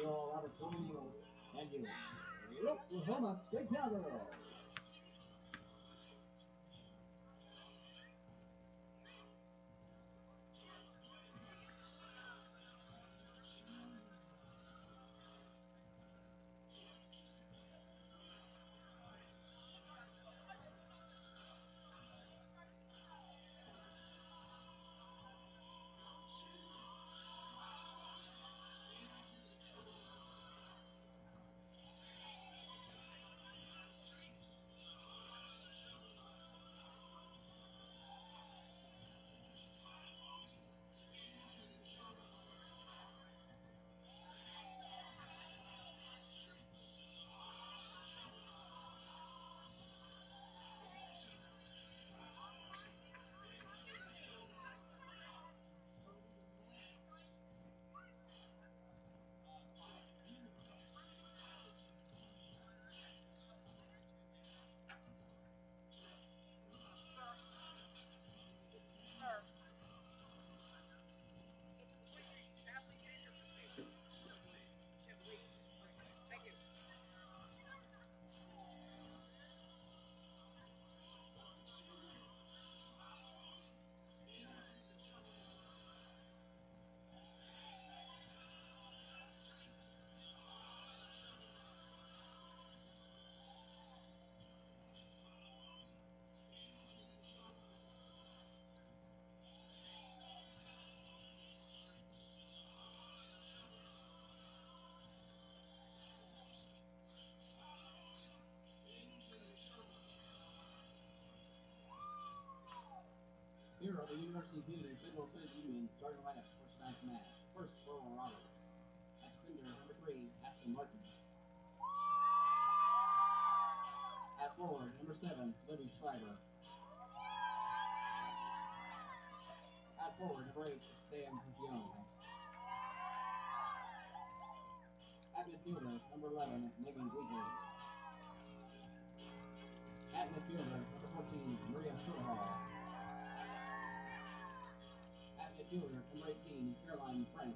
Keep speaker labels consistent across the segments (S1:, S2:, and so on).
S1: Girl out of Colonial and you. Oklahoma State Cowgirls. Here are the University of Community Federal Credit Union starting lineup for tonight's match. First, Laurel Roberts. At defender, number 3, Ashley Martin. At forward, number 7, Libby Schreiber. At forward, number 8, Sam Pugione. At midfielder, number 11, Megan Wheatley. At midfielder, number 14, Maria Sotohall. At midfielder, number 18, Caroline Frank.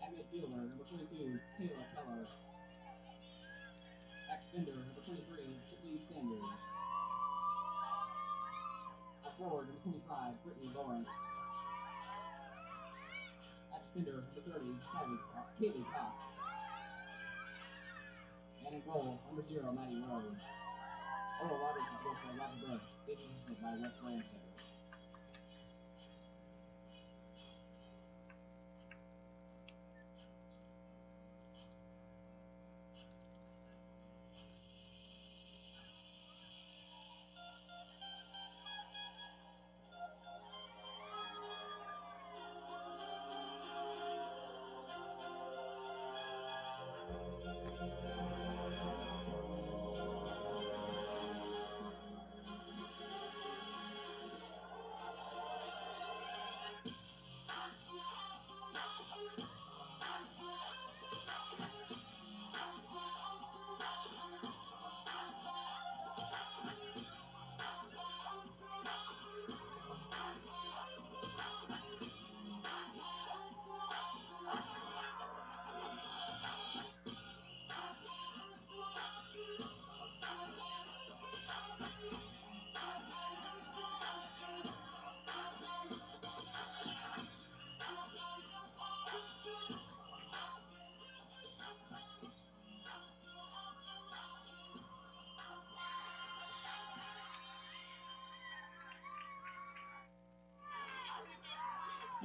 S1: At midfielder, number 22, Kayla Keller. At defender, number 23, Shipley Sanders. At forward, number 25, Brittany Lawrence. At defender, number 30, Kaylee Cox. And in goal, number 0, Maddie Rose. Oral Roberts is goal for Roger Bush, assisted by Wes Branson.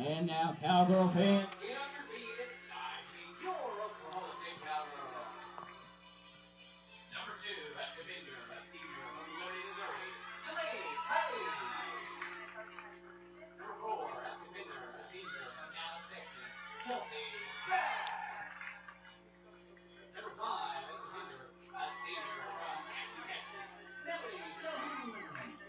S1: And now, Cowgirl fans, get on your feet. It's time to meet your Oklahoma State Cowgirls. Number 2, at defender, a senior from Liberty, Missouri, Delaney Page. Number 4, at defender, a senior from Dallas, Texas, Kelsey Bass. Number 5, at defender, a senior from Jackson, Texas, Nellie Calhoun.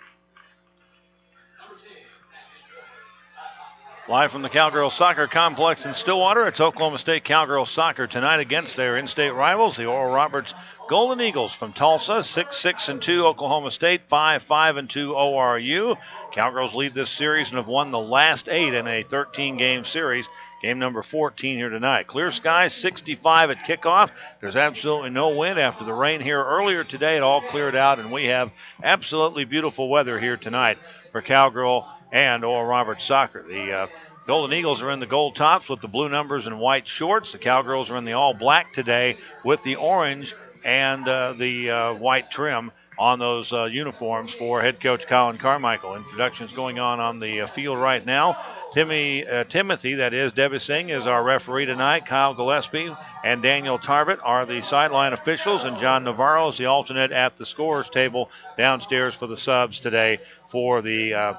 S1: Number 6, at midfielder, a sophomore
S2: Live from the Cowgirls Soccer Complex in Stillwater, it's Oklahoma State Cowgirls Soccer tonight against their in-state rivals, the Oral Roberts Golden Eagles from Tulsa, 6-6-2 Oklahoma State, 5-5-2 ORU. Cowgirls lead this series and have won the last 8 in a 13-game series. Game number 14 here tonight. Clear skies, 65 at kickoff. There's absolutely no wind after the rain here earlier today. It all cleared out, and we have absolutely beautiful weather here tonight for Cowgirl and Oral Roberts Soccer. The Golden Eagles are in the gold tops with the blue numbers and white shorts. The Cowgirls are in the all black today with the orange and the white trim on those uniforms for head coach Colin Carmichael. Introductions going on the field right now. Timothy, that is, Devising is our referee tonight. Kyle Gillespie and Daniel Tarbett are the sideline officials, and John Navarro is the alternate at the scorers table downstairs for the subs today for the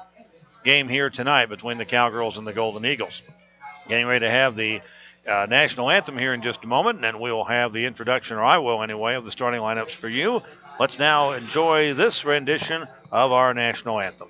S2: game here tonight between the Cowgirls and the Golden Eagles. Getting ready to have the national anthem here in just a moment, and then we will have the introduction, or I will anyway, of the starting lineups for you. Let's now enjoy this rendition of our national anthem.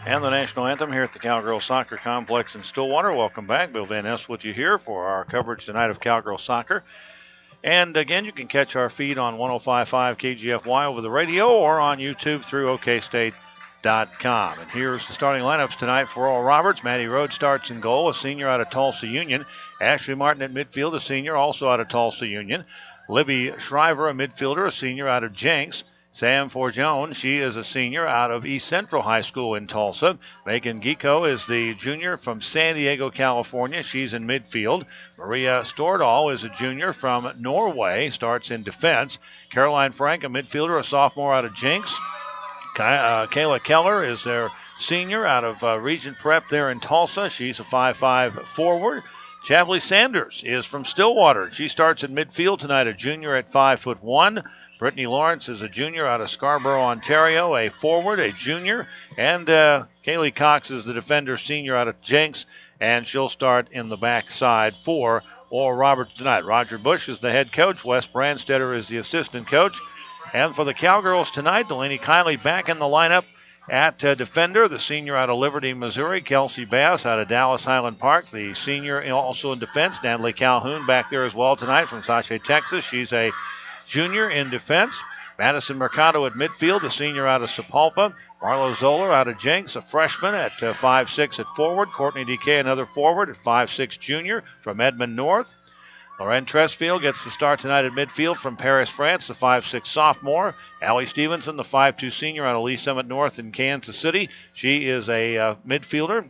S2: And the national anthem here at the Cowgirls Soccer Complex in Stillwater. Welcome back. Bill Van Ness with you here for our coverage tonight of Cowgirls Soccer. And again, you can catch our feed on 105.5 KGFY over the radio or on YouTube through OKState.com. And here's the starting lineups tonight for Oral Roberts. Maddie Rhodes starts in goal, a senior out of Tulsa Union. Ashley Martin at midfield, a senior also out of Tulsa Union. Libby Shriver, a midfielder, a senior out of Jenks. Sam Forgione, she is a senior out of East Central High School in Tulsa. Megan Gico is the junior from San Diego, California. She's in midfield. Maria Stordahl is a junior from Norway, starts in defense. Caroline Frank, a midfielder, a sophomore out of Jenks. Kayla Keller is their senior out of Regent Prep there in Tulsa. She's a 5'5 forward. Chapley Sanders is from Stillwater. She starts in midfield tonight, a junior at 5'1". Brittany Lawrence is a junior out of Scarborough, Ontario, a forward, a junior. And Kaylee Cox is the defender, senior out of Jenks, and she'll start in the backside for Oral Roberts tonight. Roger Bush is the head coach. Wes Brandstetter is the assistant coach. And for the Cowgirls tonight, Delaney Kiley back in the lineup at defender, the senior out of Liberty, Missouri. Kelsey Bass out of Dallas Highland Park, the senior also in defense. Natalie Calhoun back there as well tonight from Sachet, Texas. She's a junior in defense. Madison Mercado at midfield, the senior out of Sapulpa. Marlo Zoller out of Jenks, a freshman at 5'6 at forward. Courtney DK, another forward at 5'6 junior from Edmond North. Lauren Tresfield gets the start tonight at midfield from Paris, France, the 5'6 sophomore. Allie Stevenson, the 5'2 senior out of Lee Summit North in Kansas City. She is a midfielder.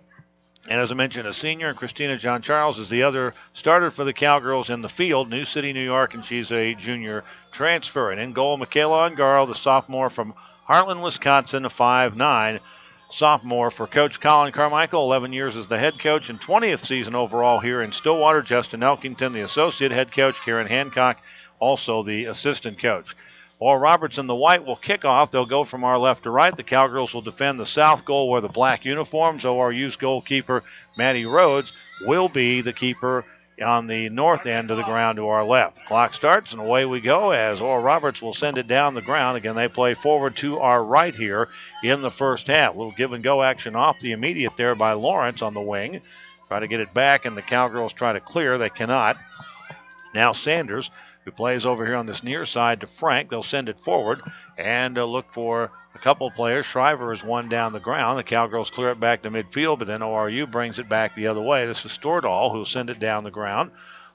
S2: And as I mentioned, a senior, and Christina John Charles is the other starter for the Cowgirls in the field, New City, New York, and she's a junior transfer. And in goal, Michaela Ungaro, the sophomore from Heartland, Wisconsin, a 5'9 sophomore for Coach Colin Carmichael, 11 years as the head coach and 20th season overall here in Stillwater. Justin Elkington, the associate head coach. Karen Hancock, also the assistant coach. Oral Roberts and the white will kick off. They'll go from our left to right. The Cowgirls will defend the south goal, wear the black uniforms. ORU's goalkeeper, Maddie Rhodes, will be the keeper on the north end of the ground to our left. Clock starts and away we go as Oral Roberts will send it down the ground. Again, they play forward to our right here in the first half. A little give and go action off the immediate there by Lawrence on the wing. Try to get it back, and the Cowgirls try to clear. They cannot. Now Sanders, who plays over here on this near side to Frank. They'll send it forward and look for a couple of players. Shriver is one down the ground. The Cowgirls clear it back to midfield, but then ORU brings it back the other way. This is Stordahl, who'll send it down the ground,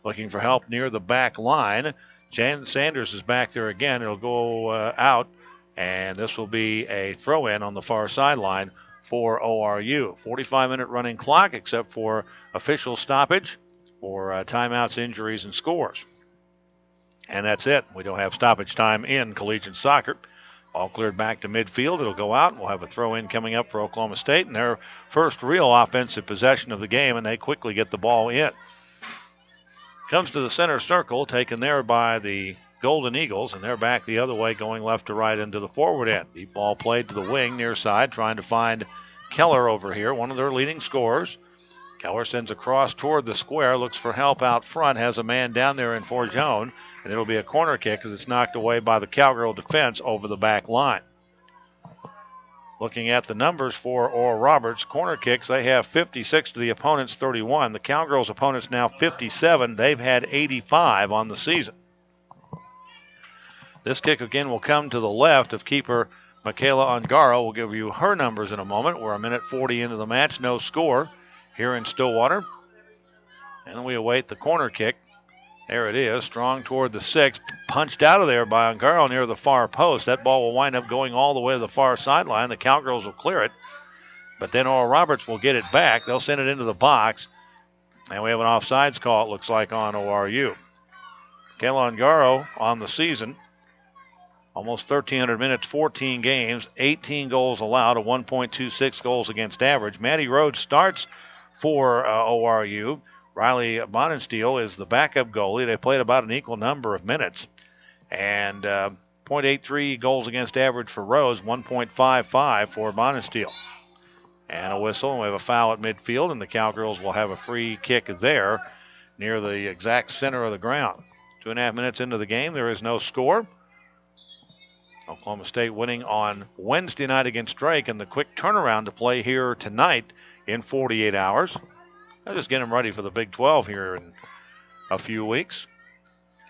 S2: looking for help near the back line. Sanders is back there again. It'll go out, and this will be a throw-in on the far sideline for ORU. 45-minute running clock, except for official stoppage for timeouts, injuries, and scores. And that's it. We don't have stoppage time in collegiate soccer. All cleared back to midfield. It'll go out. We'll have a throw-in coming up for Oklahoma State, and their first real offensive possession of the game, and they quickly get the ball in. Comes to the center circle, taken there by the Golden Eagles, and they're back the other way, going left to right into the forward end. Deep ball played to the wing near side, trying to find Keller over here, one of their leading scorers. Keller sends a cross toward the square, looks for help out front, has a man down there in Forgione, and it'll be a corner kick as it's knocked away by the Cowgirl defense over the back line. Looking at the numbers for Oral Roberts, corner kicks, they have 56 to the opponent's 31. The Cowgirls' opponents now 57. They've had 85 on the season. This kick again will come to the left of keeper Michaela Ungaro. We'll give you her numbers in a moment. We're a minute 40 into the match, no score here in Stillwater. And we await the corner kick. There it is, strong toward the 6, punched out of there by Ungaro near the far post. That ball will wind up going all the way to the far sideline. The Cowgirls will clear it, but then Oral Roberts will get it back. They'll send it into the box, and we have an offsides call, it looks like, on ORU. Michaela Ungaro on the season, almost 1,300 minutes, 14 games, 18 goals allowed, a 1.26 goals against average. Maddie Rhodes starts for ORU. Riley Bonensteel is the backup goalie. They played about an equal number of minutes. And .83 goals against average for Rhodes, 1.55 for Bonensteel. And a whistle, and we have a foul at midfield, and the Cowgirls will have a free kick there near the exact center of the ground. 2.5 minutes into the game, there is no score. Oklahoma State winning on Wednesday night against Drake, and the quick turnaround to play here tonight in 48 hours. They'll just get them ready for the Big 12 here in a few weeks.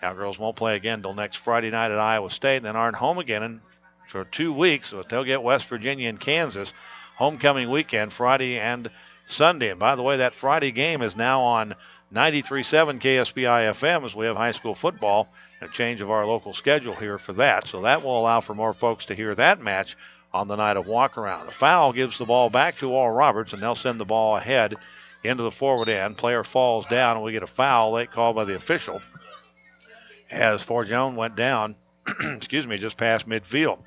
S2: Cowgirls won't play again until next Friday night at Iowa State, and then aren't home again for 2 weeks. So they'll get West Virginia and Kansas homecoming weekend, Friday and Sunday. And by the way, that Friday game is now on 93.7 KSBI FM as we have high school football, and a change of our local schedule here for that. So that will allow for more folks to hear that match on the night of walk-around. A foul gives the ball back to Oral Roberts, and they'll send the ball ahead into the forward end. Player falls down, and we get a foul late call by the official as Forgione went down, just past midfield.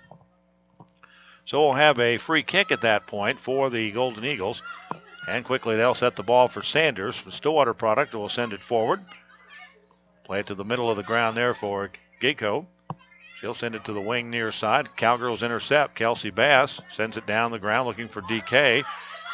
S2: So we'll have a free kick at that point for the Golden Eagles, and quickly they'll set the ball for Sanders. The Stillwater product will send it forward. Play it to the middle of the ground there for Gayco. She'll send it to the wing near side. Cowgirls intercept. Kelsey Bass sends it down the ground looking for DK.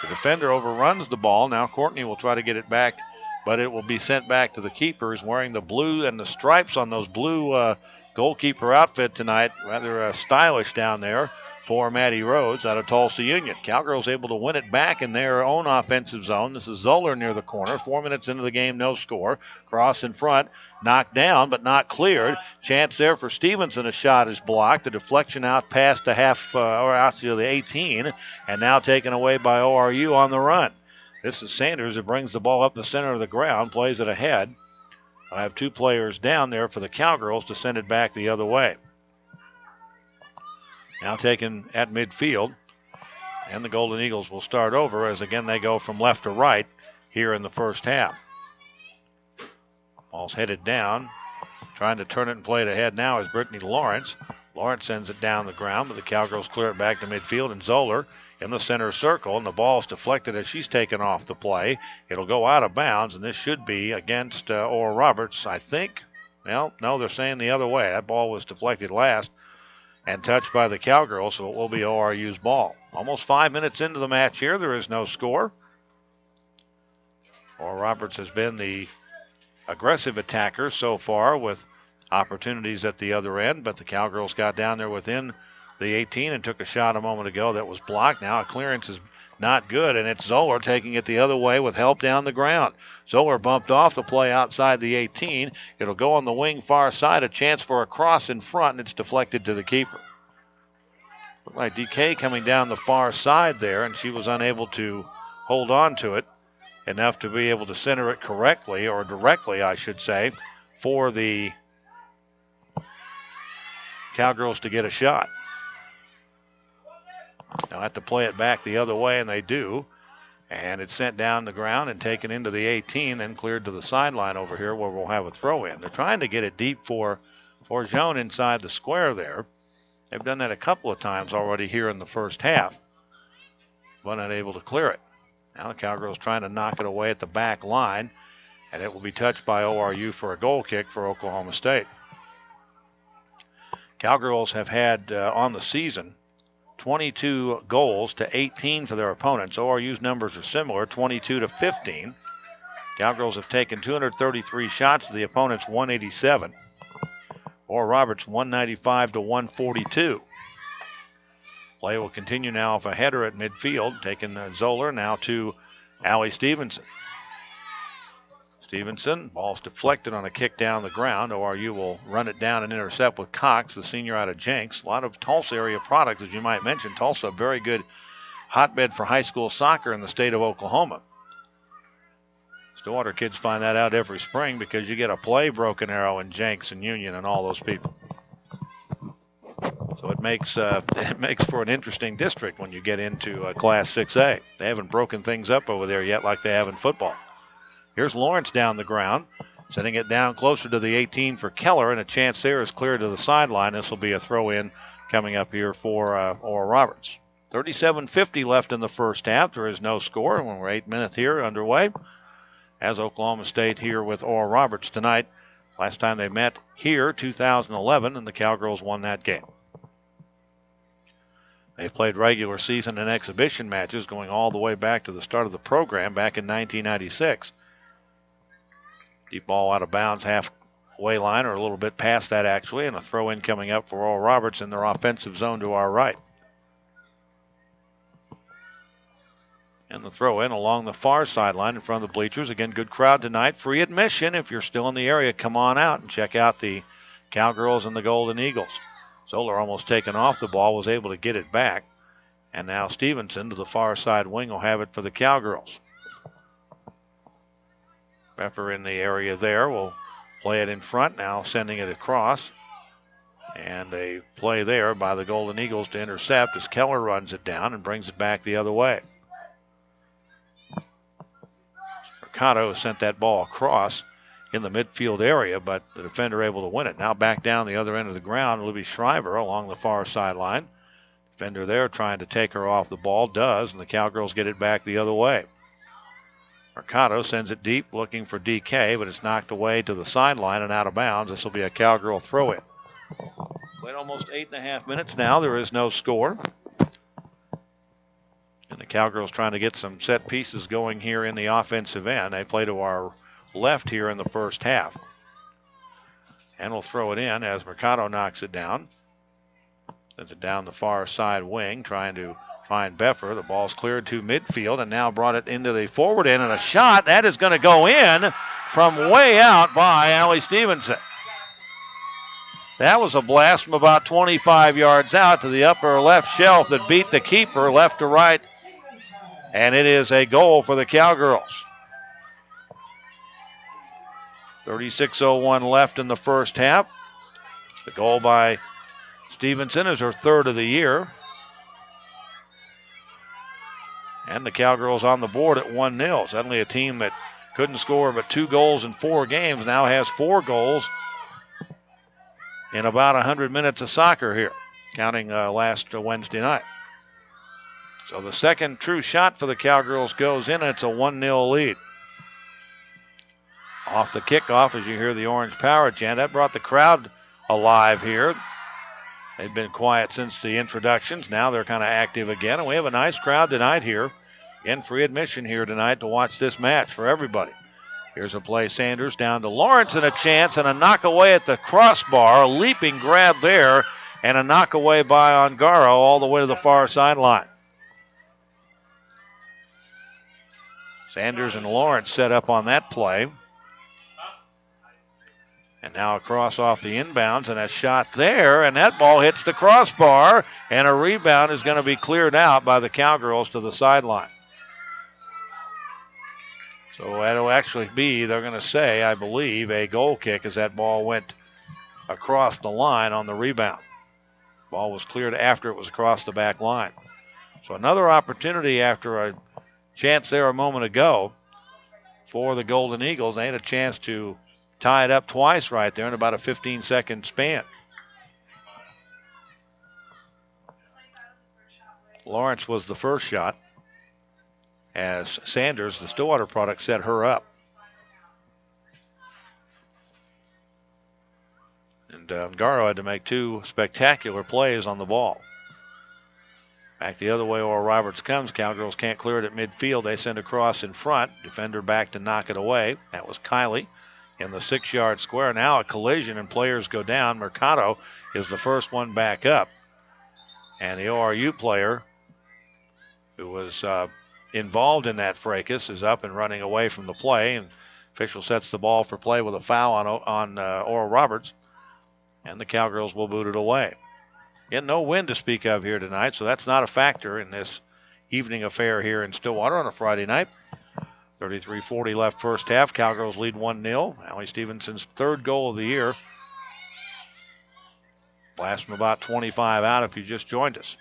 S2: The defender overruns the ball. Now Courtney will try to get it back, but it will be sent back to the keepers wearing the blue and the stripes on those blue goalkeeper outfit tonight. Rather stylish down there for Maddie Rhodes out of Tulsa Union. Cowgirls able to win it back in their own offensive zone. This is Zoller near the corner. 4 minutes into the game, no score. Cross in front, knocked down but not cleared. Chance there for Stevenson. A shot is blocked. The deflection out past the out to the 18, and now taken away by ORU on the run. This is Sanders who brings the ball up the center of the ground, plays it ahead. I have 2 players down there for the Cowgirls to send it back the other way. Now taken at midfield, and the Golden Eagles will start over as again they go from left to right here in the first half. Ball's headed down. Trying to turn it and play it ahead now is Brittany Lawrence. Lawrence sends it down the ground, but the Cowgirls clear it back to midfield, and Zoller in the center circle, and the ball's deflected as she's taken off the play. It'll go out of bounds, and this should be against Oral Roberts, I think. Well, no, they're saying the other way. That ball was deflected last and touched by the Cowgirls, so it will be ORU's ball. Almost 5 minutes into the match here. There is no score. Oral Roberts has been the aggressive attacker so far with opportunities at the other end, but the Cowgirls got down there within the 18 and took a shot a moment ago that was blocked. Now a clearance is not good, and it's Zoller taking it the other way with help down the ground. Zoller bumped off the play outside the 18. It'll go on the wing far side, a chance for a cross in front, and it's deflected to the keeper. Looked like DK coming down the far side there, and she was unable to hold on to it enough to be able to center it correctly, or directly, I should say, for the Cowgirls to get a shot. They'll have to play it back the other way, and they do. And it's sent down the ground and taken into the 18, then cleared to the sideline over here where we'll have a throw in. They're trying to get it deep for Joan inside the square there. They've done that a couple of times already here in the first half, but unable to clear it. Now the Cowgirls trying to knock it away at the back line, and it will be touched by ORU for a goal kick for Oklahoma State. Cowgirls have had on the season 22 goals to 18 for their opponents. ORU's numbers are similar, 22 to 15. Cowgirls have taken 233 shots to the opponent's 187. Oral Roberts 195 to 142. Play will continue now off a header at midfield, taking Zoller now to Allie Stevenson. Stevenson, ball's deflected on a kick down the ground. ORU will run it down and intercept with Cox, the senior out of Jenks. A lot of Tulsa area products, as you might mention. Tulsa, a very good hotbed for high school soccer in the state of Oklahoma. Stillwater kids find that out every spring because you get a play Broken Arrow and Jenks and Union and all those people. So it makes for an interesting district when you get into Class 6A. They haven't broken things up over there yet like they have in football. Here's Lawrence down the ground, sending it down closer to the 18 for Keller, and a chance there is cleared to the sideline. This will be a throw-in coming up here for Oral Roberts. 37:50 left in the first half. There is no score, and we're 8 minutes here underway as Oklahoma State here with Oral Roberts tonight. Last time they met here, 2011, and the Cowgirls won that game. They've played regular season and exhibition matches going all the way back to the start of the program back in 1996. Deep ball out of bounds, halfway line, or a little bit past that actually, and a throw in coming up for Oral Roberts in their offensive zone to our right. And the throw in along the far sideline in front of the bleachers. Again, good crowd tonight. Free admission. If you're still in the area, come on out and check out the Cowgirls and the Golden Eagles. Zoller almost taken off the ball, was able to get it back. And now Stevenson to the far side wing will have it for the Cowgirls. Pfeffer in the area there will play it in front now, sending it across. And a play there by the Golden Eagles to intercept as Keller runs it down and brings it back the other way. Mercado sent that ball across in the midfield area, but the defender able to win it. Now back down the other end of the ground, Libby Shriver along the far sideline. Defender there trying to take her off the ball, does, and the Cowgirls get it back the other way. Mercado sends it deep, looking for DK, but it's knocked away to the sideline and out of bounds. This will be a Cowgirl throw-in. Played almost 8.5 minutes now. There is no score. And the Cowgirls trying to get some set pieces going here in the offensive end. They play to our left here in the first half. And we'll throw it in as Mercado knocks it down. Sends it down the far side wing, trying to find Beffer. The ball's cleared to midfield and now brought it into the forward end, and a shot that is going to go in from way out by Allie Stevenson. That was a blast from about 25 yards out to the upper left shelf that beat the keeper left to right, and it is a goal for the Cowgirls. 36:01 left in the first half. The goal by Stevenson is her third of the year. And the Cowgirls on the board at 1-0. Suddenly a team that couldn't score but 2 goals in 4 games now has 4 goals in about 100 minutes of soccer here, counting last Wednesday night. So the second true shot for the Cowgirls goes in, and it's a 1-0 lead. Off the kickoff, as you hear the Orange Power chant, that brought the crowd alive here. They've been quiet since the introductions. Now they're kind of active again, and we have a nice crowd tonight here. Again, free admission here tonight to watch this match for everybody. Here's a play, Sanders down to Lawrence, and a chance, and a knock away at the crossbar. A leaping grab there, and a knock away by Ongaro all the way to the far sideline. Sanders and Lawrence set up on that play. And now across off the inbounds, and a shot there, and that ball hits the crossbar, and a rebound is going to be cleared out by the Cowgirls to the sideline. So that'll actually be, they're going to say, I believe, a goal kick as that ball went across the line on the rebound. Ball was cleared after it was across the back line. So another opportunity after a chance there a moment ago for the Golden Eagles. They had a chance to tie it up twice right there in about a 15-second span. Lawrence was the first shot as Sanders, the Stillwater product, set her up. And Ungaro had to make two spectacular plays on the ball. Back the other way, Oral Roberts comes. Cowgirls can't clear it at midfield. They send across in front. Defender back to knock it away. That was Kylie in the 6-yard square. Now a collision and players go down. Mercado is the first one back up. And the ORU player who was involved in that fracas is up and running away from the play. And official sets the ball for play with a foul on Oral Roberts. And the Cowgirls will boot it away. Again, no wind to speak of here tonight, so that's not a factor in this evening affair here in Stillwater on a Friday night. 33:40 left first half. Cowgirls lead 1-0. Allie Stevenson's third goal of the year. Blast from about 25 out if you just joined us.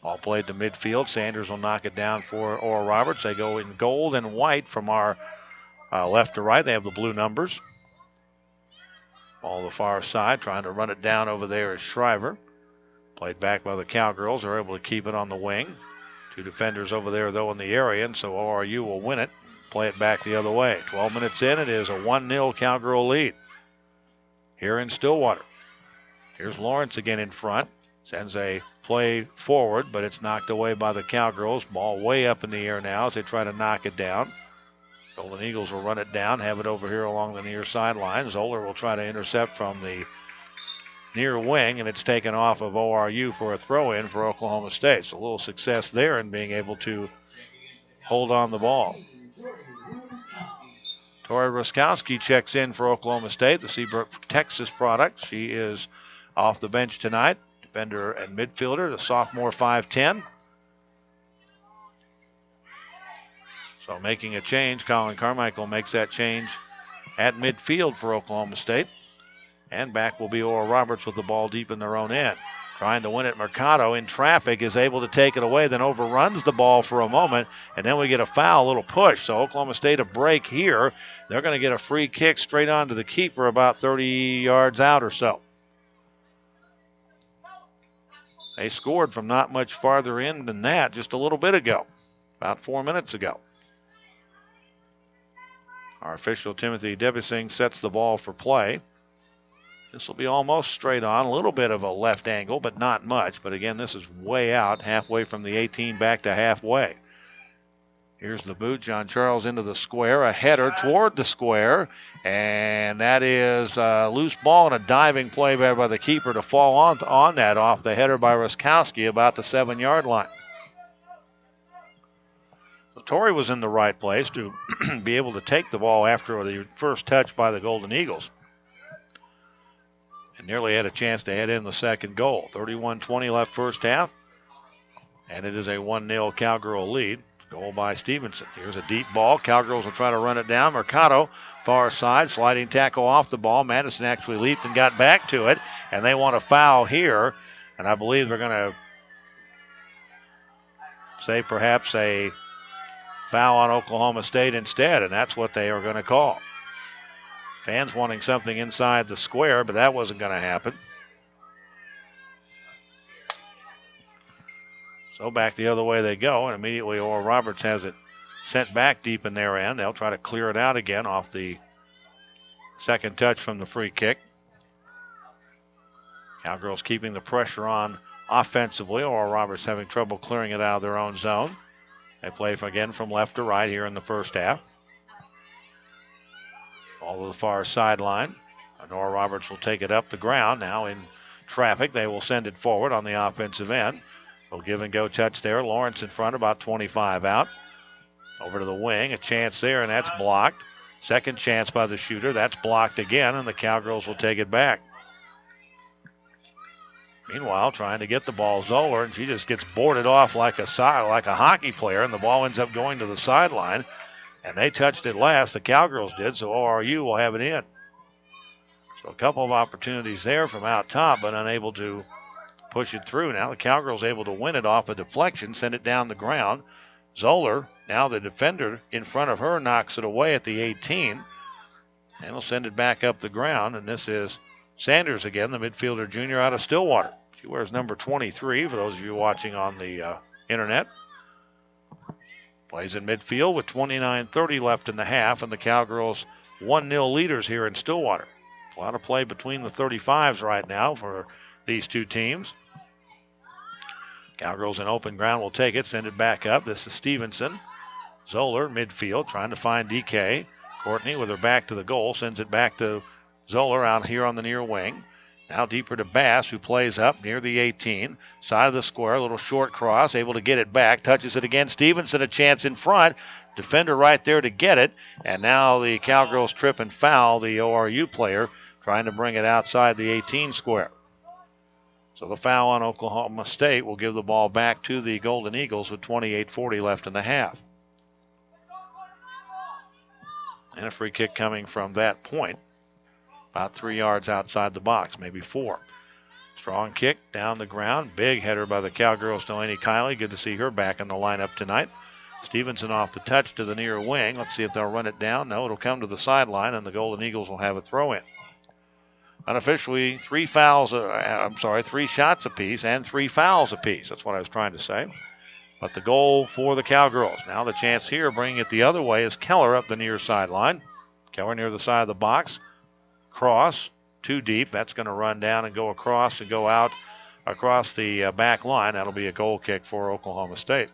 S2: All played to midfield. Sanders will knock it down for Oral Roberts. They go in gold and white from our left to right. They have the blue numbers. Ball the far side, trying to run it down over there is Shriver. Played back by the Cowgirls. They're able to keep it on the wing. Two defenders over there, though, in the area, and so ORU will win it. Play it back the other way. 12 minutes in, it is a 1-0 Cowgirl lead here in Stillwater. Here's Lawrence again in front. Sends a play forward, but it's knocked away by the Cowgirls. Ball way up in the air now as they try to knock it down. Golden Eagles will run it down, have it over here along the near sideline. Zoller will try to intercept from the near wing, and it's taken off of ORU for a throw-in for Oklahoma State. So a little success there in being able to hold on the ball. Tori Ruskowski checks in for Oklahoma State, the Seabrook, Texas product. She is off the bench tonight. Defender and midfielder, the sophomore 5'10". So making a change, Colin Carmichael makes that change at midfield for Oklahoma State. And back will be Oral Roberts with the ball deep in their own end. Trying to win it, Mercado in traffic is able to take it away, then overruns the ball for a moment, and then we get a foul, a little push. So Oklahoma State a break here. They're going to get a free kick straight onto the keeper about 30 yards out or so. They scored from not much farther in than that just a little bit ago, about 4 minutes ago. Our official, Timothy Debusing, sets the ball for play. This will be almost straight on, a little bit of a left angle, but not much. But again, this is way out, halfway from the 18 back to halfway. Here's the boot, John Charles into the square, a header toward the square, and that is a loose ball and a diving play by the keeper to fall on that off the header by Ruskowski about the 7-yard line. So Torrey was in the right place to be able to take the ball after the first touch by the Golden Eagles. And nearly had a chance to head in the second goal. 31-20 left first half. And it is a 1-0 Cowgirl lead. Goal by Stevenson. Here's a deep ball. Cowgirls will try to run it down. Mercado, far side, sliding tackle off the ball. Madison actually leaped and got back to it. And they want a foul here. And I believe they're going to say perhaps a foul on Oklahoma State instead. And that's what they are going to call. Fans wanting something inside the square, but that wasn't going to happen. So back the other way they go, and immediately Oral Roberts has it sent back deep in their end. They'll try to clear it out again off the second touch from the free kick. Cowgirls keeping the pressure on offensively. Oral Roberts having trouble clearing it out of their own zone. They play again from left to right here in the first half. Ball to the far sideline. Oral Roberts will take it up the ground. Now in traffic, they will send it forward on the offensive end. We'll give and go touch there. Lawrence in front, about 25 out. Over to the wing, a chance there, and that's blocked. Second chance by the shooter, that's blocked again, and the Cowgirls will take it back. Meanwhile, trying to get the ball, Zoller, and she just gets boarded off like a hockey player, and the ball ends up going to the sideline. And they touched it last, the Cowgirls did, so ORU will have it in. So a couple of opportunities there from out top, but unable to push it through. Now the Cowgirls able to win it off a deflection, send it down the ground. Zoller, now the defender in front of her, knocks it away at the 18. And will send it back up the ground. And this is Sanders again, the midfielder junior out of Stillwater. She wears number 23 for those of you watching on the internet. Plays in midfield with 29:30 left in the half, and the Cowgirls 1-0 leaders here in Stillwater. A lot of play between the 35s right now for these two teams. Cowgirls in open ground will take it, send it back up. This is Stevenson. Zoller, midfield, trying to find DK. Courtney with her back to the goal, sends it back to Zoller out here on the near wing. Now deeper to Bass, who plays up near the 18. Side of the square, a little short cross, able to get it back. Touches it again. Stevenson, a chance in front. Defender right there to get it. And now the Cowgirls trip and foul the ORU player, trying to bring it outside the 18 square. So the foul on Oklahoma State will give the ball back to the Golden Eagles with 28:40 left in the half. And a free kick coming from that point. About 3 yards outside the box, maybe 4. Strong kick down the ground. Big header by the Cowgirls, Delaney Kiley. Good to see her back in the lineup tonight. Stevenson off the touch to the near wing. Let's see if they'll run it down. No, it'll come to the sideline, and the Golden Eagles will have a throw in. Unofficially, 3 shots apiece and 3 fouls apiece. That's what I was trying to say. But the goal for the Cowgirls. Now the chance here, bringing it the other way, is Keller up the near sideline. Keller near the side of the box. Cross, too deep. That's going to run down and go across and go out across the back line. That'll be a goal kick for Oklahoma State.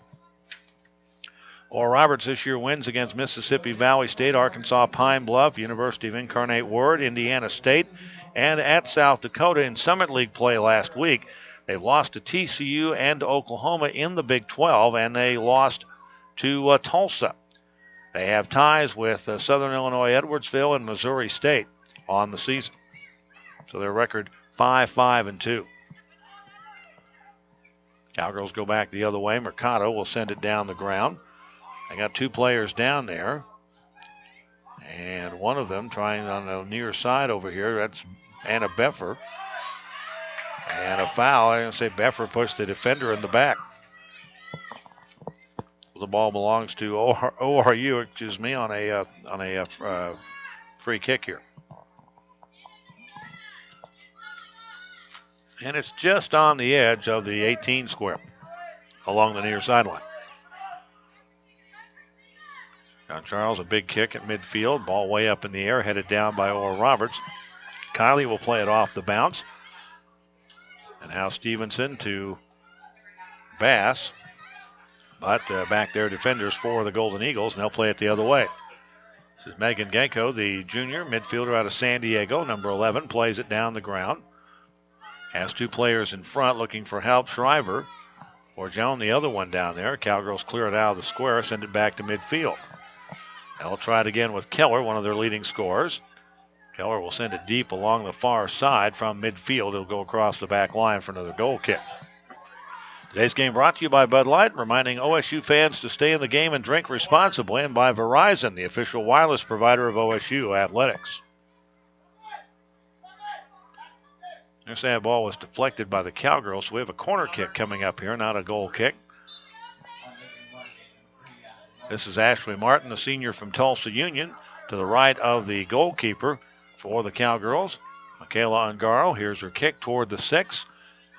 S2: Oral Roberts this year wins against Mississippi Valley State, Arkansas Pine Bluff, University of Incarnate Word, Indiana State, and at South Dakota in Summit League play last week. They lost to TCU and to Oklahoma in the Big 12, and they lost to Tulsa. They have ties with Southern Illinois Edwardsville and Missouri State on the season. So their record 5-5-2. Cowgirls go back the other way. Mercado will send it down the ground. They got 2 players down there. And one of them trying on the near side over here. That's Anna Beffer. And a foul. I'm going to say Beffer pushed the defender in the back. The ball belongs to ORU, on a free kick here. And it's just on the edge of the 18 square along the near sideline. John Charles, a big kick at midfield. Ball way up in the air, headed down by Oral Roberts. Kiley will play it off the bounce. And now Stevenson to Bass. But back there, defenders for the Golden Eagles, and they'll play it the other way. This is Megan Genko, the junior midfielder out of San Diego, number 11, plays it down the ground. Has 2 players in front looking for help. Shriver or Joan, the other one down there. Cowgirls clear it out of the square, send it back to midfield. They'll try it again with Keller, one of their leading scorers. Keller will send it deep along the far side from midfield. It'll go across the back line for another goal kick. Today's game brought to you by Bud Light, reminding OSU fans to stay in the game and drink responsibly, and by Verizon, the official wireless provider of OSU athletics. There's that ball was deflected by the Cowgirls, so we have a corner kick coming up here, not a goal kick. This is Ashley Martin, the senior from Tulsa Union, to the right of the goalkeeper for the Cowgirls. Michaela Ungaro, here's her kick toward the 6.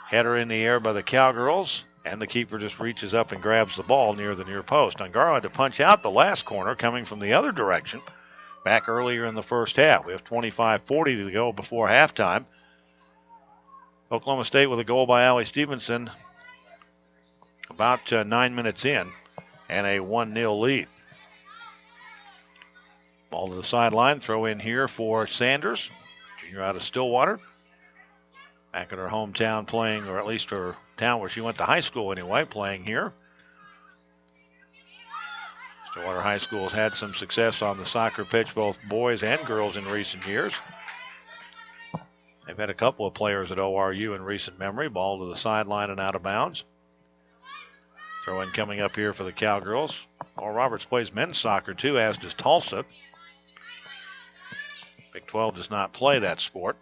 S2: Header in the air by the Cowgirls, and the keeper just reaches up and grabs the ball near the near post. Ungaro had to punch out the last corner coming from the other direction back earlier in the first half. We have 25:40 to go before halftime. Oklahoma State with a goal by Allie Stevenson about 9 minutes in, and a 1-0 lead. Ball to the sideline, throw in here for Sanders, junior out of Stillwater. Back at her hometown playing, or at least her town where she went to high school anyway, playing here. Stillwater High School has had some success on the soccer pitch, both boys and girls, in recent years. They've had a couple of players at ORU in recent memory. Ball to the sideline and out of bounds. Throw in coming up here for the Cowgirls. Oral Roberts plays men's soccer too, as does Tulsa. Big 12 does not play that sport.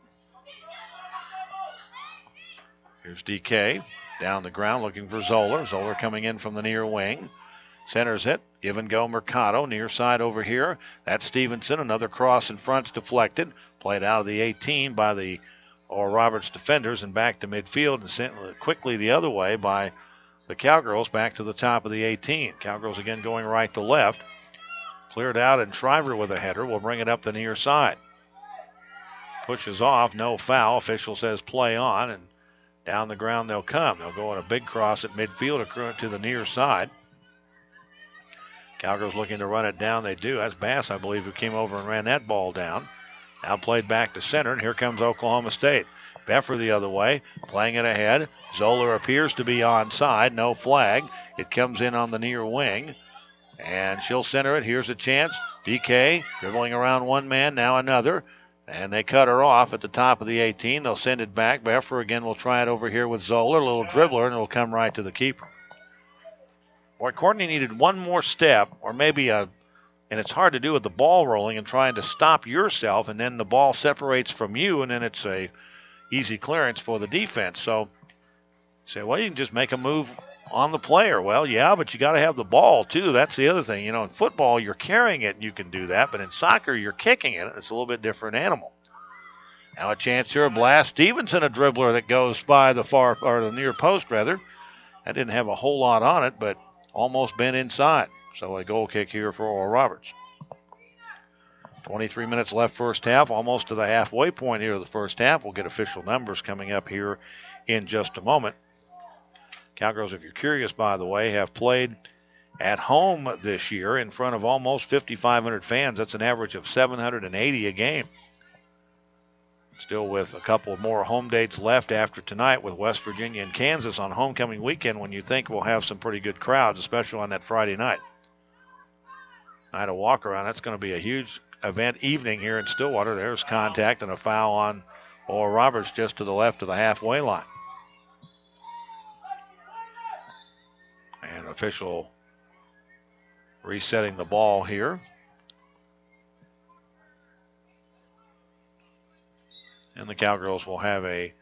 S2: Here's DK down the ground looking for Zoller. Zoller coming in from the near wing. Centers it. Give and go Mercado. Near side over here. That's Stevenson. Another cross in front's deflected. Played out of the 18 by the Oral Roberts defenders and back to midfield and sent quickly the other way by the Cowgirls back to the top of the 18. Cowgirls again going right to left. Cleared out, and Shriver with a header will bring it up the near side. Pushes off, no foul. Official says play on, and down the ground they'll come. They'll go on a big cross at midfield, accrue it to the near side. Cowgirls looking to run it down. They do. That's Bass, I believe, who came over and ran that ball down. Now played back to center, and here comes Oklahoma State. Beffer the other way, playing it ahead. Zoller appears to be onside, no flag. It comes in on the near wing, and she'll center it. Here's a chance. DK dribbling around one man, now another, and they cut her off at the top of the 18. They'll send it back. Beffer again will try it over here with Zoller, a little dribbler, and it'll come right to the keeper. Boy, Courtney needed one more step, or maybe and it's hard to do with the ball rolling and trying to stop yourself, and then the ball separates from you, and then it's a easy clearance for the defense. So you say, well, you can just make a move on the player. Well, yeah, but you got to have the ball too. That's the other thing. You know, in football, you're carrying it and you can do that, but in soccer, you're kicking it. It's a little bit different animal. Now a chance here, a blast. Stevenson, a dribbler that goes by the far, or the near post rather. That didn't have a whole lot on it, but almost bent inside. So a goal kick here for Oral Roberts. 23 minutes left first half, almost to the halfway point here of the first half. We'll get official numbers coming up here in just a moment. Cowgirls, if you're curious, by the way, have played at home this year in front of almost 5,500 fans. That's an average of 780 a game. Still with a couple of more home dates left after tonight with West Virginia and Kansas on homecoming weekend, when you think we'll have some pretty good crowds, especially on that Friday night. Night of walk around. That's going to be a huge event evening here in Stillwater. There's contact and a foul on Oral Roberts just to the left of the halfway line. And official resetting the ball here. And the Cowgirls will have a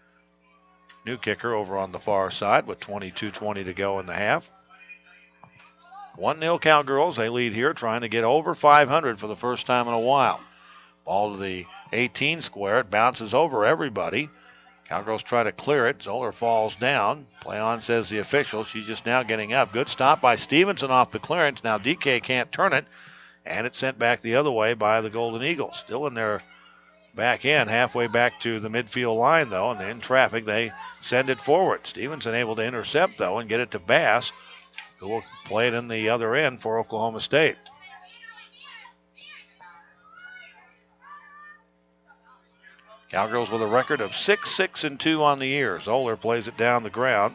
S2: new kicker over on the far side with 22:20 to go in the half. 1-0 Cowgirls. They lead here, trying to get over 500 for the first time in a while. Ball to the 18 square. It bounces over everybody. Cowgirls try to clear it. Zoller falls down. Play on, says the official. She's just now getting up. Good stop by Stevenson off the clearance. Now DK can't turn it, and it's sent back the other way by the Golden Eagles. Still in their back end, halfway back to the midfield line, though, and in traffic, they send it forward. Stevenson able to intercept, though, and get it to Bass, who will play it in the other end for Oklahoma State. Cowgirls with a record of 6-6-2 on the year. Zoller plays it down the ground.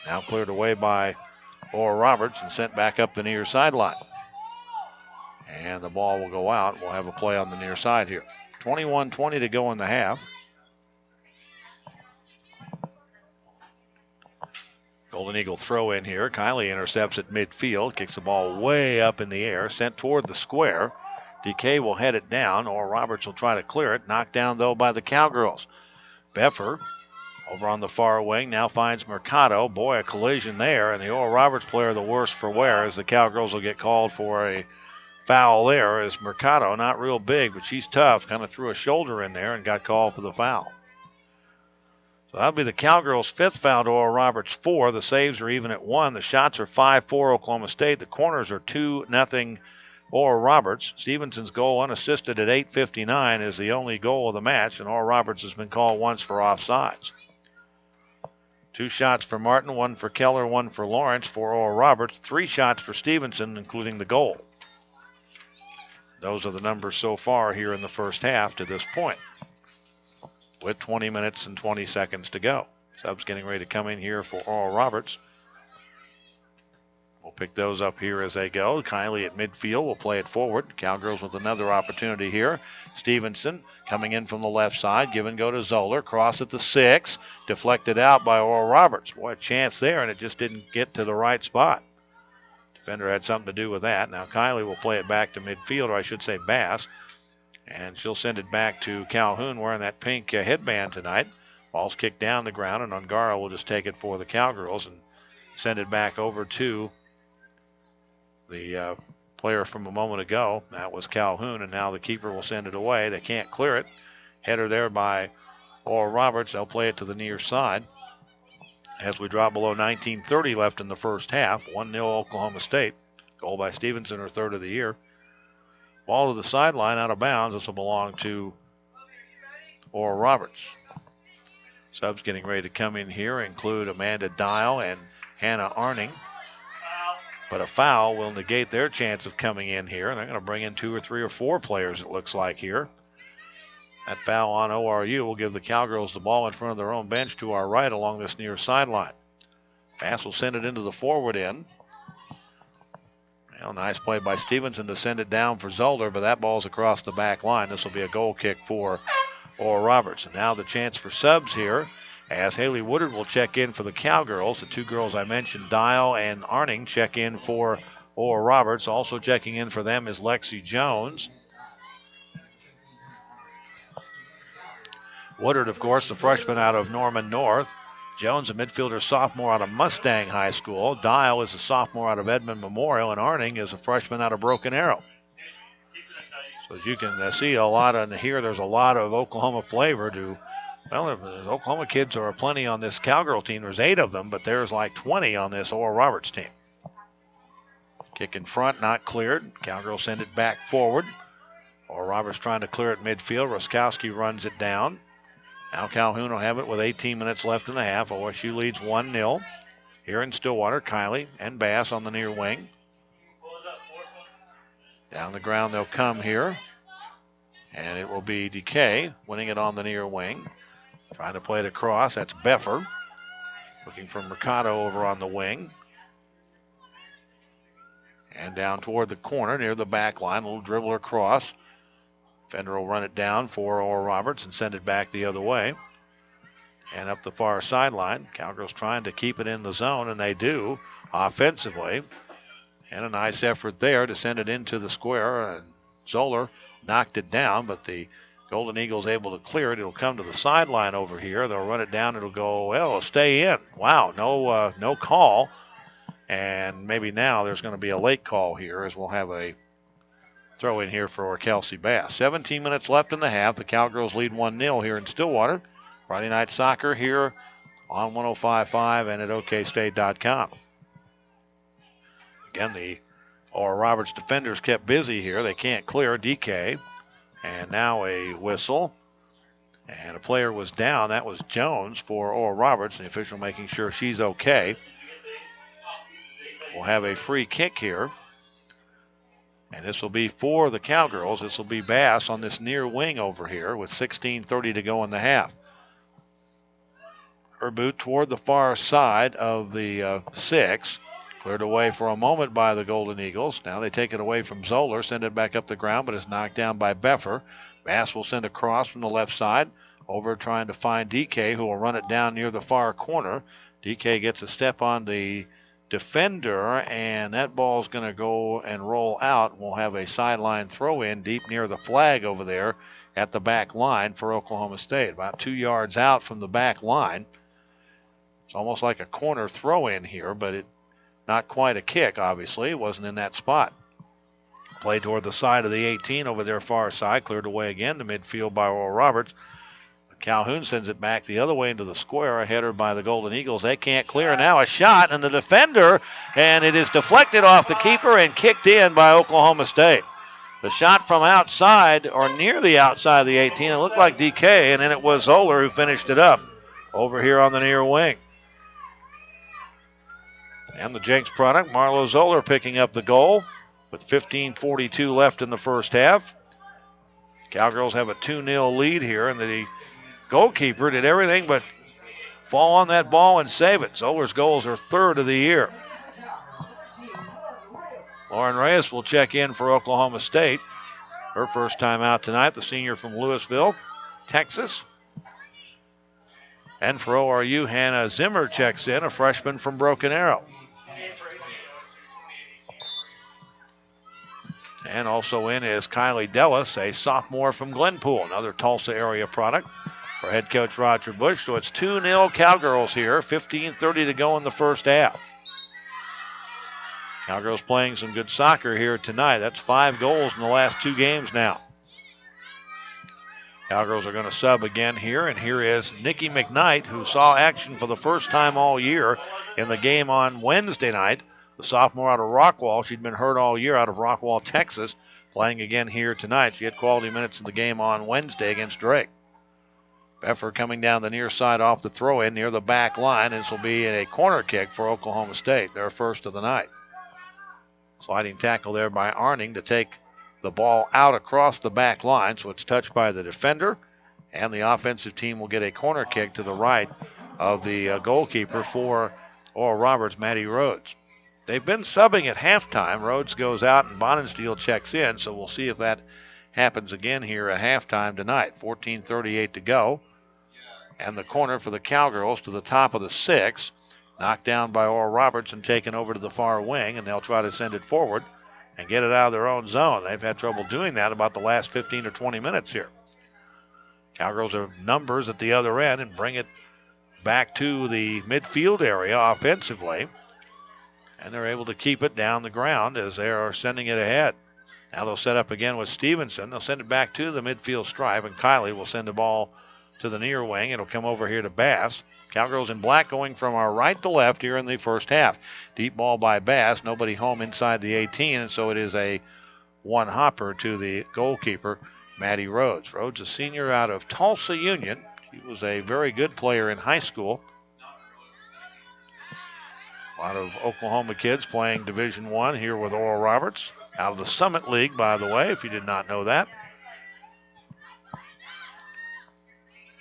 S2: Now cleared away by Oral Roberts and sent back up the near sideline. And the ball will go out. We'll have a play on the near side here. 21:20 to go in the half. Golden Eagle throw in here. Kiley intercepts at midfield, kicks the ball way up in the air, sent toward the square. DK will head it down, or Roberts will try to clear it. Knocked down, though, by the Cowgirls. Beffer over on the far wing now finds Mercado. Boy, a collision there, and the Oral Roberts player the worse for wear, as the Cowgirls will get called for a foul there, as Mercado, not real big, but she's tough, kind of threw a shoulder in there and got called for the foul. So that'll be the Cowgirls' fifth foul to Oral Roberts' 4. The saves are even at 1. The shots are 5-4 Oklahoma State. The corners are 2-0 Oral Roberts. Stevenson's goal unassisted at 8:59 is the only goal of the match, and Oral Roberts has been called once for offsides. 2 shots for Martin, 1 for Keller, 1 for Lawrence for Oral Roberts. 3 shots for Stevenson, including the goal. Those are the numbers so far here in the first half to this point, with 20 minutes and 20 seconds to go. Subs getting ready to come in here for Oral Roberts. We'll pick those up here as they go. Kylie at midfield will play it forward. Cowgirls with another opportunity here. Stevenson coming in from the left side. Give and go to Zoller. Cross at the 6. Deflected out by Oral Roberts. Boy, a chance there, and it just didn't get to the right spot. Defender had something to do with that. Now Kylie will play it back to midfield, or I should say Bass. And she'll send it back to Calhoun wearing that pink headband tonight. Ball's kicked down the ground, and Ongara will just take it for the Cowgirls and send it back over to the player from a moment ago. That was Calhoun, and now the keeper will send it away. They can't clear it. Header there by Oral Roberts. They'll play it to the near side as we drop below 19:30 left in the first half. 1-0 Oklahoma State. Goal by Stevenson, her third of the year. Ball to the sideline, out of bounds. This will belong to Oral Roberts. Subs getting ready to come in here include Amanda Dial and Hannah Arning. But a foul will negate their chance of coming in here. And they're going to bring in 2 or 3 or 4 players, it looks like here. That foul on ORU will give the Cowgirls the ball in front of their own bench to our right along this near sideline. Bass will send it into the forward end. Well, nice play by Stevenson to send it down for Zoller, but that ball's across the back line. This will be a goal kick for Oral Roberts. And now the chance for subs here, as Haley Woodard will check in for the Cowgirls. The 2 girls I mentioned, Dial and Arning, check in for Oral Roberts. Also checking in for them is Lexi Jones. Woodard, of course, the freshman out of Norman North. Jones, a midfielder sophomore out of Mustang High School. Dial is a sophomore out of Edmond Memorial, and Arning is a freshman out of Broken Arrow. So as you can see a lot on here, there's a lot of Oklahoma flavor to, well, there's Oklahoma kids are plenty on this Cowgirl team. There's 8 of them, but there's like 20 on this Oral Roberts team. Kick in front, not cleared. Cowgirls send it back forward. Oral Roberts trying to clear it midfield. Roskowski runs it down. Now Calhoun will have it with 18 minutes left in the half. OSU leads 1-0. Here in Stillwater, Kylie and Bass on the near wing. Down the ground they'll come here. And it will be DK winning it on the near wing. Trying to play it across. That's Beffer. Looking for Mercado over on the wing. And down toward the corner near the back line. A little dribble across. Fender will run it down for Oral Roberts and send it back the other way. And up the far sideline. Cowgirls trying to keep it in the zone, and they do offensively. And a nice effort there to send it into the square. And Zoller knocked it down, but the Golden Eagles able to clear it. It'll come to the sideline over here. They'll run it down. It'll go, well, it'll stay in. Wow, no call. And maybe now there's going to be a late call here as we'll have a throw in here for Kelsey Bass. 17 minutes left in the half. The Cowgirls lead 1-0 here in Stillwater. Friday Night Soccer here on 105.5 and at OKState.com. Again, the Oral Roberts defenders kept busy here. They can't clear DK. And now a whistle. And a player was down. That was Jones for Oral Roberts. The official making sure she's okay. We'll have a free kick here. And this will be for the Cowgirls. This will be Bass on this near wing over here with 16:30 to go in the half. Her boot toward the far side of the 6. Cleared away for a moment by the Golden Eagles. Now they take it away from Zoller, send it back up the ground, but it's knocked down by Beffer. Bass will send a cross from the left side. Over trying to find DK, who will run it down near the far corner. DK gets a step on the defender, and that ball's going to go and roll out. We'll have a sideline throw in deep near the flag over there at the back line for Oklahoma State. About 2 yards out from the back line. It's almost like a corner throw in here, but it not quite a kick, obviously. It wasn't in that spot. Played toward the side of the 18 over their far side. Cleared away again to midfield by Oral Roberts. Calhoun sends it back the other way into the square. A header by the Golden Eagles. They can't clear. Now a shot, and the defender, and it is deflected off the keeper and kicked in by Oklahoma State. The shot from outside, or near the outside of the 18, it looked like DK, and then it was Zoller who finished it up over here on the near wing. And the Jenks product, Marlo Zoller picking up the goal with 15:42 left in the first half. Cowgirls have a 2-0 lead here, and the goalkeeper did everything but fall on that ball and save it. Zoller's goals are third of the year. Lauren Reyes will check in for Oklahoma State. Her first time out tonight, the senior from Louisville, Texas. And for ORU, Hannah Zimmer checks in, a freshman from Broken Arrow. And also in is Kylie Dellis, a sophomore from Glenpool, another Tulsa area product for head coach Roger Bush. So it's 2-0 Cowgirls here, 15:30 to go in the first half. Cowgirls playing some good soccer here tonight. That's 5 goals in the last 2 games now. Cowgirls are going to sub again here, and here is Nikki McKnight, who saw action for the first time all year in the game on Wednesday night. The sophomore out of Rockwall. She'd been hurt all year out of Rockwall, Texas, playing again here tonight. She had quality minutes in the game on Wednesday against Drake. Beffer coming down the near side off the throw-in near the back line. This will be a corner kick for Oklahoma State, their first of the night. Sliding tackle there by Arning to take the ball out across the back line, so it's touched by the defender, and the offensive team will get a corner kick to the right of the goalkeeper for Oral Roberts, Maddie Rhodes. They've been subbing at halftime. Rhodes goes out and Bonensteel checks in, so we'll see if that happens again here at halftime tonight. 14:38 to go, and the corner for the Cowgirls to the top of the 6, knocked down by Oral Roberts and taken over to the far wing, and they'll try to send it forward and get it out of their own zone. They've had trouble doing that about the last 15 or 20 minutes here. Cowgirls have numbers at the other end and bring it back to the midfield area offensively. And they're able to keep it down the ground as they are sending it ahead. Now they'll set up again with Stevenson. They'll send it back to the midfield stripe, and Kylie will send the ball to the near wing. It'll come over here to Bass. Cowgirls in black going from our right to left here in the first half. Deep ball by Bass. Nobody home inside the 18, and so it is a one-hopper to the goalkeeper, Maddie Rhodes. Rhodes, a senior out of Tulsa Union. She was a very good player in high school. A lot of Oklahoma kids playing Division I here with Oral Roberts. Out of the Summit League, by the way, if you did not know that.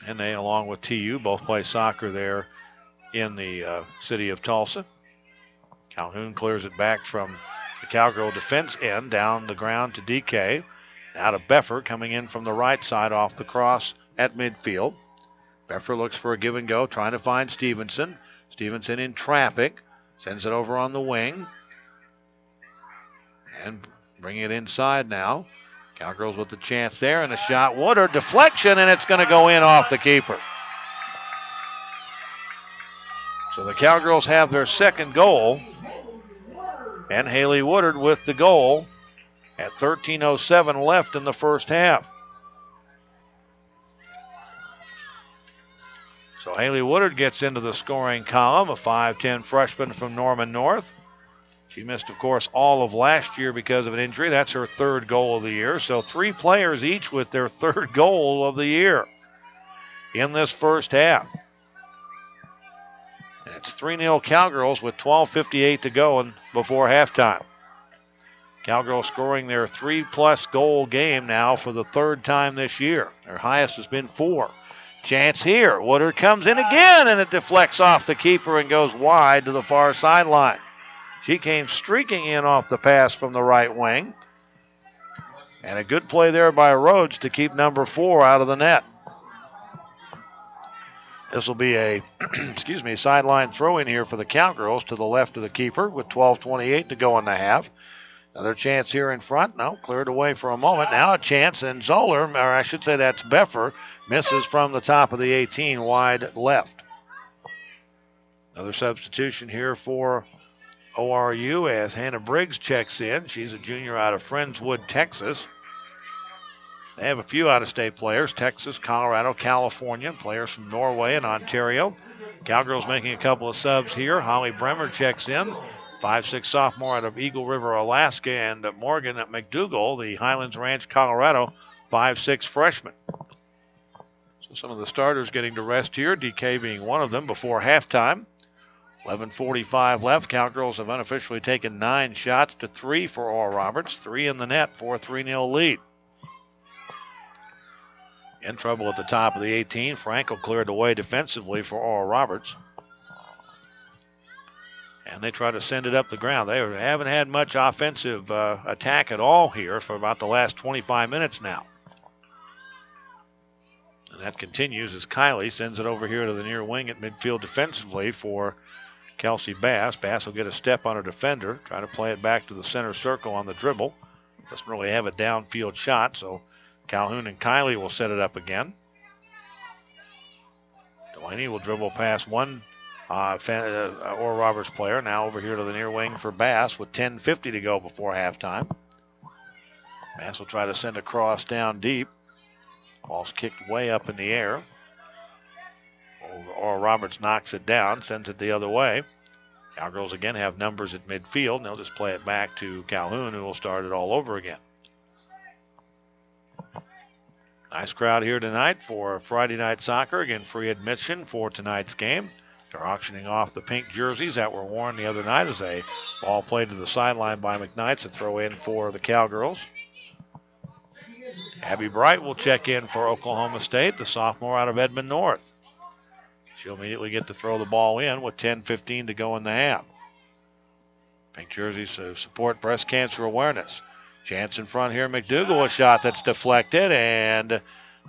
S2: And they, along with TU, both play soccer there in the city of Tulsa. Calhoun clears it back from the Cowgirl defense end down the ground to DK. Now to Beffer coming in from the right side off the cross at midfield. Beffer looks for a give and go, trying to find Stevenson. Stevenson in traffic. Sends it over on the wing. And bringing it inside now. Cowgirls with the chance there, and a shot. Woodard, deflection, and it's going to go in off the keeper. So the Cowgirls have their second goal. And Haley Woodard with the goal at 13:07 left in the first half. So Haley Woodard gets into the scoring column, a 5'10 freshman from Norman North. She missed, of course, all of last year because of an injury. That's her third goal of the year. So 3 players each with their third goal of the year in this first half. And it's 3-0 Cowgirls with 12:58 to go and before halftime. Cowgirls scoring their 3-plus goal game now for the third time this year. Their highest has been 4. Chance here. Woodard comes in again, and it deflects off the keeper and goes wide to the far sideline. She came streaking in off the pass from the right wing. And a good play there by Rhodes to keep number 4 out of the net. This will be a sideline throw in here for the Cowgirls to the left of the keeper with 12:28 to go in the half. Another chance here in front. No, cleared away for a moment. Now a chance, and Zoller, or I should say that's Beffer, misses from the top of the 18 wide left. Another substitution here for ORU as Hannah Briggs checks in. She's a junior out of Friendswood, Texas. They have a few out-of-state players, Texas, Colorado, California, players from Norway and Ontario. Cowgirls making a couple of subs here. Holly Bremer checks in, 5'6" sophomore out of Eagle River, Alaska, and Morgan McDougall, the Highlands Ranch, Colorado, 5'6" freshman. So some of the starters getting to rest here, DK being one of them before halftime. 11:45 left. Cowgirls have unofficially taken 9 shots to 3 for Oral Roberts. 3 in the net for a 3-0 lead. In trouble at the top of the 18. Frankel cleared away defensively for Oral Roberts. And they try to send it up the ground. They haven't had much offensive attack at all here for about the last 25 minutes now. And that continues as Kylie sends it over here to the near wing at midfield defensively for Kelsey Bass. Bass will get a step on her defender, try to play it back to the center circle on the dribble. Doesn't really have a downfield shot, so Calhoun and Kylie will set it up again. Delaney will dribble past one Oral Roberts player. Now over here to the near wing for Bass with 10:50 to go before halftime. Bass will try to send a cross down deep. Ball's kicked way up in the air. Oral Roberts knocks it down, sends it the other way. Cowgirls again have numbers at midfield, and they'll just play it back to Calhoun, who will start it all over again. Nice crowd here tonight for Friday night soccer. Again, free admission for tonight's game. They're auctioning off the pink jerseys that were worn the other night as a ball played to the sideline by McKnight's to throw in for the Cowgirls. Abby Bright will check in for Oklahoma State, the sophomore out of Edmond North. She'll immediately get to throw the ball in with 10:15 to go in the half. Pink jerseys to support breast cancer awareness. Chance in front here. McDougal, a shot that's deflected and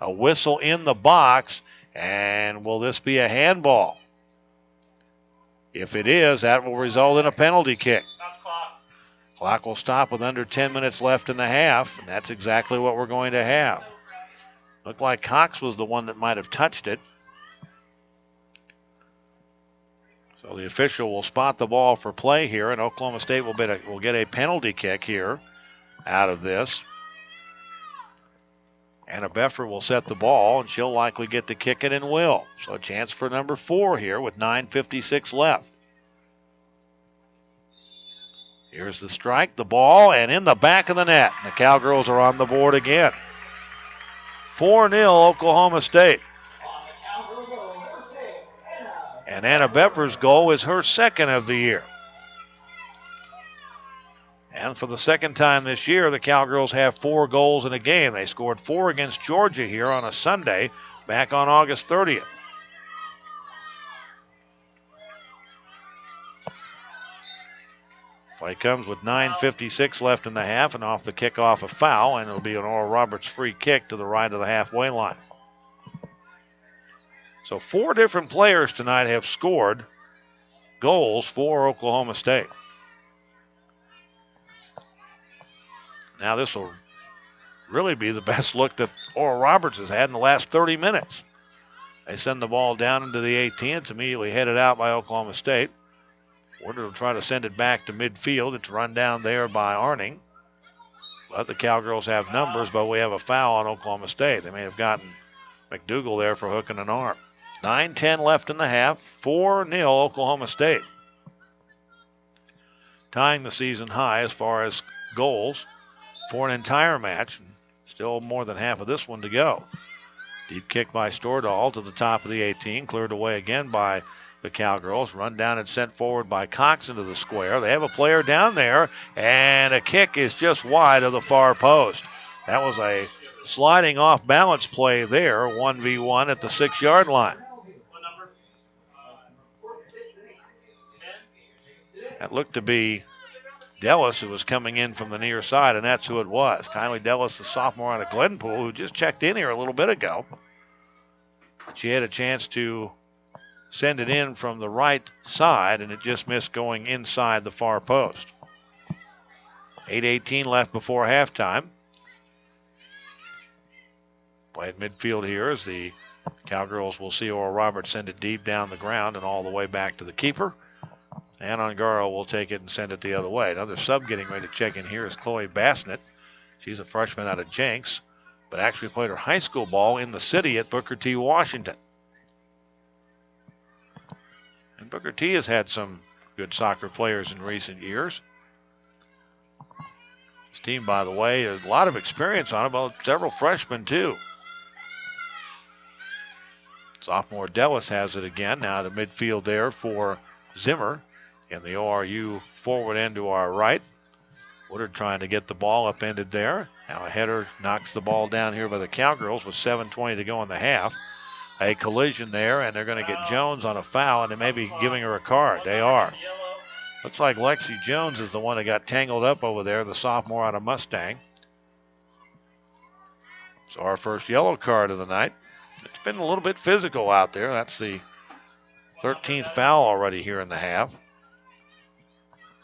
S2: a whistle in the box. And will this be a handball? If it is, that will result in a penalty kick. Clock will stop with under 10 minutes left in the half, and that's exactly what we're going to have. Looked like Cox was the one that might have touched it. So the official will spot the ball for play here, and Oklahoma State will get a penalty kick here out of this. Anna Beffer will set the ball, and she'll likely get to kick it and will. So a chance for number 4 here with 9:56 left. Here's the strike, the ball, and in the back of the net. The Cowgirls are on the board again. 4-0 Oklahoma State. And Anna Beffer's goal is her second of the year. And for the second time this year, the Cowgirls have 4 goals in a game. They scored 4 against Georgia here on a Sunday back on August 30th. Play comes with 9:56 left in the half, and off the kickoff a foul, and it'll be an Oral Roberts free kick to the right of the halfway line. So 4 different players tonight have scored goals for Oklahoma State. Now this will really be the best look that Oral Roberts has had in the last 30 minutes. They send the ball down into the 18. It's immediately headed out by Oklahoma State. Warder will try to send it back to midfield. It's run down there by Arning. But the Cowgirls have numbers, but we have a foul on Oklahoma State. They may have gotten McDougal there for hooking an arm. 9:10 left in the half. 4-0 Oklahoma State. Tying the season high as far as goals for an entire match. Still more than half of this one to go. Deep kick by Stordahl to the top of the 18. Cleared away again by the Cowgirls. Run down and sent forward by Cox into the square. They have a player down there, and a kick is just wide of the far post. That was a sliding off balance play there, 1v1 at the 6-yard line. That looked to be Dellis, who was coming in from the near side, and that's who it was. Kylie Dellis, the sophomore out of Glenpool, who just checked in here a little bit ago. She had a chance to send it in from the right side, and it just missed going inside the far post. 8:18 left before halftime. Play at midfield here as the Cowgirls will see Oral Roberts send it deep down the ground and all the way back to the keeper. And Ongaro will take it and send it the other way. Another sub getting ready to check in here is Chloe Bassnett. She's a freshman out of Jenks, but actually played her high school ball in the city at Booker T. Washington. And Booker T has had some good soccer players in recent years. This team, by the way, has a lot of experience on it, but several freshmen too. Sophomore Dellis has it again. Now to midfield there for Zimmer in the ORU forward end to our right. Woodard trying to get the ball upended there. Now a header knocks the ball down here by the Cowgirls with 7:20 to go in the half. A collision there, and they're going to get Jones on a foul, and they may be giving her a card. They are. Looks like Lexi Jones is the one that got tangled up over there, the sophomore out of Mustang. So our first yellow card of the night. It's been a little bit physical out there. That's the 13th foul already here in the half.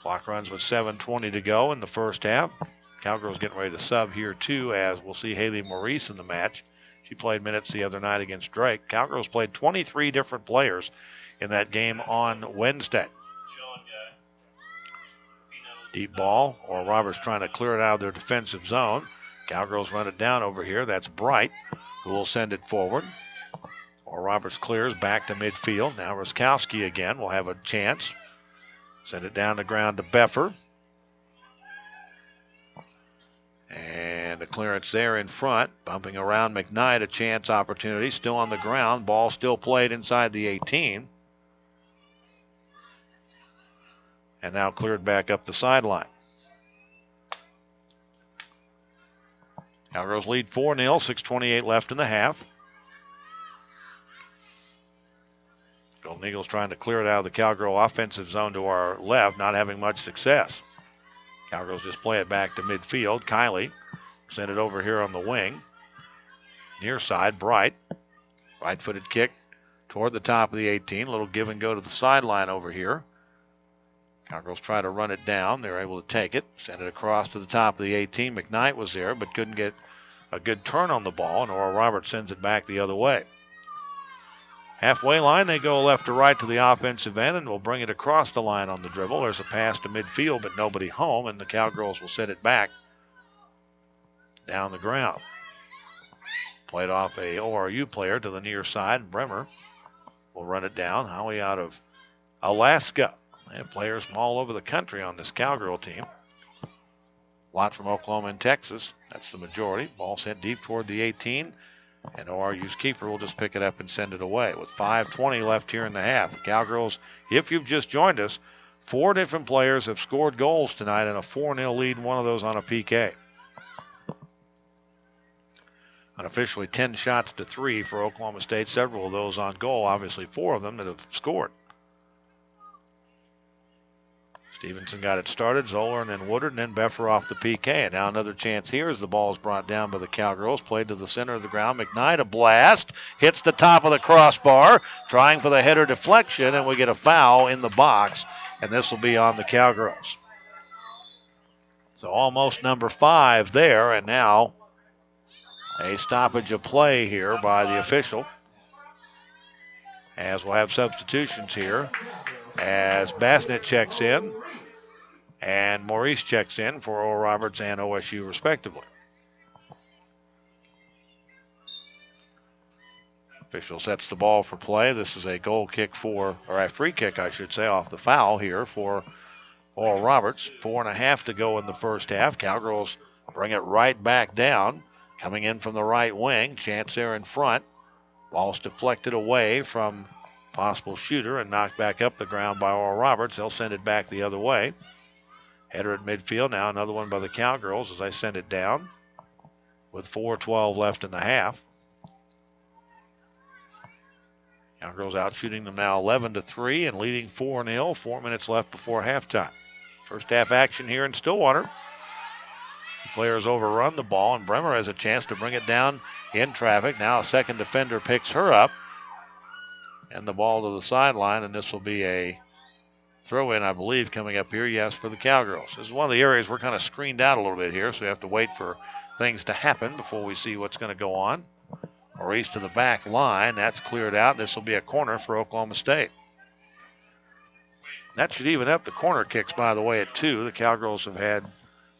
S2: Clock runs with 7:20 to go in the first half. Cowgirls getting ready to sub here too, as we'll see Haley Maurice in the match. She played minutes the other night against Drake. Cowgirls played 23 different players in that game on Wednesday. Deep ball, or Roberts trying to clear it out of their defensive zone. Cowgirls run it down over here. That's Bright, who will send it forward. Or Roberts clears back to midfield. Now Ruskowski again will have a chance. Send it down the ground to Beffer. And a clearance there in front. Bumping around McKnight, a chance opportunity. Still on the ground. Ball still played inside the 18. And now cleared back up the sideline. Cowgirls lead 4-0, 6:28 left in the half. Golden Eagles trying to clear it out of the Cowgirl offensive zone to our left, not having much success. Cowgirls just play it back to midfield. Kylie send it over here on the wing. Near side, Bright. Right-footed kick toward the top of the 18. A little give and go to the sideline over here. Cowgirls try to run it down. They're able to take it. Send it across to the top of the 18. McKnight was there, but couldn't get a good turn on the ball, and Oral Roberts sends it back the other way. Halfway line, they go left to right to the offensive end, and will bring it across the line on the dribble. There's a pass to midfield, but nobody home, and the Cowgirls will send it back down the ground. Played off a ORU player to the near side. Bremer will run it down. Howie out of Alaska. They have players from all over the country on this Cowgirl team. A lot from Oklahoma and Texas. That's the majority. Ball sent deep toward the 18. And ORU's keeper will just pick it up and send it away. With 5:20 left here in the half. The Cowgirls, if you've just joined us, 4 different players have scored goals tonight and a 4-0 lead, and one of those on a PK. Unofficially 10 shots to 3 for Oklahoma State. Several of those on goal. Obviously 4 of them that have scored. Stevenson got it started. Zoller and then Woodard and then Beffer off the PK. And now another chance here as the ball is brought down by the Cowgirls. Played to the center of the ground. McKnight, a blast. Hits the top of the crossbar. Trying for the header deflection. And we get a foul in the box. And this will be on the Cowgirls. So almost number 5 there. And now a stoppage of play here by the official. As we'll have substitutions here. As Bassnett checks in. And Maurice checks in for Oral Roberts and OSU, respectively. Official sets the ball for play. This is a goal kick or a free kick, I should say, off the foul here for Oral Roberts. 4.5 to go in the first half. Cowgirls bring it right back down. Coming in from the right wing. Chance there in front. Ball's deflected away from possible shooter and knocked back up the ground by Oral Roberts. They'll send it back the other way. Header at midfield. Now another one by the Cowgirls as they send it down with 4:12 left in the half. Cowgirls out shooting them now 11-3 and leading 4-0. 4 minutes left before halftime. First half action here in Stillwater. The players overrun the ball, and Bremer has a chance to bring it down in traffic. Now a second defender picks her up. And the ball to the sideline, and this will be a throw-in, I believe, coming up here, yes, for the Cowgirls. This is one of the areas we're kind of screened out a little bit here, so we have to wait for things to happen before we see what's going to go on. Maurice to the back line. That's cleared out. This will be a corner for Oklahoma State. That should even up the corner kicks, by the way, at 2. The Cowgirls have had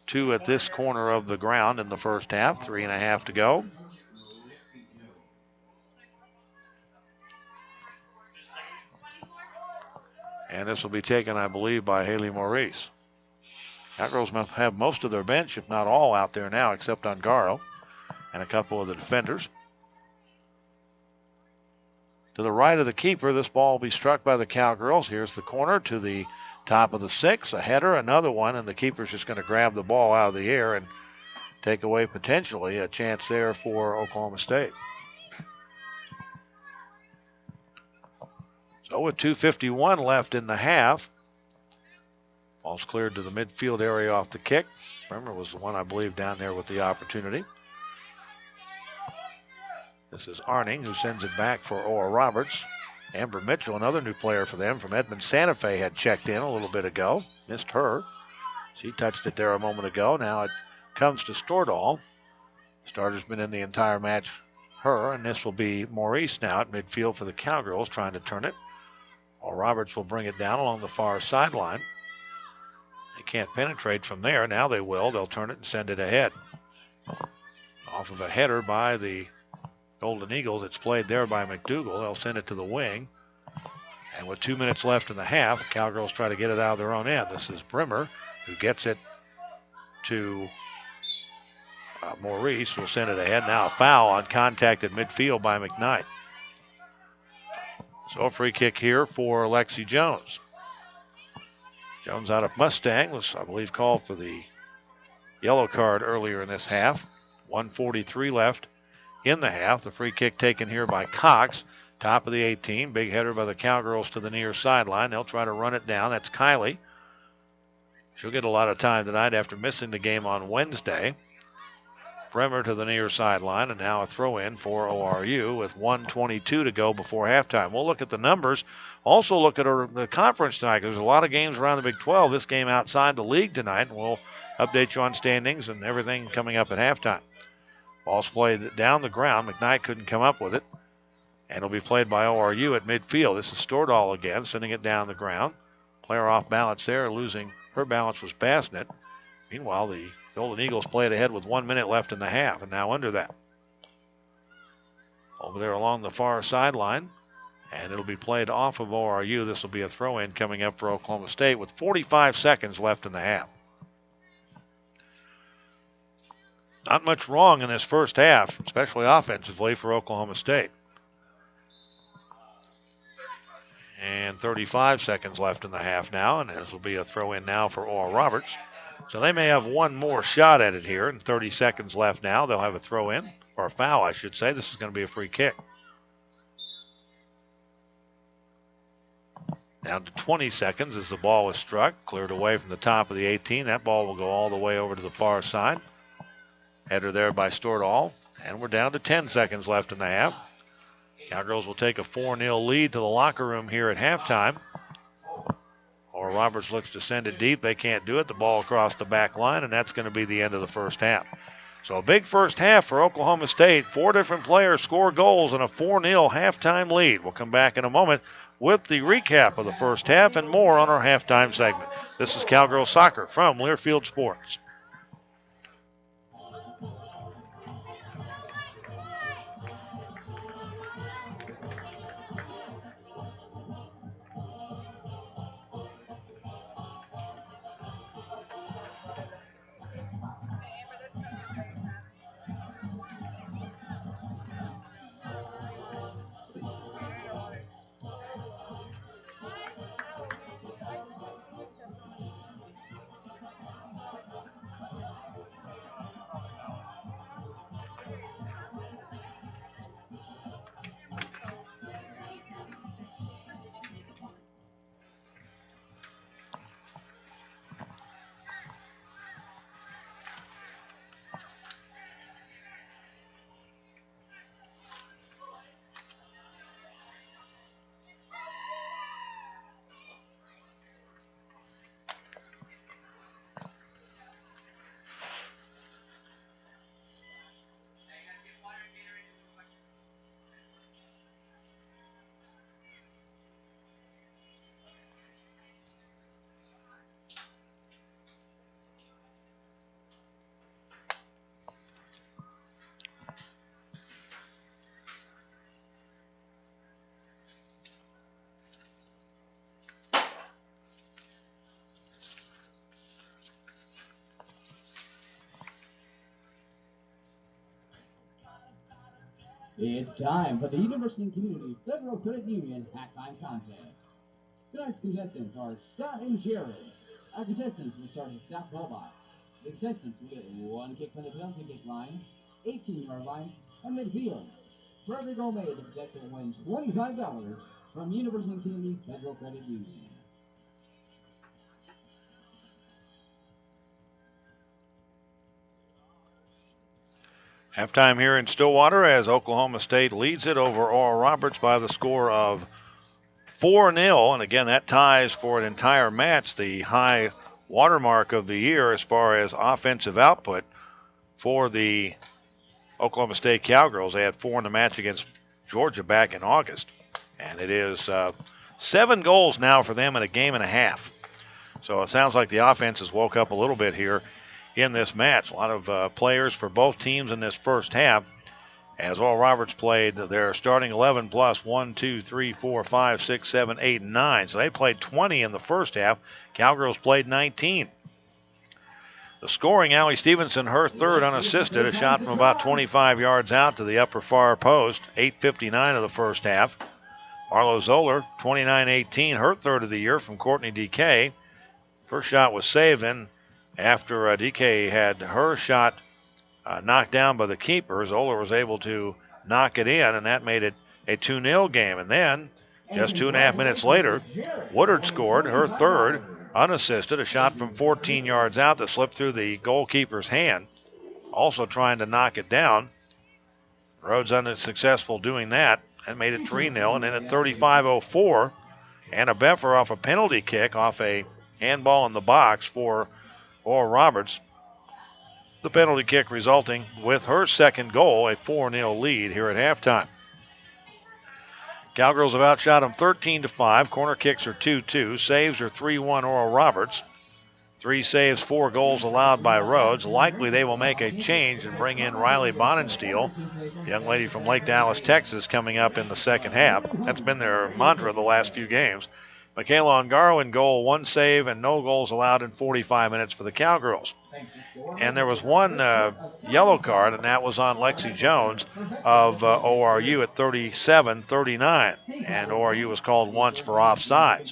S2: 2 at this corner of the ground in the first half. 3.5 to go. And this will be taken, I believe, by Haley Maurice. Cowgirls must have most of their bench, if not all, out there now, except Ongaro and a couple of the defenders. To the right of the keeper, this ball will be struck by the Cowgirls. Here's the corner to the top of the 6. A header, another one, and the keeper's just going to grab the ball out of the air and take away potentially a chance there for Oklahoma State. So with 2:51 left in the half, Ball's cleared to the midfield area off the kick. Bremer was the one, I believe, down there with the opportunity. This is Arning who sends it back for Orr Roberts. Amber Mitchell, another new player for them from Edmond Santa Fe, had checked in a little bit ago. Missed her. She touched it there a moment ago. Now it comes to Stordahl. Starter's been in the entire match, her, and this will be Maurice now at midfield for the Cowgirls trying to turn it. Orr Roberts will bring it down along the far sideline. They can't penetrate from there. Now they will. They'll turn it and send it ahead. Off of a header by the Golden Eagles. It's played there by McDougal. They'll send it to the wing. And with 2 minutes left in the half, the Cowgirls try to get it out of their own end. This is Bremer who gets it to Maurice. Will send it ahead. Now a foul on contact at midfield by McKnight. So a free kick here for Lexi Jones. Jones out of Mustang was, I believe, called for the yellow card earlier in this half. 1:43 left in the half. The free kick taken here by Cox. Top of the 18. Big header by the Cowgirls to the near sideline. They'll try to run it down. That's Kylie. She'll get a lot of time tonight after missing the game on Wednesday. Bremer to the near sideline, and now a throw-in for ORU with 1:22 to go before halftime. We'll look at the numbers. Also look at the conference tonight. There's a lot of games around the Big 12. This game outside the league tonight, and we'll update you on standings and everything coming up at halftime. Ball's played down the ground. McKnight couldn't come up with it, and it'll be played by ORU at midfield. This is Stordahl again, sending it down the ground. Player off balance there, losing her balance was Bassnett. Meanwhile, the Golden Eagles played ahead with 1 minute left in the half, and now under that. Over there along the far sideline, and it'll be played off of ORU. This will be a throw-in coming up for Oklahoma State with 45 seconds left in the half. Not much wrong in this first half, especially offensively for Oklahoma State. And 35 seconds left in the half now, and this will be a throw-in now for Orr Roberts. So they may have one more shot at it here, and 30 seconds left now. They'll have a throw-in, or a foul, I should say. This is going to be a free kick. Down to 20 seconds as the ball was struck, cleared away from the top of the 18. That ball will go all the way over to the far side. Header there by Stordahl, and we're down to 10 seconds left in the half. Cowgirls will take a 4-0 lead to the locker room here at halftime. Or Roberts looks to send it deep. They can't do it. The ball across the back line, and that's going to be the end of the first half. So a big first half for Oklahoma State. 4 different players score goals and a 4-0 halftime lead. We'll come back in a moment with the recap of the first half and more on our halftime segment. This is Cowgirl Soccer from Learfield Sports.
S3: It's time for the University Community Federal Credit Union halftime contest. Tonight's contestants are Scott and Jerry. Our contestants will start at South Robots. The contestants will get 1 kick from the penalty kick line, 18-yard line, and midfield. For every goal made, the contestant will win $25 from University Community Federal Credit Union.
S2: Halftime here in Stillwater as Oklahoma State leads it over Oral Roberts by the score of 4-0. And again, that ties for an entire match the high watermark of the year as far as offensive output for the Oklahoma State Cowgirls. They had 4 in the match against Georgia back in August. And it is 7 goals now for them in a game and a half. So it sounds like the offense has woke up a little bit here in this match. A lot of players for both teams in this first half. As Oral Roberts played their starting 11 plus 1, 2, 3, 4, 5, 6, 7, 8, 9. So they played 20 in the first half. Cowgirls played 19. The scoring, Allie Stevenson, her third unassisted, a shot from about 25 yards out to the upper far post, 8:59 of the first half. Marlo Zoller, 29-18, her third of the year from Courtney DK. First shot was saved, and after DK had her shot knocked down by the keeper, Zoller was able to knock it in, and that made it a 2-0 game. And then, just 2.5 minutes later, Woodard scored her third unassisted, a shot from 14 yards out that slipped through the goalkeeper's hand, also trying to knock it down. Rhodes unsuccessful doing that. That made it 3-0. And then at 35:04, Anna Beffer off a penalty kick off a handball in the box for Oral Roberts. The penalty kick resulting with her second goal, a 4-0 lead here at halftime. Cowgirls have outshot them 13-5. Corner kicks are 2-2. Saves are 3-1 Oral Roberts. 3 saves, 4 goals allowed by Rhodes. Likely they will make a change and bring in Riley Bonensteel, young lady from Lake Dallas, Texas, coming up in the second half. That's been their mantra the last few games. Michaela Ongaro in goal, 1 save and no goals allowed in 45 minutes for the Cowgirls. And there was one yellow card, and that was on Lexi Jones of ORU at 37-39. And ORU was called once for offsides.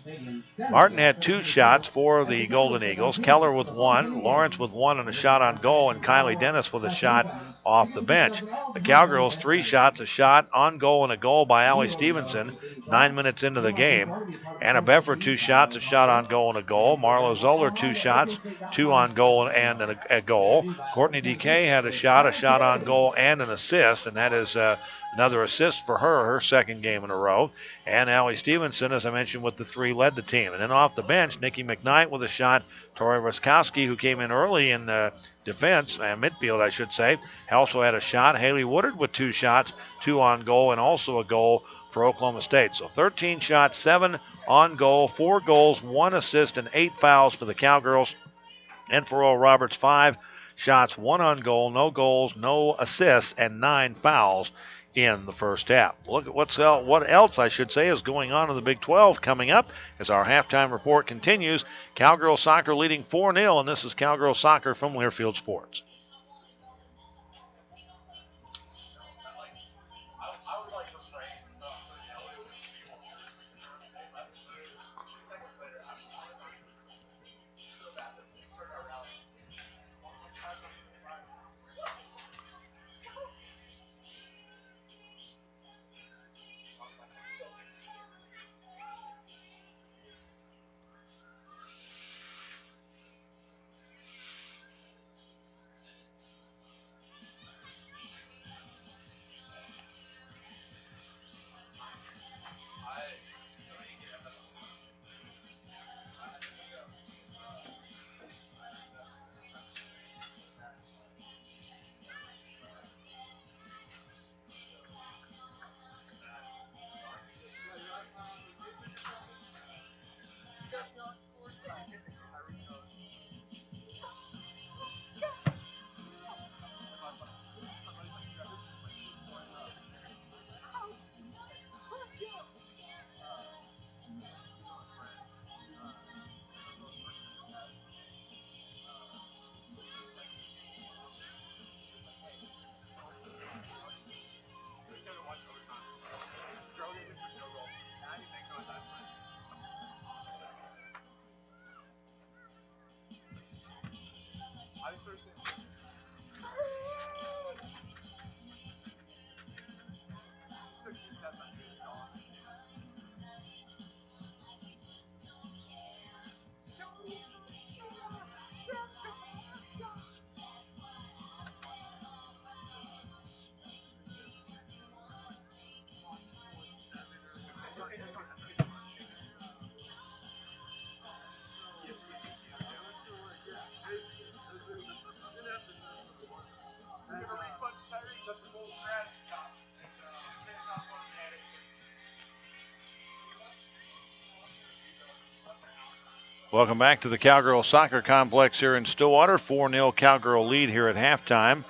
S2: Martin had 2 shots for the Golden Eagles. Keller with 1, Lawrence with 1 and a shot on goal, and Kylie Dennis with a shot off the bench. The Cowgirls 3 shots, a shot on goal and a goal by Allie Stevenson 9 minutes into the game. Anna Beffer 2 shots, a shot on goal and a goal. Marlo Zoller 2 shots, 2 on goal and a goal. Courtney DK had a shot on goal and an assist, and that is another assist for her second game in a row. And Allie Stevenson, as I mentioned, with the 3 led the team. And then off the bench, Nikki McKnight with a shot. Tori Roskowski, who came in early in defense, midfield, I should say, also had a shot. Haley Woodard with 2 shots, 2 on goal, and also a goal for Oklahoma State. So 13 shots, 7 on goal, 4 goals, 1 assist, and 8 fouls for the Cowgirls. And for Oral Roberts, 5 shots, 1 on goal, no goals, no assists, and 9 fouls in the first half. Look at what else I should say is going on in the Big 12 coming up as our halftime report continues. Cowgirl soccer leading 4-0, and this is Cowgirl soccer from Learfield Sports. Welcome back to the Cowgirl Soccer Complex here in Stillwater. 4-0 Cowgirl lead here at halftime.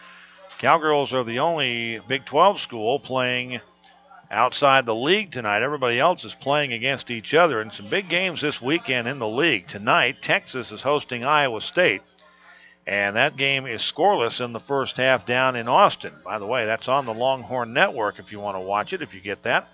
S2: Cowgirls are the only Big 12 school playing outside the league tonight. Everybody else is playing against each other, and some big games this weekend in the league. Tonight, Texas is hosting Iowa State, and that game is scoreless in the first half down in Austin. By the way, that's on the Longhorn Network if you want to watch it, if you get that.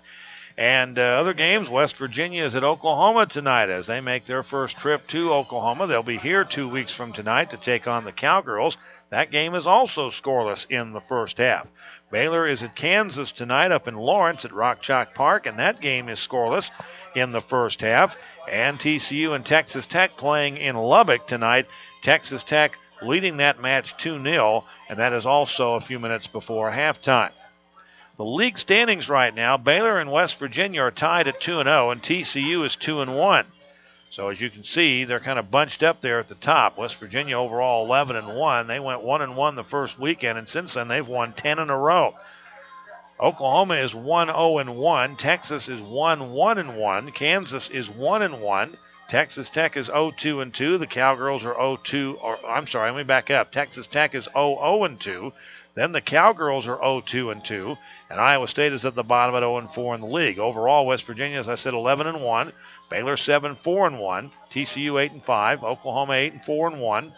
S2: And other games, West Virginia is at Oklahoma tonight as they make their first trip to Oklahoma. They'll be here 2 weeks from tonight to take on the Cowgirls. That game is also scoreless in the first half. Baylor is at Kansas tonight up in Lawrence at Rock Chalk Park, and that game is scoreless in the first half. And TCU and Texas Tech playing in Lubbock tonight. Texas Tech leading that match 2-0, and that is also a few minutes before halftime. The league standings right now, Baylor and West Virginia are tied at 2-0, and TCU is 2-1. So as you can see, they're kind of bunched up there at the top. West Virginia overall 11-1. They went 1-1 the first weekend, and since then they've won 10 in a row. Oklahoma is 1-0-1. Texas is 1-1-1. Kansas is 1-1. Texas Tech is 0-2-2. The Cowgirls are let me back up. Texas Tech is 0-0-2. Then the Cowgirls are 0-2-2, and Iowa State is at the bottom at 0-4 in the league. Overall, West Virginia, as I said, 11-1. Baylor 7-4-1. TCU 8-5. Oklahoma 8-4-1.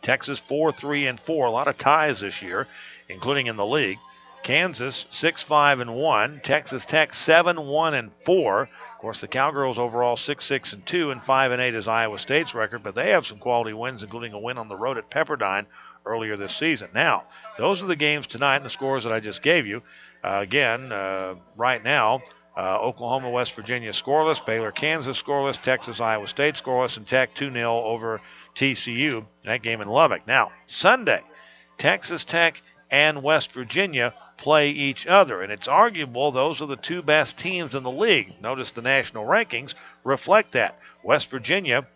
S2: Texas 4-3-4. A lot of ties this year, including in the league. Kansas 6-5-1. Texas Tech 7-1-4. Of course, the Cowgirls overall 6-6-2, and 5-8 is Iowa State's record, but they have some quality wins, including a win on the road at Pepperdine earlier this season. Now, those are the games tonight and the scores that I just gave you. Right now, Oklahoma, West Virginia scoreless, Baylor, Kansas scoreless, Texas, Iowa State scoreless, and Tech 2-0 over TCU. That game in Lubbock. Now, Sunday, Texas Tech and West Virginia play each other, and it's arguable those are the two best teams in the league. Notice the national rankings reflect that. West Virginia,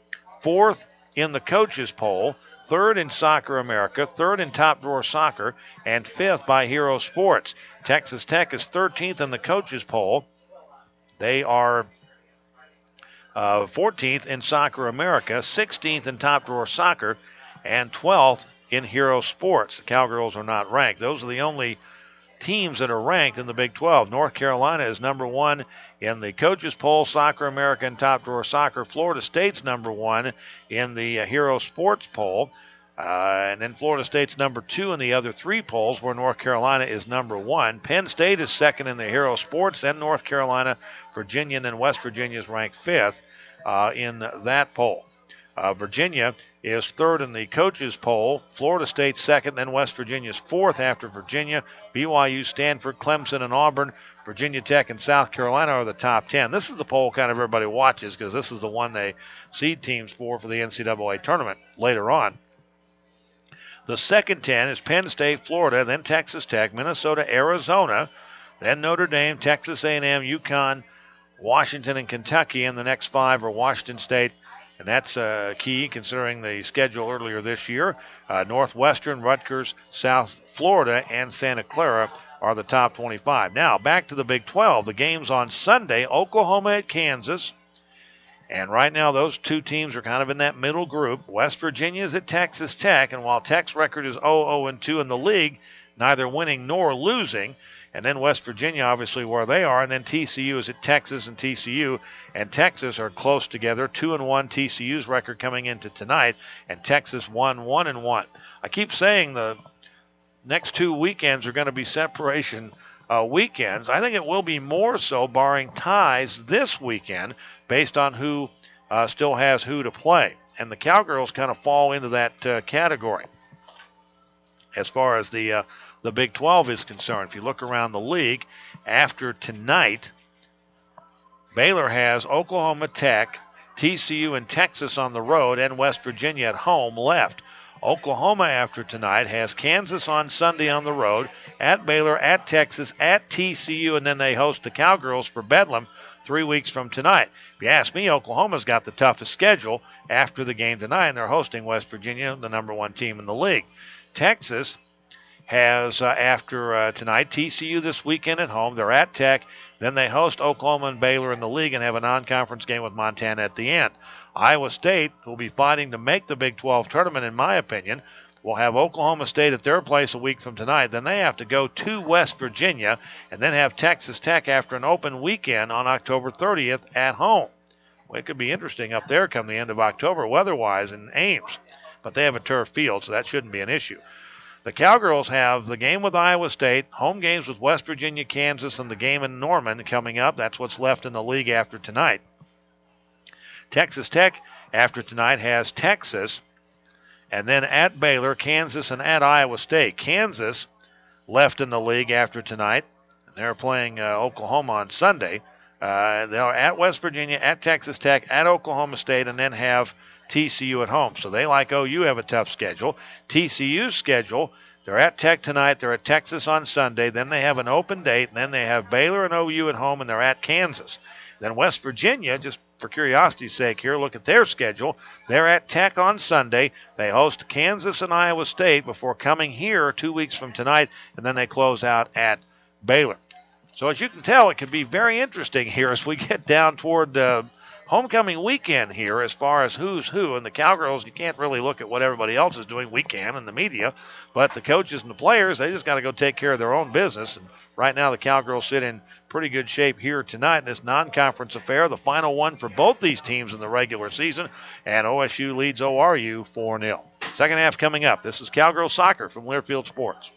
S2: 4th in the coaches poll, 3rd in Soccer America, 3rd in Top Drawer Soccer, and 5th by Hero Sports. Texas Tech is 13th in the coaches poll. They are 14th in Soccer America, 16th in Top Drawer Soccer, and 12th in Hero Sports. The Cowgirls are not ranked. Those are the only teams that are ranked in the Big 12. North Carolina is number 1 in the coaches poll, Soccer America and Top Drawer Soccer. Florida State's number 1 in the Hero Sports poll. And then Florida State's number 2 in the other 3 polls, where North Carolina is number 1. Penn State is 2nd in the Hero Sports, then North Carolina, Virginia, and then West Virginia is ranked 5th in that poll. Virginia is 3rd in the coaches poll. Florida State's 2nd, then West Virginia's 4th after Virginia. BYU, Stanford, Clemson, and Auburn. Virginia Tech and South Carolina are the top 10. This is the poll kind of everybody watches because this is the one they seed teams for the NCAA tournament later on. The second 10 is Penn State, Florida, then Texas Tech, Minnesota, Arizona, then Notre Dame, Texas A&M, UConn, Washington, and Kentucky. And the next 5 are Washington State, and that's key considering the schedule earlier this year. Northwestern, Rutgers, South Florida, and Santa Clara are the top 25. Now, back to the Big 12. The games on Sunday, Oklahoma at Kansas. And right now, those two teams are kind of in that middle group. West Virginia is at Texas Tech, and while Tech's record is 0-2 in the league, neither winning nor losing. And then West Virginia, obviously, where they are. And then TCU is at Texas, and TCU and Texas are close together. 2-1 TCU's record coming into tonight, and Texas 1-1. I keep saying the next 2 weekends are going to be separation weekends. I think it will be more so, barring ties this weekend, based on who still has who to play. And the Cowgirls kind of fall into that category as far as the Big 12 is concerned. If you look around the league, after tonight, Baylor has Oklahoma, Tech, TCU, and Texas on the road, and West Virginia at home left. Oklahoma, after tonight, has Kansas on Sunday on the road, at Baylor, at Texas, at TCU, and then they host the Cowgirls for Bedlam 3 weeks from tonight. If you ask me, Oklahoma's got the toughest schedule after the game tonight, and they're hosting West Virginia, the number 1 team in the league. Texas has, after tonight, TCU this weekend at home. They're at Tech. Then they host Oklahoma and Baylor in the league and have a non-conference game with Montana at the end. Iowa State, who will be fighting to make the Big 12 tournament, in my opinion, will have Oklahoma State at their place a week from tonight. Then they have to go to West Virginia and then have Texas Tech after an open weekend on October 30th at home. Well, it could be interesting up there come the end of October weather-wise in Ames. But they have a turf field, so that shouldn't be an issue. The Cowgirls have the game with Iowa State, home games with West Virginia, Kansas, and the game in Norman coming up. That's what's left in the league after tonight. Texas Tech, after tonight, has Texas, and then at Baylor, Kansas, and at Iowa State. Kansas left in the league after tonight. They're playing Oklahoma on Sunday. They're at West Virginia, at Texas Tech, at Oklahoma State, and then have TCU at home. So they, like OU, have a tough schedule. TCU's schedule, they're at Tech tonight, they're at Texas on Sunday, then they have an open date, and then they have Baylor and OU at home, and they're at Kansas. Then West Virginia, just for curiosity's sake here, look at their schedule. They're at Tech on Sunday. They host Kansas and Iowa State before coming here 2 weeks from tonight, and then they close out at Baylor. So as you can tell, it could be very interesting here as we get down toward homecoming weekend here as far as who's who. And the Cowgirls, you can't really look at what everybody else is doing. We can in the media. But the coaches and the players, they just got to go take care of their own business. And right now the Cowgirls sit in pretty good shape here tonight in this non-conference affair, the final one for both these teams in the regular season. And OSU leads ORU 4-0. Second half coming up. This is Cowgirl Soccer from Learfield Sports.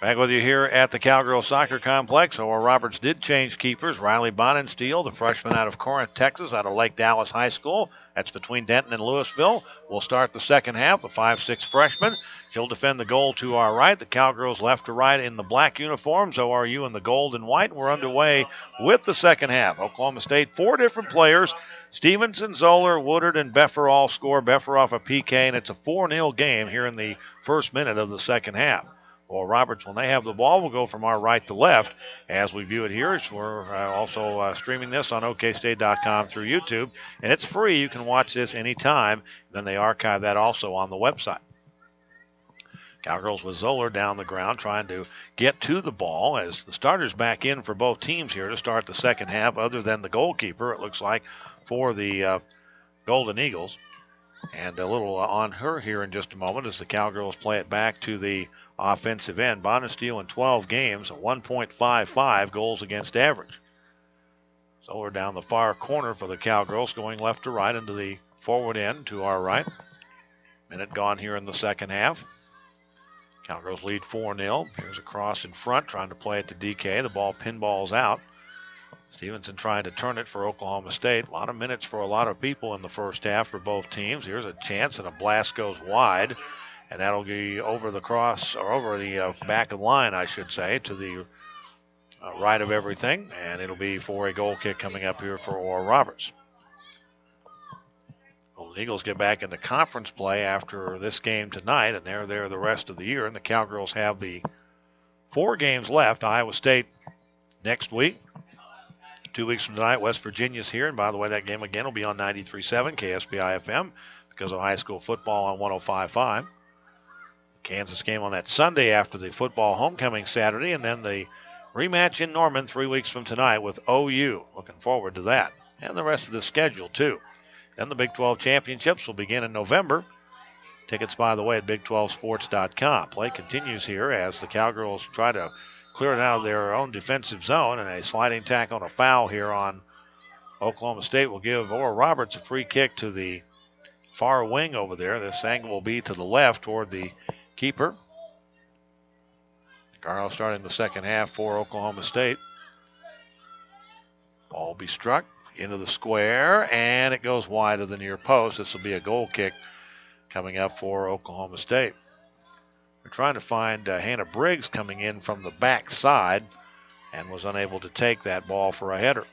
S2: Back with you here at the Cowgirl Soccer Complex. Oral Roberts did change keepers. Riley Bonensteel, the freshman out of Corinth, Texas, out of Lake Dallas High School. That's between Denton and Louisville. We'll start the second half. The 5'6" freshman. She'll defend the goal to our right. The Cowgirls left to right in the black uniforms. ORU in the gold and white. We're underway with the second half. Oklahoma State, 4 different players. Stevenson, Zoller, Woodard, and Beffer all score. Beffer off a PK, and it's a 4-0 game here in the first minute of the second half. Well, Roberts, when they have the ball, will go from our right to left as we view it here. We're also streaming this on OKState.com through YouTube, and it's free. You can watch this anytime. Then they archive that also on the website. Cowgirls with Zoller down the ground trying to get to the ball as the starters back in for both teams here to start the second half, other than the goalkeeper, it looks like, for the Golden Eagles. And a little on her here in just a moment as the Cowgirls play it back to the offensive end. Bonesteel in 12 games, a 1.55 goals against average. Zoller down the far corner for the Cowgirls, going left to right into the forward end to our right. Minute gone here in the second half. Cowgirls lead 4-0. Here's a cross in front, trying to play it to DK. The ball pinballs out. Stevenson trying to turn it for Oklahoma State. A lot of minutes for a lot of people in the first half for both teams. Here's a chance, and a blast goes wide. And that'll be over the cross, or over the back of the line, I should say, to the right of everything. And it'll be for a goal kick coming up here for Oral Roberts. Golden Eagles get back into conference play after this game tonight, and they're there the rest of the year. And the Cowgirls have the 4 games left. Iowa State next week. 2 weeks from tonight, West Virginia's here. And by the way, that game again will be on 93.7 KSBI-FM because of high school football on 105.5. Kansas game on that Sunday after the football homecoming Saturday, and then the rematch in Norman 3 weeks from tonight with OU. Looking forward to that. And the rest of the schedule, too. Then the Big 12 championships will begin in November. Tickets, by the way, at Big12sports.com. Play continues here as the Cowgirls try to clear it out of their own defensive zone, and a sliding tackle and a foul here on Oklahoma State will give Oral Roberts a free kick to the far wing over there. This angle will be to the left toward the keeper. Garrow starting the second half for Oklahoma State. Ball will be struck into the square, and it goes wide of the near post. This will be a goal kick coming up for Oklahoma State. They're trying to find Hannah Briggs coming in from the back side and was unable to take that ball for a header.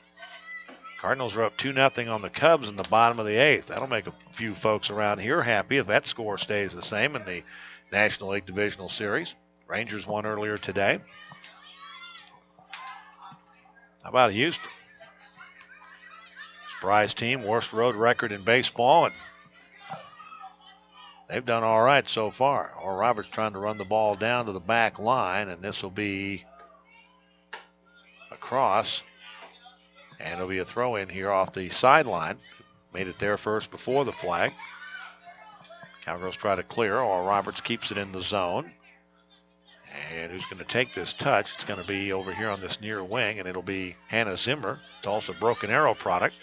S2: Cardinals are up 2-0 on the Cubs in the bottom of the 8th. That'll make a few folks around here happy if that score stays the same in the National League Divisional Series. Rangers won earlier today. How about Houston? Surprise team, worst road record in baseball, and they've done all right so far. Oral Roberts trying to run the ball down to the back line, and this will be a cross. And it'll be a throw in here off the sideline. Made it there first before the flag. Cowgirls try to clear. Oral Roberts keeps it in the zone. And who's going to take this touch? It's going to be over here on this near wing, and it'll be Hannah Zimmer, Tulsa Broken Arrow product.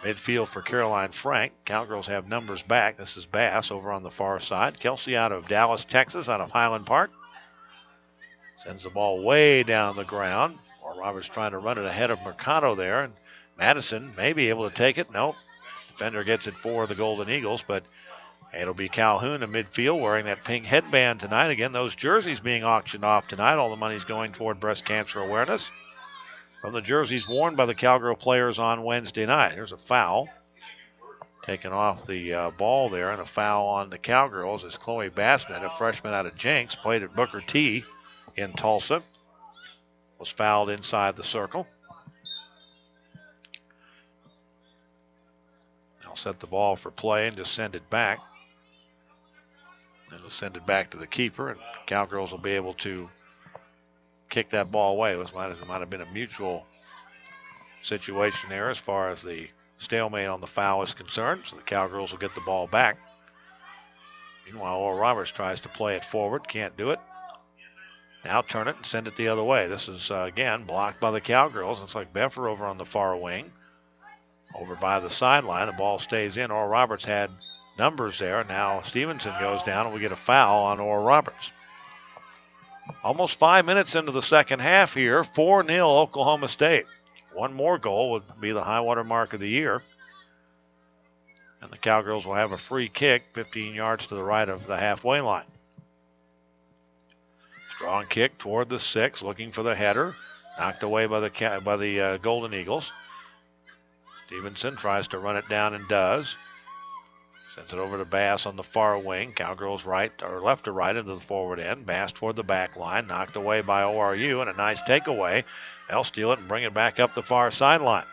S2: Midfield for Caroline Frank. Cowgirls have numbers back. This is Bass over on the far side. Kelsey out of Dallas, Texas, out of Highland Park. Sends the ball way down the ground. Or Roberts trying to run it ahead of Mercado there. And Madison may be able to take it. Nope. Defender gets it for the Golden Eagles, but it'll be Calhoun in midfield wearing that pink headband tonight. Again, those jerseys being auctioned off tonight. All the money's going toward breast cancer awareness. From the jerseys worn by the Cowgirl players on Wednesday night. Here's a foul. Taken off the ball there, and a foul on the Cowgirls as Chloe Bassnett, a freshman out of Jenks, played at Booker T in Tulsa. Was fouled inside the circle. They'll set the ball for play and just send it back. And they'll send it back to the keeper, and Cowgirls will be able to kick that ball away. It might have been a mutual situation there as far as the stalemate on the foul is concerned. So the Cowgirls will get the ball back. Meanwhile, Oral Roberts tries to play it forward. Can't do it. Now turn it and send it the other way. This is, again, blocked by the Cowgirls. Looks like Beffer over on the far wing. Over by the sideline. The ball stays in. Oral Roberts had numbers there. Now Stevenson goes down, and we get a foul on Oral Roberts. Almost 5 minutes into the second half here. 4-0 Oklahoma State. One more goal would be the high water mark of the year. And the Cowgirls will have a free kick 15 yards to the right of the halfway line. Strong kick toward the 6, looking for the header. Knocked away by the Golden Eagles. Stevenson tries to run it down and does. Sends it over to Bass on the far wing. Cowgirls right or left to right into the forward end. Bass toward the back line. Knocked away by ORU, and a nice takeaway. They'll steal it and bring it back up the far sideline.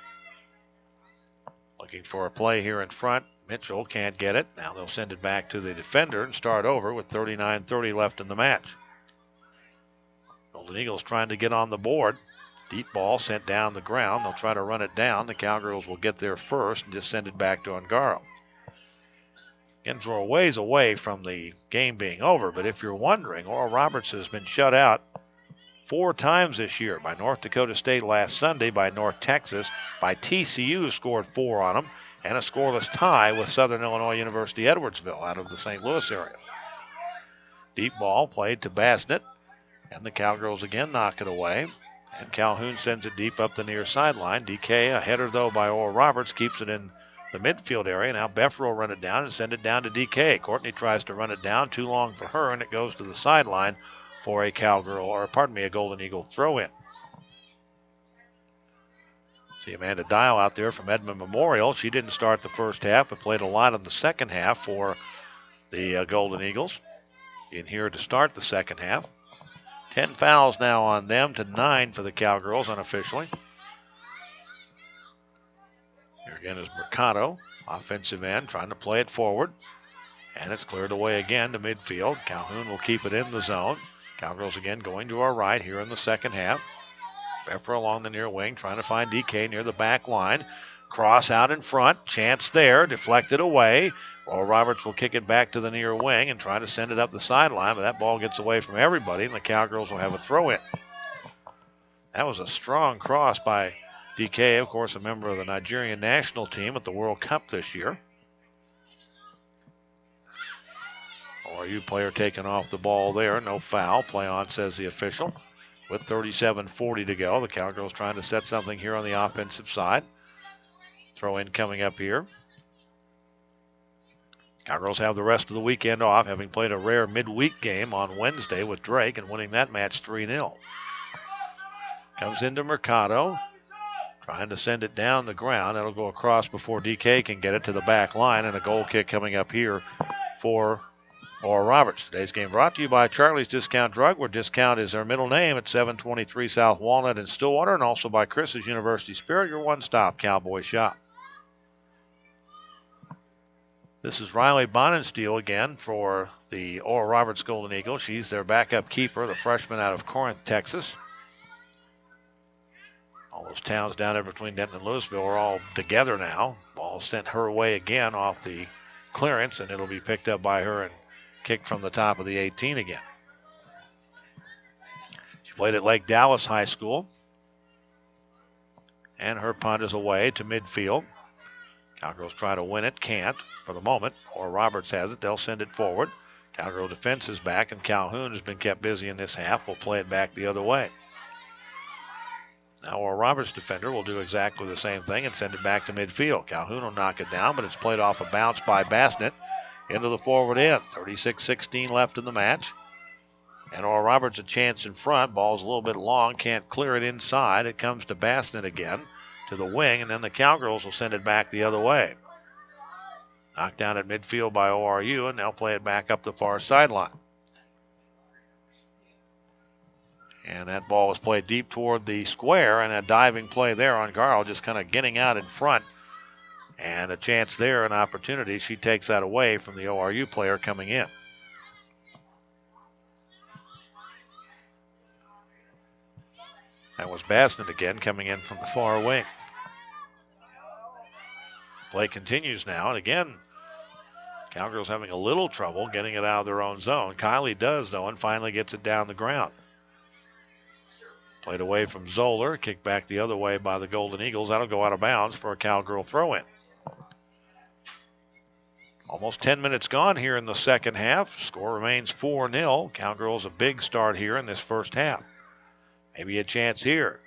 S2: Looking for a play here in front. Mitchell can't get it. Now they'll send it back to the defender and start over with 39:30 left in the match. Golden Eagles trying to get on the board. Deep ball sent down the ground. They'll try to run it down. The Cowgirls will get there first and just send it back to Ungaro. Again, we're a ways away from the game being over, but if you're wondering, Oral Roberts has been shut out 4 times this year. By North Dakota State last Sunday, by North Texas, by TCU, who scored 4 on them, and a scoreless tie with Southern Illinois University Edwardsville out of the St. Louis area. Deep ball played to Bassnett. And the Cowgirls again knock it away. And Calhoun sends it deep up the near sideline. DK, a header though by Oral Roberts, keeps it in the midfield area. Now Beffer will run it down and send it down to DK. Courtney tries to run it down, too long for her, and it goes to the sideline for a a Golden Eagle throw in. See Amanda Dial out there from Edmond Memorial. She didn't start the first half, but played a lot in the second half for the Golden Eagles. In here to start the second half. 10 fouls now on them to 9 for the Cowgirls unofficially. Here again is Mercado, offensive end, trying to play it forward. And it's cleared away again to midfield. Calhoun will keep it in the zone. Cowgirls again going to our right here in the second half. Beffer along the near wing, trying to find DK near the back line. Cross out in front, chance there, deflected away. Well, Roberts will kick it back to the near wing and try to send it up the sideline, but that ball gets away from everybody, and the Cowgirls will have a throw in. That was a strong cross by DK, of course, a member of the Nigerian national team at the World Cup this year. ORU player taking off the ball there, no foul. Play on, says the official. With 37:40 to go, the Cowgirls trying to set something here on the offensive side. Throw in coming up here. Cowgirls have the rest of the weekend off, having played a rare midweek game on Wednesday with Drake and winning that match 3-0. Comes into Mercado, trying to send it down the ground. That'll go across before DK can get it to the back line, and a goal kick coming up here for Oral Roberts. Today's game brought to you by Charlie's Discount Drug, where discount is their middle name at 723 South Walnut in Stillwater, and also by Chris's University Spirit, your one-stop cowboy shop. This is Riley Bonensteel again for the Oral Roberts Golden Eagles. She's their backup keeper, the freshman out of Corinth, Texas. All those towns down there between Denton and Louisville are all together now. Ball sent her way again off the clearance, and it'll be picked up by her and kicked from the top of the 18 again. She played at Lake Dallas High School. And her punt is away to midfield. Cowgirls try to win it, can't for the moment. Or Roberts has it, they'll send it forward. Cowgirl defense is back, and Calhoun has been kept busy in this half. Will play it back the other way. Now our Roberts defender will do exactly the same thing and send it back to midfield. Calhoun will knock it down, but it's played off a bounce by Bassnett into the forward end. 36-16 left in the match. And Oral Roberts a chance in front. Ball's a little bit long, can't clear it inside. It comes to Bassnett again to the wing, and then the Cowgirls will send it back the other way. Knocked down at midfield by ORU, and they'll play it back up the far sideline. And that ball was played deep toward the square, and a diving play there on Garl, just kind of getting out in front. And a chance there, an opportunity. She takes that away from the ORU player coming in. That was Bassnett again coming in from the far wing. Play continues now, and again, Cowgirls having a little trouble getting it out of their own zone. Kylie does, though, and finally gets it down the ground. Played away from Zoller, kicked back the other way by the Golden Eagles. That'll go out of bounds for a Cowgirl throw-in. Almost 10 minutes gone here in the second half. Score remains 4-0. Cowgirls a big start here in this first half. Maybe a chance here.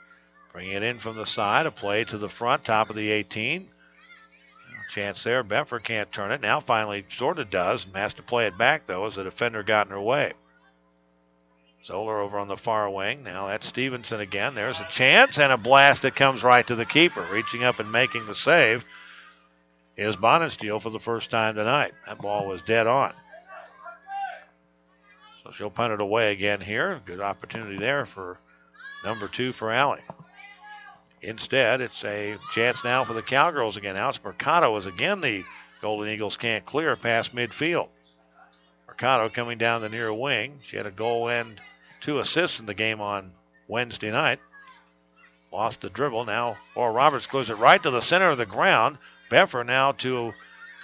S2: Bringing it in from the side. A play to the front, top of the 18. Chance there. Beffer can't turn it. Now finally sort of does. And has to play it back, though, as the defender got in her way. Zoller over on the far wing. Now that's Stevenson again. There's a chance and a blast that comes right to the keeper. Reaching up and making the save is Bonensteel for the first time tonight. That ball was dead on. So she'll punt it away again here. Good opportunity there for number 2 for Alley. Instead, it's a chance now for the Cowgirls again. Now it's Mercado as again the Golden Eagles can't clear past midfield. Mercado coming down the near wing. She had a goal and 2 assists in the game on Wednesday night. Lost the dribble. Now Oral Roberts clears it right to the center of the ground. Beffer now to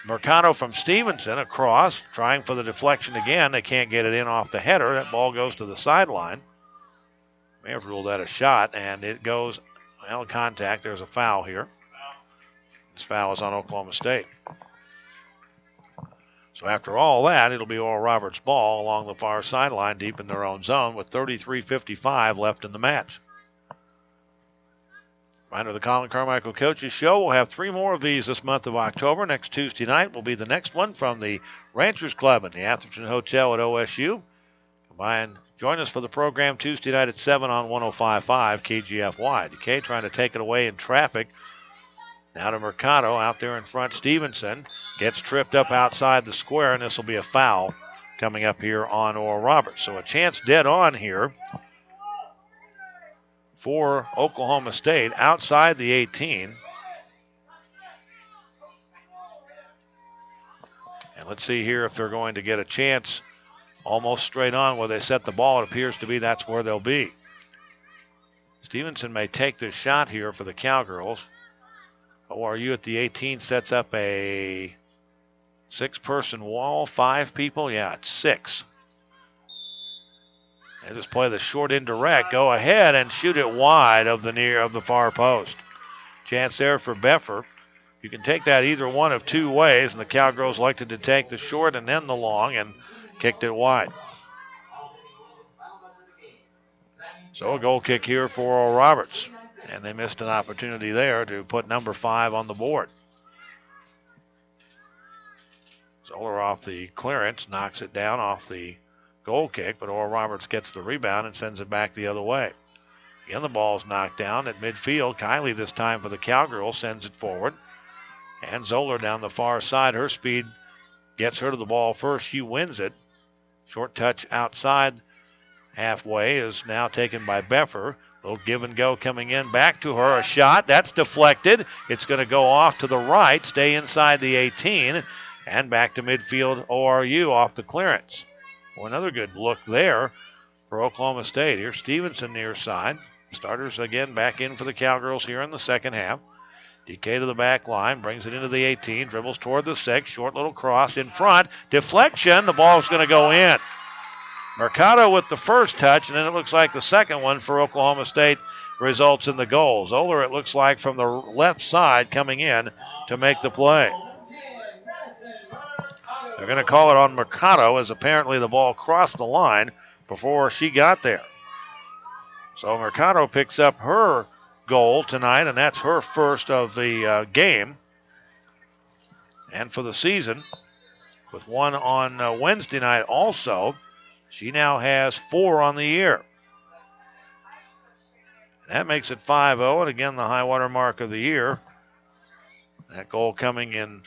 S2: Mercado from Stevenson across, trying for the deflection again. They can't get it in off the header. That ball goes to the sideline. May have ruled that a shot, and it goes, well, contact. There's a foul here. This foul is on Oklahoma State. So after all that, it'll be Oral Roberts' ball along the far sideline deep in their own zone with 33:55 left in the match. Reminder, the Colin Carmichael Coaches Show. We'll have 3 more of these this month of October. Next Tuesday night will be the next one from the Ranchers Club in the Atherton Hotel at OSU. Join us for the program Tuesday night at 7 on 105.5 KGFY. DeKay trying to take it away in traffic. Now to Mercado out there in front. Stevenson gets tripped up outside the square, and this will be a foul coming up here on Oral Roberts. So a chance dead on here for Oklahoma State outside the 18. And let's see here if they're going to get a chance almost straight on where they set the ball. It appears to be that's where they'll be. Stevenson may take this shot here for the Cowgirls. ORU at the 18 sets up a 6-person wall. 5 people? Yeah, it's 6. They just play the short indirect. Go ahead and shoot it wide of the far post. Chance there for Beffer. You can take that either one of 2 ways, and the Cowgirls elected to take the short and then the long and kicked it wide. So a goal kick here for Oral Roberts. And they missed an opportunity there to put number 5 on the board. Zoller off the clearance, knocks it down off the goal kick, but Oral Roberts gets the rebound and sends it back the other way. Again, the ball's knocked down at midfield. Kiley this time for the Cowgirls sends it forward. And Zoller down the far side. Her speed gets her to the ball first. She wins it. Short touch outside halfway is now taken by Beffer. Little give and go coming in. Back to her. A shot. That's deflected. It's going to go off to the right. Stay inside the 18. And back to midfield ORU off the clearance. Well, another good look there for Oklahoma State. Here's Stevenson near side. Starters again back in for the Cowgirls here in the second half. DK to the back line. Brings it into the 18. Dribbles toward the 6. Short little cross in front. Deflection. The ball's going to go in. Mercado with the first touch, and then it looks like the second one for Oklahoma State results in the goal. Zoller, it looks like, from the left side coming in to make the play. They're going to call it on Mercado as apparently the ball crossed the line before she got there. So Mercado picks up her goal tonight, and that's her first of the game and for the season. With one on Wednesday night also. She now has 4 on the year. That makes it 5-0, and again the high water mark of the year. That goal coming in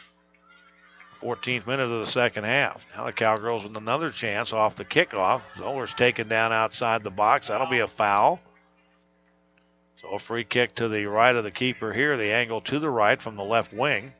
S2: 14th minute of the second half. Now the Cowgirls with another chance off the kickoff. Zoller's taken down outside the box. That'll be a foul. So a free kick to the right of the keeper here. The angle to the right from the left wing.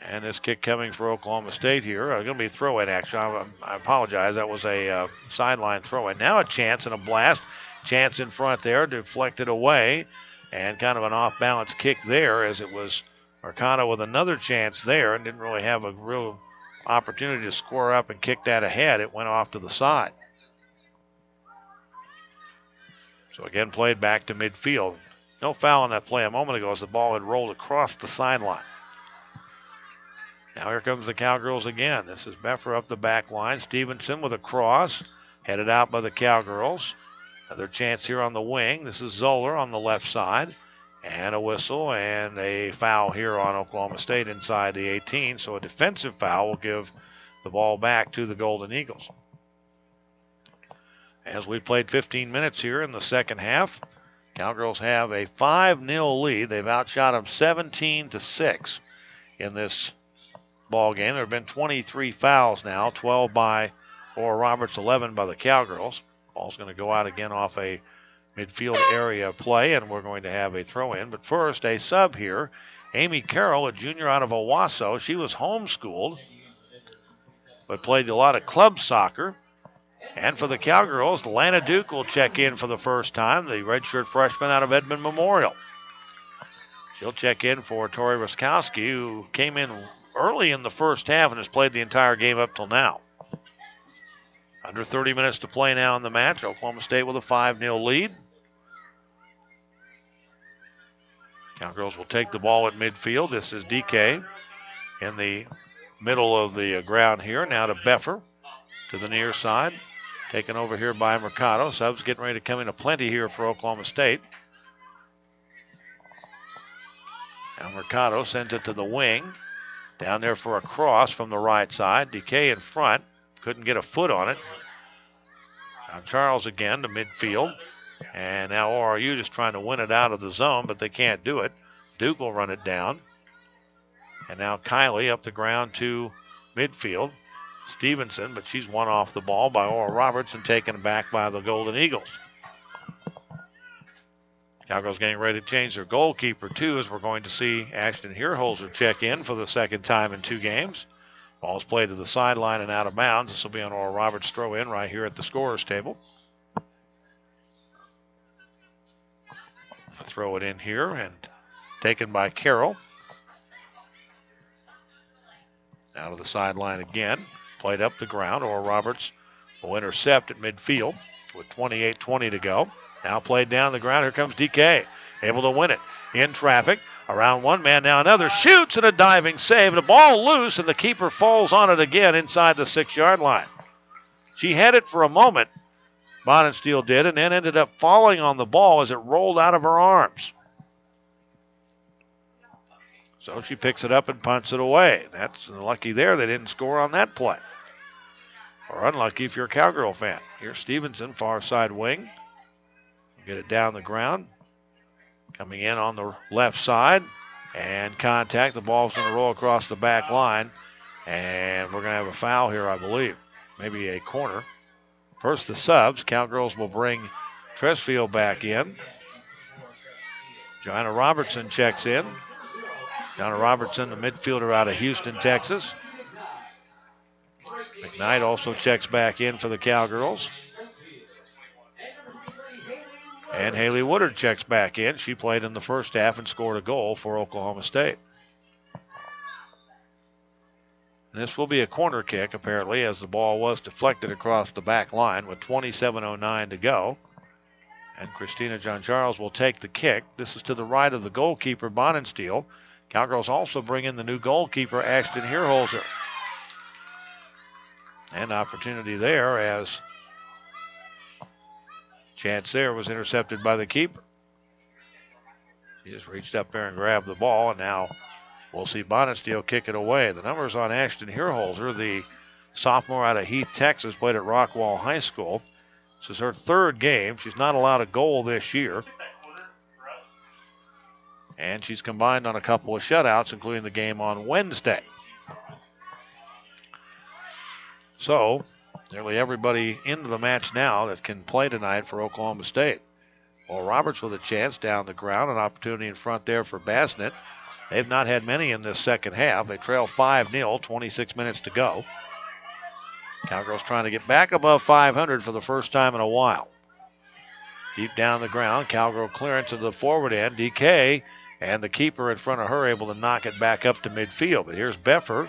S2: And this kick coming for Oklahoma State here. Going to be throw-in action. I apologize. That was a sideline throw-in. Now a chance and a blast. Chance in front there. Deflected away. And kind of an off-balance kick there as it was Mercado with another chance there and didn't really have a real opportunity to square up and kick that ahead. It went off to the side. So again, played back to midfield. No foul on that play a moment ago as the ball had rolled across the sideline. Now here comes the Cowgirls again. This is Beffer up the back line. Stevenson with a cross. Headed out by the Cowgirls. Another chance here on the wing. This is Zoller on the left side. And a whistle and a foul here on Oklahoma State inside the 18. So a defensive foul will give the ball back to the Golden Eagles. As we played 15 minutes here in the second half, Cowgirls have a 5-0 lead. They've outshot them 17-6 in this ball game. There have been 23 fouls now, 12 by Oral Roberts, 11 by the Cowgirls. Ball's going to go out again off a midfield area play, and we're going to have a throw-in. But first, a sub here. Amy Carroll, a junior out of Owasso. She was homeschooled, but played a lot of club soccer. And for the Cowgirls, Lana Duke will check in for the first time, the redshirt freshman out of Edmond Memorial. She'll check in for Tori Ruskowski, who came in early in the first half and has played the entire game up till now. Under 30 minutes to play now in the match. Oklahoma State with a 5-0 lead. Cowgirls will take the ball at midfield. This is DK in the middle of the ground here. Now to Beffer to the near side. Taken over here by Mercado. Subs getting ready to come in aplenty here for Oklahoma State. Now Mercado sends it to the wing. Down there for a cross from the right side. DK in front. Couldn't get a foot on it. John Charles again to midfield. And now ORU just trying to win it out of the zone, but they can't do it. Duke will run it down. And now Kylie up the ground to midfield. Stevenson, but she's won off the ball by Oral Roberts and taken back by the Golden Eagles. Cowgirls getting ready to change their goalkeeper, too, as we're going to see Ashton Hierholzer check in for the second time in 2 games. Ball's played to the sideline and out of bounds. This will be on Oral Roberts' throw-in right here at the scorer's table. Throw it in here and taken by Carroll. Out of the sideline again. Played up the ground. Oral Roberts will intercept at midfield with 28:20 to go. Now played down the ground. Here comes DK. Able to win it. In traffic. Around one man. Now another. Shoots and a diving save. The ball loose and the keeper falls on it again inside the 6-yard line. She had it for a moment. Bonensteel did, and then ended up falling on the ball as it rolled out of her arms. So she picks it up and punts it away. That's lucky there they didn't score on that play. Or unlucky if you're a Cowgirl fan. Here's Stevenson, far side wing. Get it down the ground. Coming in on the left side. And contact. The ball's going to roll across the back line. And we're going to have a foul here, I believe. Maybe a corner. First the subs. Cowgirls will bring Tresfield back in. Joanna Robertson checks in. Joanna Robertson, the midfielder out of Houston, Texas. McKnight also checks back in for the Cowgirls. And Haley Woodard checks back in. She played in the first half and scored a goal for Oklahoma State. And this will be a corner kick, apparently, as the ball was deflected across the back line with 27:09 to go. And Christina John Charles will take the kick. This is to the right of the goalkeeper, Bonensteel. Cowgirls also bring in the new goalkeeper, Ashton Hierholzer. And opportunity there as chance there was intercepted by the keeper. He just reached up there and grabbed the ball, and now we'll see Bonensteel kick it away. The numbers on Ashton Hierholzer, the sophomore out of Heath, Texas, played at Rockwall High School. This is her 3rd game. She's not allowed a goal this year. And she's combined on a couple of shutouts, including the game on Wednesday. So, nearly everybody into the match now that can play tonight for Oklahoma State. Well, Roberts with a chance down the ground, an opportunity in front there for Bassnett. They've not had many in this second half. They trail 5-0, 26 minutes to go. Cowgirls trying to get back above 500 for the first time in a while. Deep down the ground, Cowgirl clearance to the forward end. DK and the keeper in front of her able to knock it back up to midfield. But here's Beffer.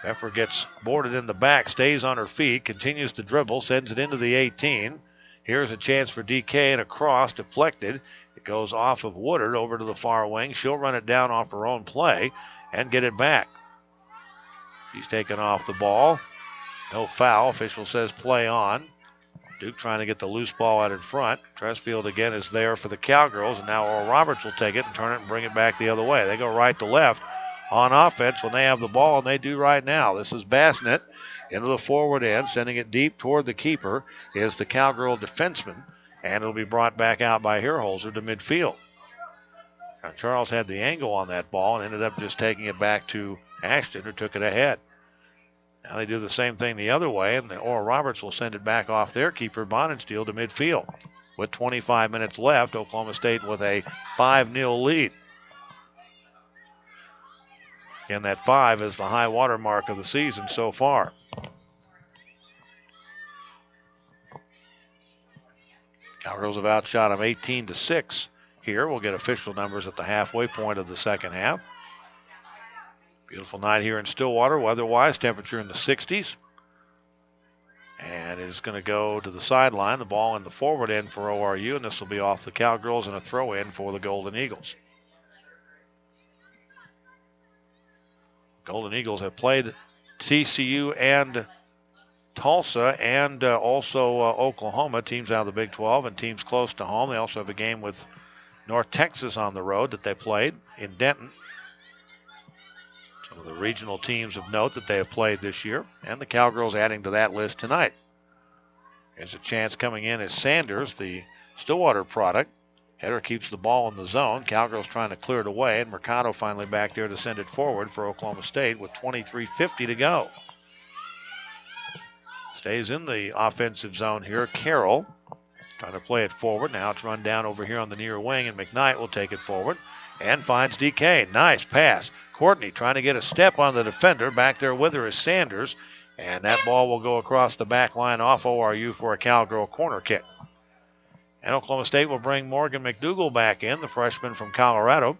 S2: Beffer gets boarded in the back, stays on her feet, continues to dribble, sends it into the 18. Here's a chance for DK and a cross deflected. It goes off of Woodard over to the far wing. She'll run it down off her own play and get it back. She's taken off the ball. No foul. Official says play on. Duke trying to get the loose ball out in front. Tresfield again is there for the Cowgirls, and now Oral Roberts will take it and turn it and bring it back the other way. They go right to left on offense when they have the ball, and they do right now. This is Bassnett into the forward end, sending it deep toward the keeper is the Cowgirl defenseman, and it'll be brought back out by Hierholzer to midfield. Now, Charles had the angle on that ball and ended up just taking it back to Ashton, who took it ahead. Now they do the same thing the other way, and Oral Roberts will send it back off their keeper, Bonensteel, to midfield. With 25 minutes left, Oklahoma State with a 5-0 lead. And that 5 is the high water mark of the season so far. Cowgirls have outshot them 18-6 here. We'll get official numbers at the halfway point of the second half. Beautiful night here in Stillwater, weather-wise, temperature in the 60s. And it is going to go to the sideline, the ball in the forward end for ORU, and this will be off the Cowgirls and a throw-in for the Golden Eagles. Golden Eagles have played TCU and Tulsa and also Oklahoma, teams out of the Big 12 and teams close to home. They also have a game with North Texas on the road that they played in Denton. Some of the regional teams of note that they have played this year, and the Cowgirls adding to that list tonight. There's a chance coming in as Sanders, the Stillwater product. Header keeps the ball in the zone. Cowgirls trying to clear it away, and Mercado finally back there to send it forward for Oklahoma State with 23:50 to go. Stays in the offensive zone here. Carroll trying to play it forward. Now it's run down over here on the near wing, and McKnight will take it forward and finds DK. Nice pass. Courtney trying to get a step on the defender. Back there with her is Sanders, and that ball will go across the back line off ORU for a Cowgirl corner kick. And Oklahoma State will bring Morgan McDougal back in, the freshman from Colorado.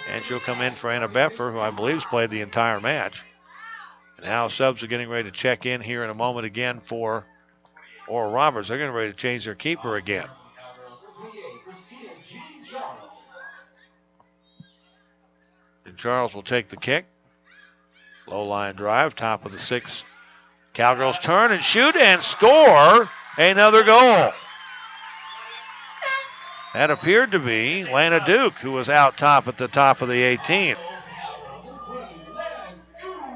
S2: And she'll come in for Anna Beffer, who I believe has played the entire match. And now subs are getting ready to check in here in a moment again for Oral Roberts. They're getting ready to change their keeper again. And Charles will take the kick. Low line drive, top of the 6. Cowgirls turn and shoot and score another goal. That appeared to be Lana Duke, who was out top at the top of the 18.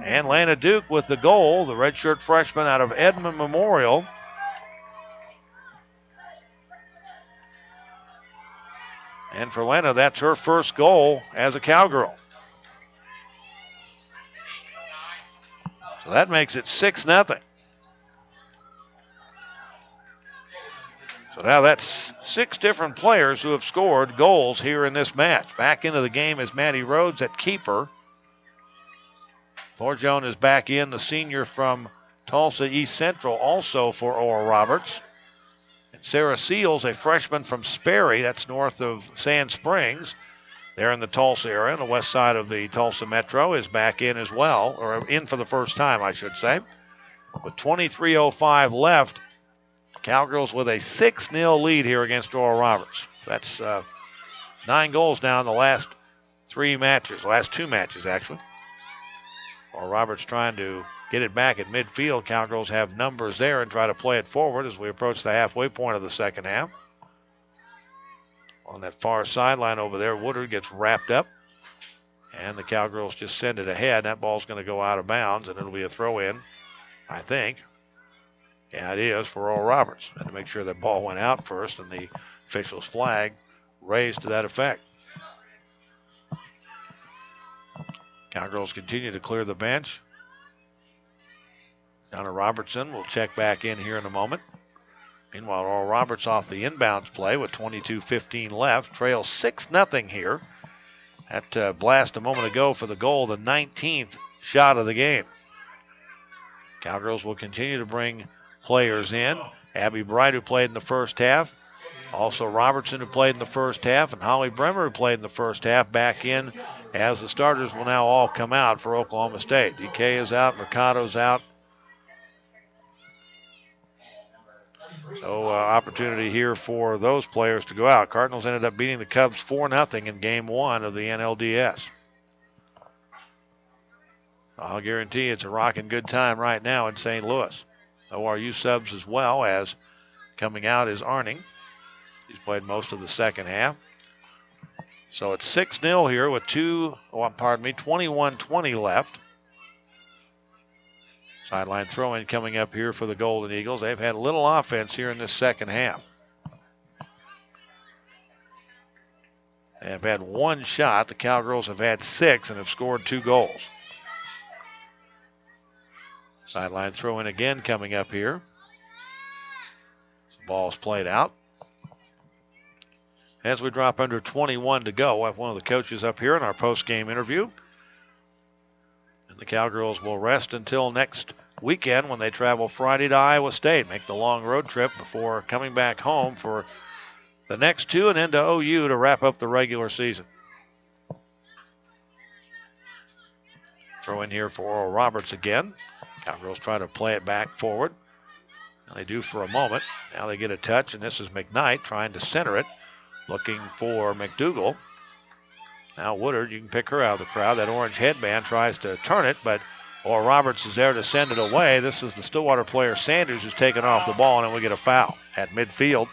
S2: And Lana Duke with the goal, the redshirt freshman out of Edmond Memorial. And for Lana, that's her first goal as a Cowgirl. So that makes it 6-0. So now that's 6 different players who have scored goals here in this match. Back into the game is Maddie Rhodes at keeper. Forjone is back in, the senior from Tulsa East Central, also for Oral Roberts. And Sarah Seals, a freshman from Sperry, that's north of Sand Springs. They're in the Tulsa area, on the west side of the Tulsa Metro, is back in as well, or in for the first time, I should say. With 23:05 left, Cowgirls with a 6-0 lead here against Oral Roberts. That's 9 goals now in the last 2 matches, actually. Oral Roberts trying to get it back at midfield. Cowgirls have numbers there and try to play it forward as we approach the halfway point of the second half. On that far sideline over there, Woodard gets wrapped up. And the Cowgirls just send it ahead. That ball's going to go out of bounds, and it'll be a throw-in, I think. Yeah, it is for Oral Roberts. Had to make sure that ball went out first, and the official's flag raised to that effect. Cowgirls continue to clear the bench. Donna Robertson will check back in here in a moment. Meanwhile, Oral Roberts off the inbounds play with 22:15 left. Trails 6-0 here. That blast a moment ago for the goal, the 19th shot of the game. Cowgirls will continue to bring players in. Abby Bright, who played in the first half. Also Robertson, who played in the first half, and Holly Bremer, who played in the first half, back in as the starters will now all come out for Oklahoma State. DK is out, Mercado's out. So opportunity here for those players to go out. Cardinals ended up beating the Cubs 4-0 in Game 1 of the NLDS. I'll guarantee it's a rocking good time right now in St. Louis. ORU subs as well, as coming out is Arning. He's played most of the second half. So it's 6-0 here with 21:20 left. Sideline throw-in coming up here for the Golden Eagles. They've had a little offense here in this second half. They have had 1 shot. The Cowgirls have had 6 and have scored 2 goals. Sideline throw-in again coming up here. The ball's played out. As we drop under 21 to go, I have one of the coaches up here in our post-game interview. And the Cowgirls will rest until next weekend when they travel Friday to Iowa State, make the long road trip before coming back home for the next 2 and then to OU to wrap up the regular season. Throw in here for Oral Roberts again. Cowgirls try to play it back forward. And they do for a moment. Now they get a touch, and this is McKnight trying to center it, looking for McDougal. Now Woodard, you can pick her out of the crowd. That orange headband tries to turn it, but Oral Roberts is there to send it away. This is the Stillwater player Sanders who's taken off the ball, and then we get a foul at midfield.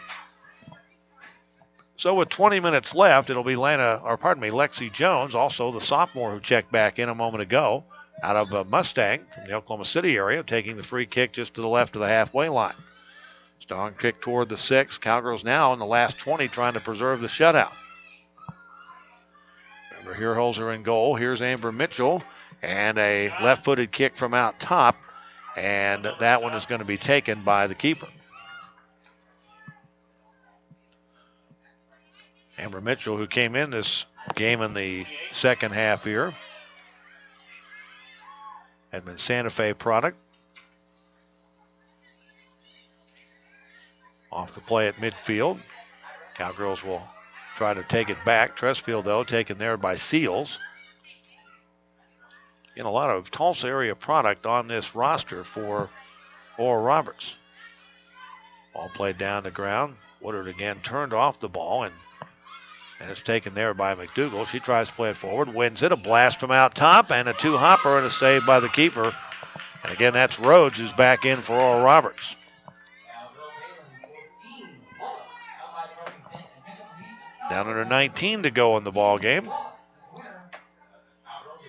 S2: So with 20 minutes left, it'll be Lexi Jones, also the sophomore who checked back in a moment ago, out of Mustang from the Oklahoma City area, taking the free kick just to the left of the halfway line. Strong kick toward the 6. Cowgirls now in the last 20 trying to preserve the shutout. Amber Herholzer in goal. Here's Amber Mitchell, and a left-footed kick from out top, and that one is going to be taken by the keeper. Amber Mitchell, who came in this game in the second half here, had been Santa Fe product. Off the play at midfield. Cowgirls will try to take it back. Tressfield, though, taken there by Seals. A lot of Tulsa area product on this roster for Oral Roberts. Ball played down the ground. Woodard again turned off the ball, and it's taken there by McDougal. She tries to play it forward, wins it. A blast from out top, and a two-hopper, and a save by the keeper. And again, that's Rhodes who's back in for Oral Roberts. Down under 19 to go in the ball game.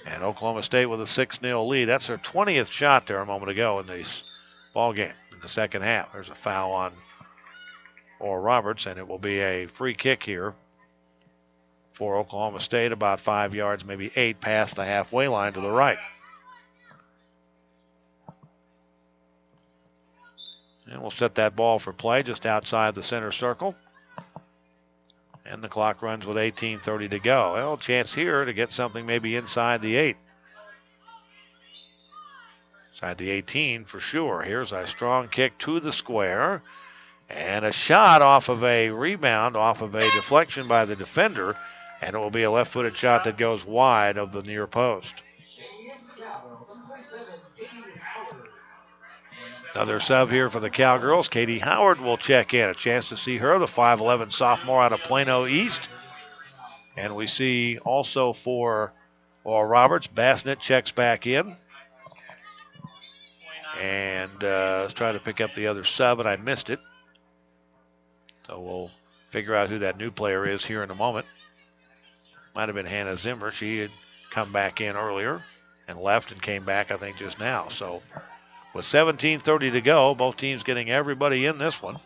S2: And Oklahoma State with a 6-0 lead. That's their 20th shot there a moment ago in this ball game in the second half. There's a foul on Oral Roberts, and it will be a free kick here for Oklahoma State, about 5 yards, maybe 8 past the halfway line to the right. And we'll set that ball for play just outside the center circle. And the clock runs with 18:30 to go. Well, chance here to get something maybe inside the 8. Inside the 18 for sure. Here's a strong kick to the square. And a shot off of a rebound, off of a deflection by the defender. And it will be a left-footed shot that goes wide of the near post. Another sub here for the Cowgirls. Katie Howard will check in. A chance to see her, the 5'11 sophomore out of Plano East. And we see also for Oral Roberts, Bassnett checks back in. And let's try to pick up the other sub, and I missed it. So we'll figure out who that new player is here in a moment. Might have been Hannah Zimmer. She had come back in earlier and left and came back, I think, just now. So with 17:30 to go, both teams getting everybody in this one.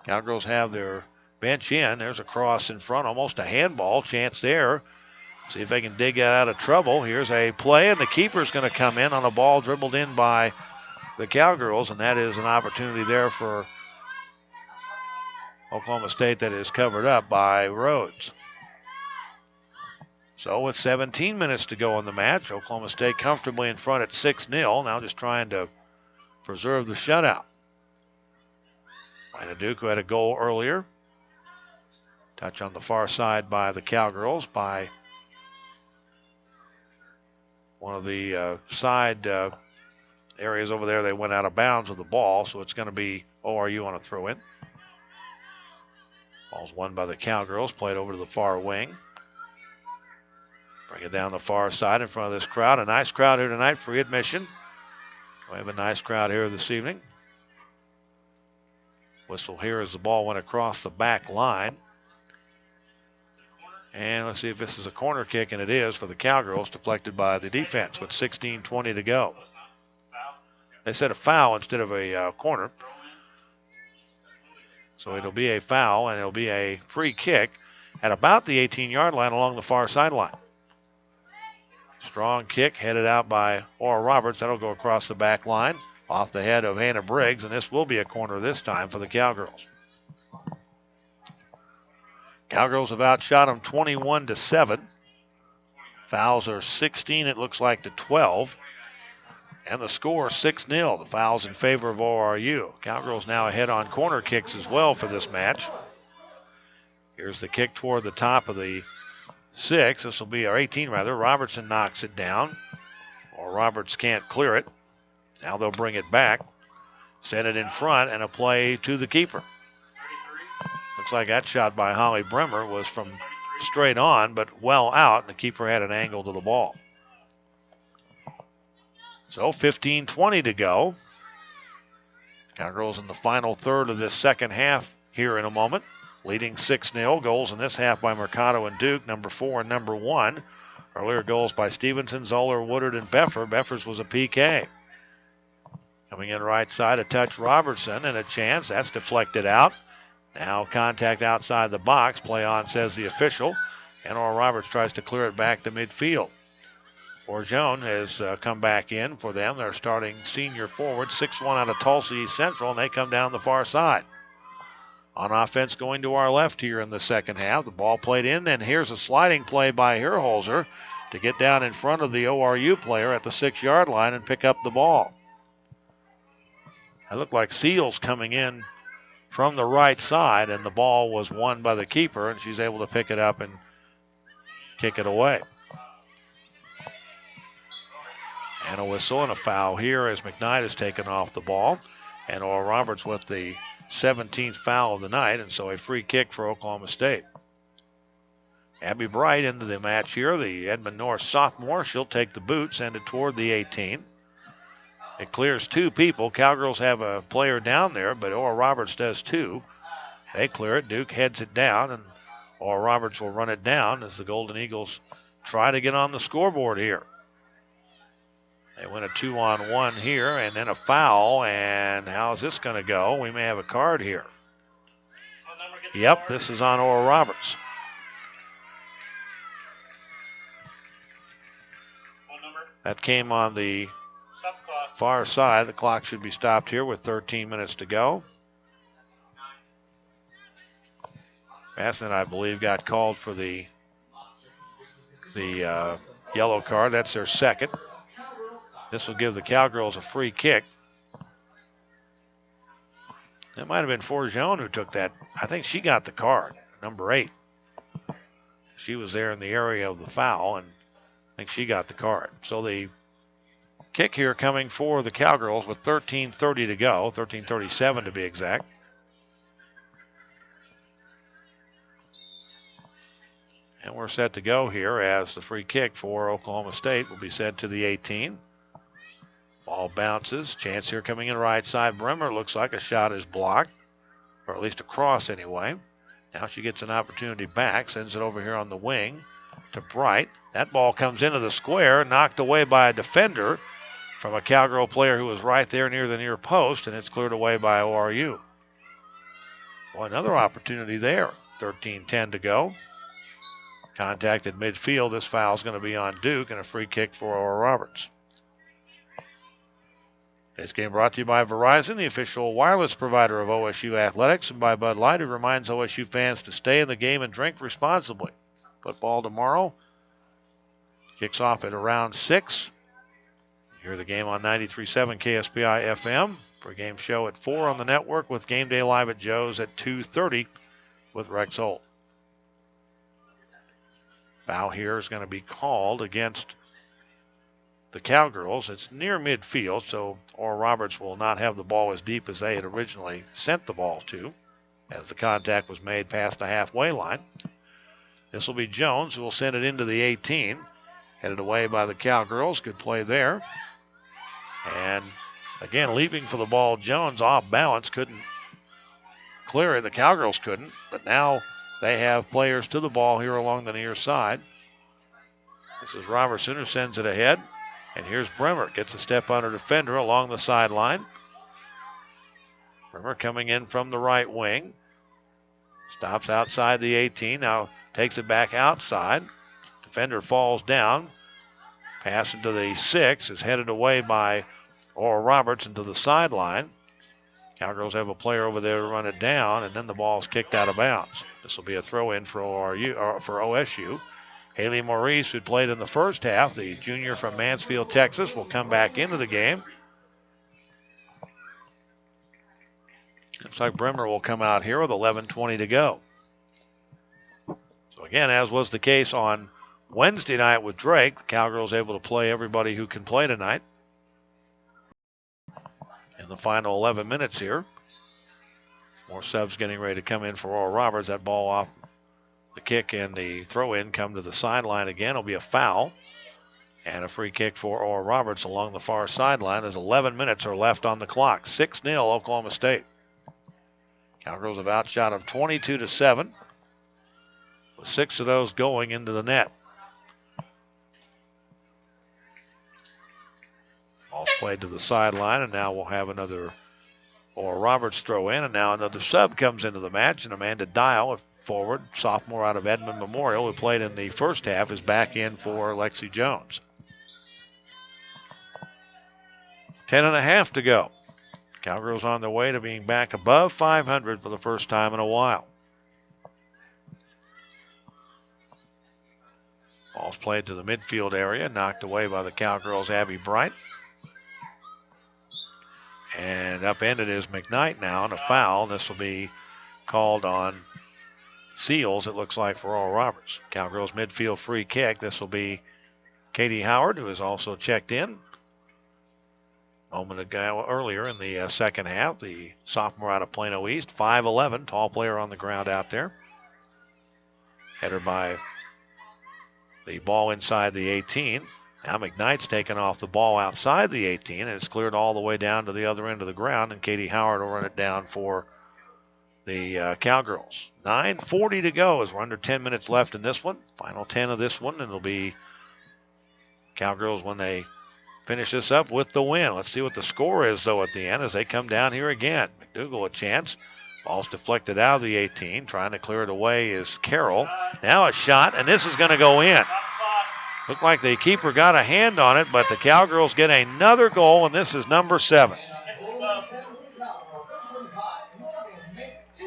S2: Cowgirls have their bench in. There's a cross in front, almost a handball chance there. See if they can dig that out of trouble. Here's a play, and the keeper's going to come in on a ball dribbled in by the Cowgirls, and that is an opportunity there for Oklahoma State that is covered up by Rhodes. So with 17 minutes to go in the match, Oklahoma State comfortably in front at 6-0. Now just trying to preserve the shutout. Lina Duke, who had a goal earlier. Touch on the far side by the Cowgirls by one of the side areas over there. They went out of bounds with the ball, so it's going to be ORU on a throw-in. Ball's won by the Cowgirls, played over to the far wing. Bring it down the far side in front of this crowd. A nice crowd here tonight, free admission. We have a nice crowd here this evening. Whistle here as the ball went across the back line. And let's see if this is a corner kick, and it is for the Cowgirls, deflected by the defense with 16:20 to go. They said a foul instead of a corner. So it'll be a foul, and it'll be a free kick at about the 18-yard line along the far sideline. Strong kick headed out by Oral Roberts. That'll go across the back line off the head of Hannah Briggs, and this will be a corner this time for the Cowgirls. Cowgirls have outshot them 21-7. Fouls are 16, it looks like, to 12. And the score 6-0. The fouls in favor of ORU. Cowgirls now ahead on corner kicks as well for this match. Here's the kick toward the top of the 6. This will be our 18 rather. Robertson knocks it down. Or Roberts can't clear it. Now they'll bring it back. Send it in front and a play to the keeper. Looks like that shot by Holly Bremer was from straight on, but well out, and the keeper had an angle to the ball. So 15-20 to go. Cowgirls in the final third of this second half here in a moment. Leading 6-0. Goals in this half by Mercado and Duke, number 4 and number 1. Earlier goals by Stevenson, Zoller, Woodard, and Beffer. Beffer's was a PK. Coming in right side, a touch Robertson, and a chance. That's deflected out. Now contact outside the box. Play on, says the official. And Oral Roberts tries to clear it back to midfield. Forgione has come back in for them. They're starting senior forward, 6'1" out of Tulsa East Central, and they come down the far side. On offense going to our left here in the second half. The ball played in, and here's a sliding play by Herholzer to get down in front of the ORU player at the 6-yard line and pick up the ball. It looked like Seals coming in from the right side, and the ball was won by the keeper, and she's able to pick it up and kick it away. And a whistle and a foul here as McKnight is taken off the ball. And Oral Roberts with the 17th foul of the night, and so a free kick for Oklahoma State. Abby Bright into the match here, the Edmond North sophomore. She'll take the boot, send it toward the 18. It clears 2 people. Cowgirls have a player down there, but Oral Roberts does too. They clear it. Duke heads it down, and Oral Roberts will run it down as the Golden Eagles try to get on the scoreboard here. They win a 2-on-1 here, and then a foul, and how's this going to go? We may have a card here. Yep, this is on Oral Roberts. That came on the far side. The clock should be stopped here with 13 minutes to go. Bassett, I believe, got called for the yellow card. That's their second. This will give the Cowgirls a free kick. That might have been Forgione who took that. I think she got the card, number 8. She was there in the area of the foul, and I think she got the card. So the kick here coming for the Cowgirls with 13:30 to go, 13:37 to be exact. And we're set to go here as the free kick for Oklahoma State will be sent to the 18. Ball bounces. Chance here coming in right side. Bremer looks like a shot is blocked, or at least a cross anyway. Now she gets an opportunity back, sends it over here on the wing to Bright. That ball comes into the square, knocked away by a defender from a Cowgirl player who was right there near the near post, and it's cleared away by ORU. Well, another opportunity there. 13:10 to go. Contact at midfield. This foul is going to be on Duke, and a free kick for Oral Roberts. This game brought to you by Verizon, the official wireless provider of OSU Athletics, and by Bud Light, who reminds OSU fans to stay in the game and drink responsibly. Football tomorrow kicks off at around 6. You hear the game on 93.7 KSPI FM. Pre-game show at 4 on the network with Game Day Live at Joe's at 2:30 with Rex Holt. Foul here is going to be called against the Cowgirls. It's near midfield, so Oral Roberts will not have the ball as deep as they had originally sent the ball to, as the contact was made past the halfway line. This will be Jones, who will send it into the 18. Headed away by the Cowgirls. Good play there. And again, leaping for the ball, Jones off balance, couldn't clear it. The Cowgirls couldn't, but now they have players to the ball here along the near side. This is Robertson who sends it ahead. And here's Bremer. Gets a step on her defender along the sideline. Bremer coming in from the right wing. Stops outside the 18. Now takes it back outside. Defender falls down. Pass into the 6 is headed away by Oral Roberts into the sideline. Cowgirls have a player over there to run it down, and then the ball's kicked out of bounds. This will be a throw-in for OSU. Haley Maurice, who played in the first half, the junior from Mansfield, Texas, will come back into the game. Looks like Bremer will come out here with 11:20 to go. So again, as was the case on Wednesday night with Drake, the Cowgirls able to play everybody who can play tonight. In the final 11 minutes here. More subs getting ready to come in for Oral Roberts. That ball off The kick and the throw in come to the sideline again. It'll be a foul. And a free kick for Oral Roberts along the far sideline as 11 minutes are left on the clock. 6-0 Oklahoma State. Cowgirls have outshot them 22-7, with 6 of those going into the net. Ball's played to the sideline, and now we'll have another Oral Roberts throw in, and now another sub comes into the match, and Amanda Dial, a forward, sophomore out of Edmond Memorial, who played in the first half, is back in for Lexi Jones. 10.5 to go. Cowgirls on their way to being back above 500 for the first time in a while. Ball's played to the midfield area, knocked away by the Cowgirls' Abby Bright. And upended is McKnight now, and a foul. This will be called on Seals, it looks like, for Oral Roberts. Cowgirls midfield free kick. This will be Katie Howard, who has also checked in. A moment ago, earlier in the second half, the sophomore out of Plano East, 5'11", tall player on the ground out there. Header by the ball inside the 18. Now McKnight's taken off the ball outside the 18, and it's cleared all the way down to the other end of the ground, and Katie Howard will run it down for the Cowgirls. 9:40 to go as we're under 10 minutes left in this one. Final 10 of this one, and it'll be Cowgirls when they finish this up with the win. Let's see what the score is, though, at the end as they come down here again. McDougal a chance. Ball's deflected out of the 18. Trying to clear it away is Carroll. Now a shot, and this is going to go in. Looked like the keeper got a hand on it, but the Cowgirls get another goal, and this is number 7.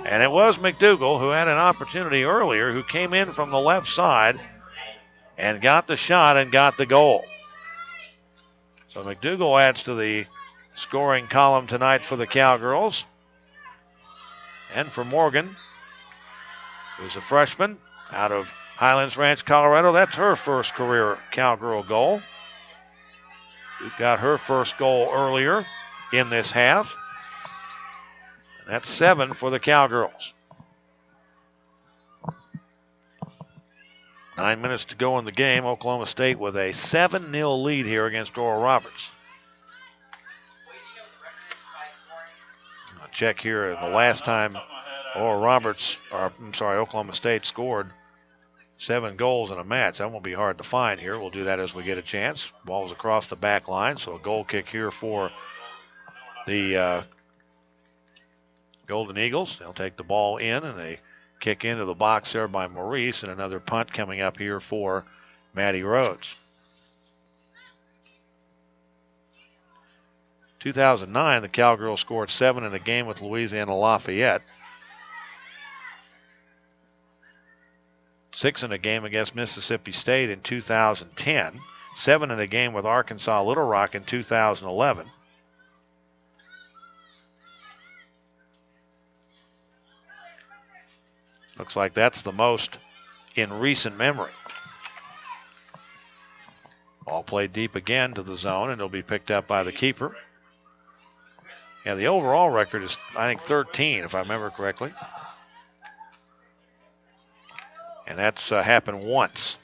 S2: And it was McDougal who had an opportunity earlier, who came in from the left side and got the shot and got the goal. So McDougal adds to the scoring column tonight for the Cowgirls. And for Morgan, who's a freshman out of Highlands Ranch, Colorado, that's her first career Cowgirl goal. Who got her first goal earlier in this half. And that's 7 for the Cowgirls. 9 minutes to go in the game. Oklahoma State with a 7-0 lead here against Oral Roberts. I'll check here the last time Oklahoma State scored 7 goals in a match. That won't be hard to find here. We'll do that as we get a chance. Ball's across the back line, so a goal kick here for the Golden Eagles. They'll take the ball in, and they kick into the box there by Maurice, and another punt coming up here for Maddie Rhodes. 2009, the Cowgirls scored 7 in a game with Louisiana Lafayette. 6 in a game against Mississippi State in 2010. 7 in a game with Arkansas Little Rock in 2011. Looks like that's the most in recent memory. Ball played deep again to the zone, and it'll be picked up by the keeper. Yeah, the overall record is, I think, 13, if I remember correctly. And that's happened once.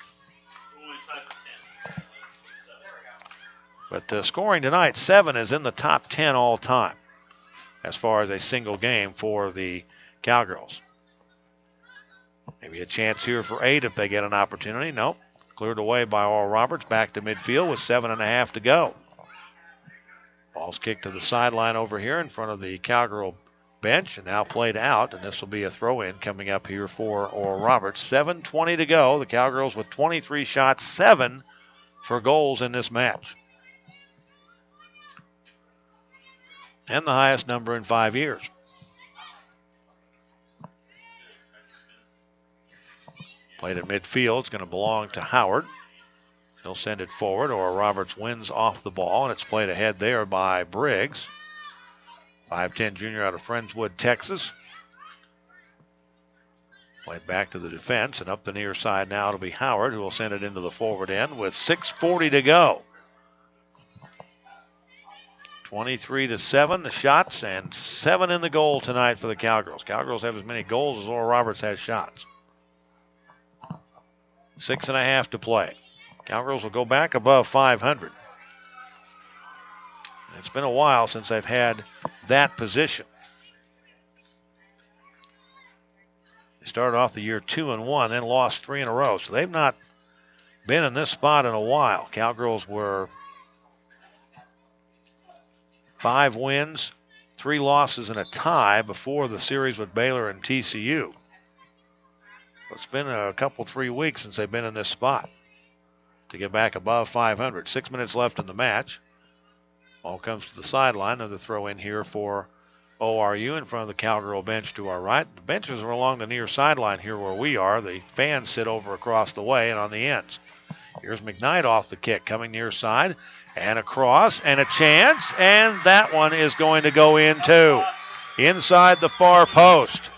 S2: But scoring tonight, 7 is in the top 10 all time as far as a single game for the Cowgirls. Maybe a chance here for 8 if they get an opportunity. Nope. Cleared away by Oral Roberts. Back to midfield with 7.5 to go. Ball's kicked to the sideline over here in front of the Cowgirl bench and now played out. And this will be a throw-in coming up here for Oral Roberts. 7:20 to go. The Cowgirls with 23 shots, 7 for goals in this match. And the highest number in 5 years. Played at midfield. It's going to belong to Howard. He'll send it forward, or Roberts wins off the ball, and it's played ahead there by Briggs. 5'10" junior out of Friendswood, Texas. Played back to the defense, and up the near side now it'll be Howard, who will send it into the forward end with 6:40 to go. 23-7 the shots, and 7 in the goal tonight for the Cowgirls. Cowgirls have as many goals as Oral Roberts has shots. 6.5 to play. Cowgirls will go back above 500. It's been a while since they've had that position. They started off the year 2-1, then lost 3 in a row. So they've not been in this spot in a while. Cowgirls were 5 wins, 3 losses, and a tie before the series with Baylor and TCU. It's been a couple, 3 weeks since they've been in this spot to get back above 500. 6 minutes left in the match. Ball comes to the sideline. Another throw in here for ORU in front of the Cowgirl bench to our right. The benches are along the near sideline here where we are. The fans sit over across the way and on the ends. Here's McKnight off the kick, coming near side and across, and a chance, and that one is going to go in too, inside the far post.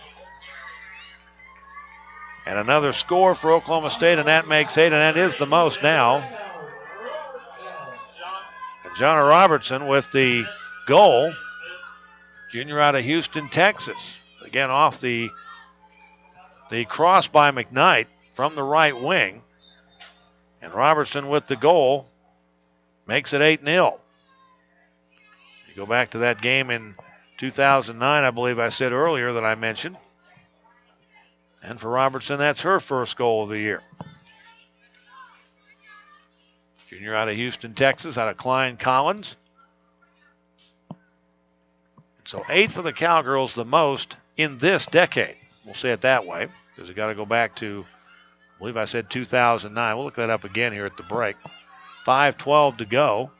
S2: And another score for Oklahoma State, and that makes 8, and that is the most now. And Jonna Robertson with the goal, junior out of Houston, Texas. Again, off the cross by McKnight from the right wing. And Robertson with the goal makes it 8-0. You go back to that game in 2009, I believe I said earlier that I mentioned. And for Robertson, that's her first goal of the year. Junior out of Houston, Texas, out of Klein Collins. So 8 for the Cowgirls, the most in this decade. We'll say it that way, because we got to go back to, I believe I said 2009. We'll look that up again here at the break. 5:12 to go.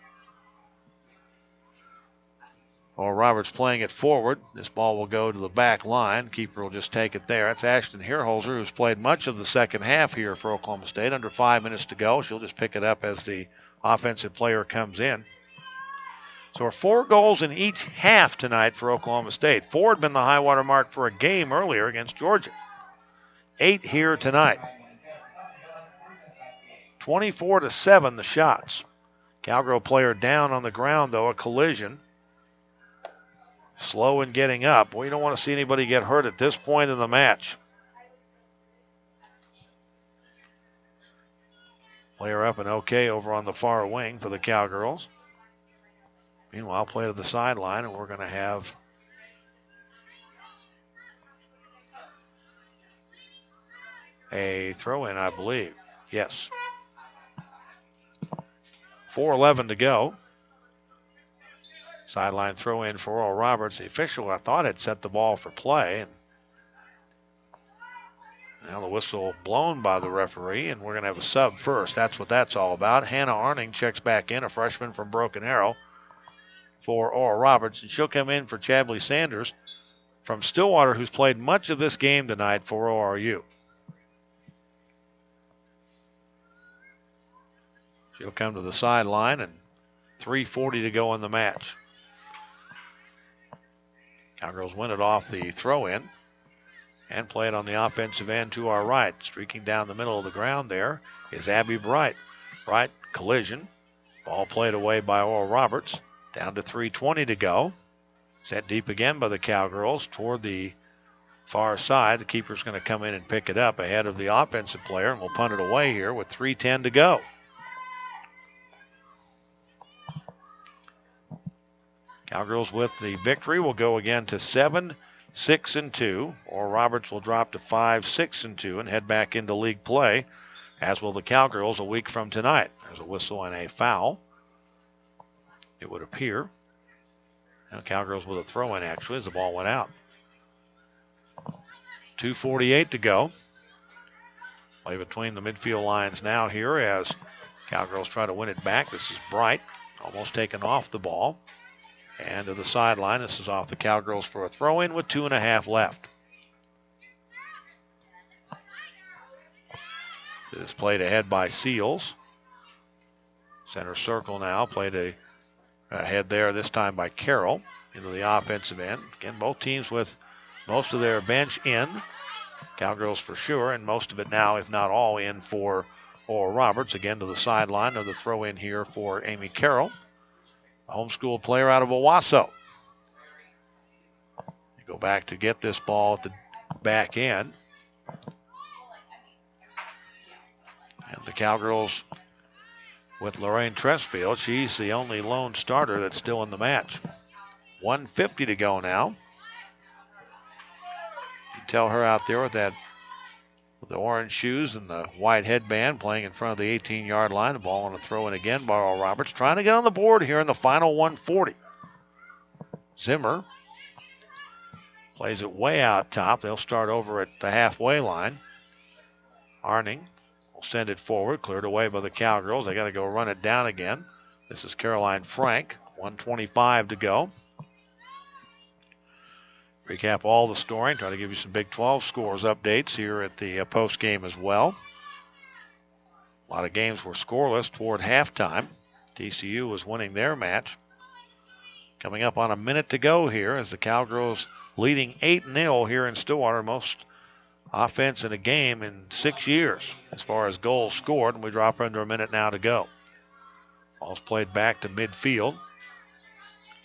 S2: Or Roberts playing it forward. This ball will go to the back line. Keeper will just take it there. That's Ashton Herholzer, who's played much of the second half here for Oklahoma State. Under 5 minutes to go. She'll just pick it up as the offensive player comes in. So 4 goals in each half tonight for Oklahoma State. 4 had been the high water mark for a game earlier against Georgia. 8 here tonight. 24-7 the shots. Cowgirl player down on the ground, though, a collision. Slow in getting up. Well, you don't want to see anybody get hurt at this point in the match. Player up and okay over on the far wing for the Cowgirls. Meanwhile, play to the sideline, and we're going to have a throw-in, I believe. Yes. 4:11 to go. Sideline throw-in for Oral Roberts. The official, I thought, had set the ball for play. And now the whistle blown by the referee, and we're going to have a sub first. That's what that's all about. Hannah Arning checks back in, a freshman from Broken Arrow, for Oral Roberts. And she'll come in for Chadley Sanders from Stillwater, who's played much of this game tonight for ORU. She'll come to the sideline, and 3:40 to go in the match. Cowgirls win it off the throw-in and play it on the offensive end to our right. Streaking down the middle of the ground there is Abby Bright. Bright, collision. Ball played away by Oral Roberts. Down to 3:20 to go. Set deep again by the Cowgirls toward the far side. The keeper's going to come in and pick it up ahead of the offensive player, and we'll punt it away here with 3:10 to go. Cowgirls with the victory will go again to 7-6-2, or Roberts will drop to 5-6-2 and head back into league play, as will the Cowgirls a week from tonight. There's a whistle and a foul, it would appear. Now Cowgirls with a throw-in, actually, as the ball went out. 2:48 to go. Play between the midfield lines now here as Cowgirls try to win it back. This is Bright, almost taken off the ball. And to the sideline, this is off the Cowgirls for a throw-in with 2.5 left. This is played ahead by Seals. Center circle now, played ahead there, this time by Carroll, into the offensive end. Again, both teams with most of their bench in. Cowgirls for sure, and most of it now, if not all, in for Oral Roberts. Again to the sideline, of the throw-in here for Amy Carroll, a homeschool player out of Owasso. You go back to get this ball at the back end. And the Cowgirls with Lorraine Tressfield, she's the only lone starter that's still in the match. 1:50 to go now. You tell her out there with the orange shoes and the white headband playing in front of the 18-yard line. The ball on a throw in again by Earl Roberts. Trying to get on the board here in the final 1:40. Zimmer plays it way out top. They'll start over at the halfway line. Arning will send it forward, cleared away by the Cowgirls. They got to go run it down again. This is Caroline Frank. 1:25 to go. Recap all the scoring. Try to give you some Big 12 scores updates here at the post game as well. A lot of games were scoreless toward halftime. TCU was winning their match. Coming up on a minute to go here as the Cowgirls leading 8-0 here in Stillwater. Most offense in a game in 6 years as far as goals scored. And we drop under a minute now to go. Ball's played back to midfield.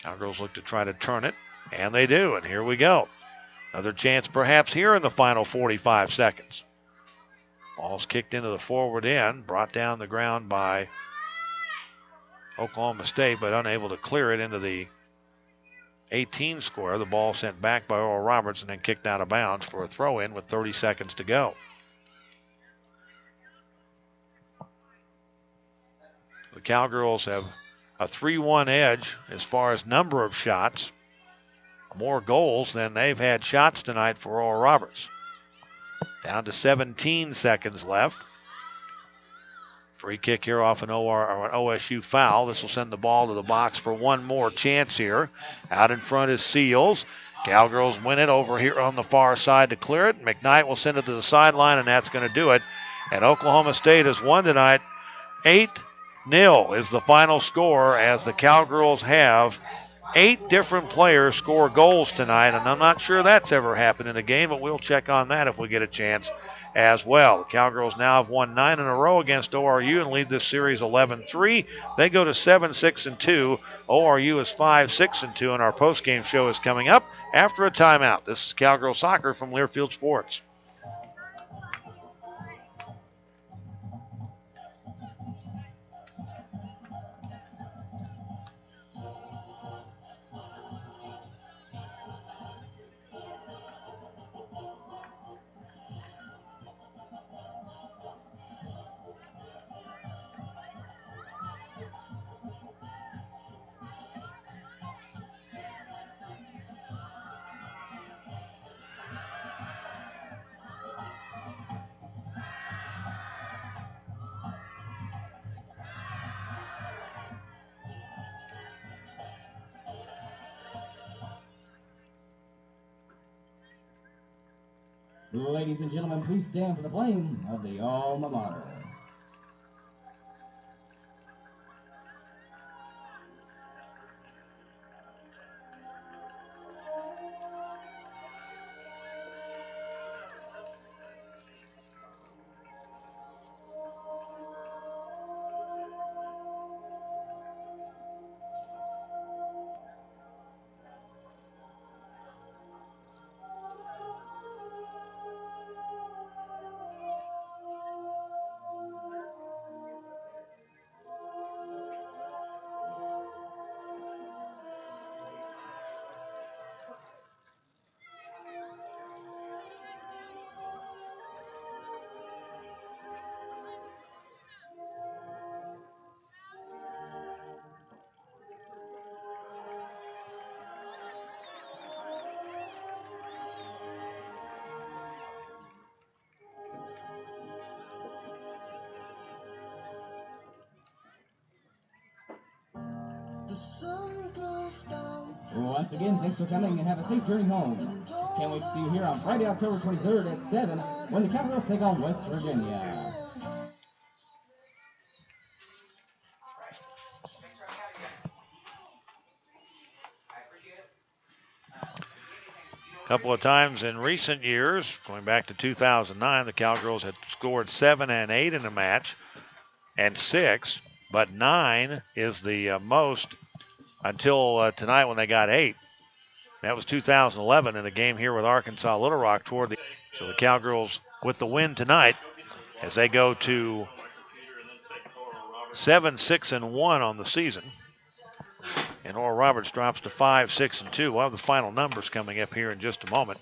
S2: Cowgirls look to try to turn it. And they do, and here we go. Another chance perhaps here in the final 45 seconds. Ball's kicked into the forward end, brought down the ground by Oklahoma State, but unable to clear it into the 18 square. The ball sent back by Earl Roberts and then kicked out of bounds for a throw-in with 30 seconds to go. The Cowgirls have a 3-1 edge as far as number of shots. More goals than they've had shots tonight for Earl Roberts. Down to 17 seconds left. Free kick here off an OSU foul. This will send the ball to the box for one more chance here. Out in front is Seals. Cowgirls win it over here on the far side to clear it. McKnight will send it to the sideline, and that's going to do it. And Oklahoma State has won tonight. 8-0 is the final score as the Cowgirls have 8 different players score goals tonight, and I'm not sure that's ever happened in a game, but we'll check on that if we get a chance as well. The Cowgirls now have won 9 in a row against ORU and lead this series 11-3. They go to 7-6-2. ORU is 5-6-2, and our postgame show is coming up after a timeout. This is Cowgirl Soccer from Learfield Sports.
S3: Ladies and gentlemen, please stand for the playing of the alma mater. Once again, thanks for coming and have a safe journey home. Can't wait to see you here on Friday, October 23rd at 7 when the Cowgirls take on West Virginia.
S2: A couple of times in recent years, going back to 2009, the Cowgirls had scored 7 and 8 in a match and 6, but 9 is the most until tonight when they got 8. That was 2011 in a game here with Arkansas Little Rock toward the. So the Cowgirls with the win tonight as they go to 7-6-1 on the season. And Oral Roberts drops to 5-6-2. We'll have the final numbers coming up here in just a moment.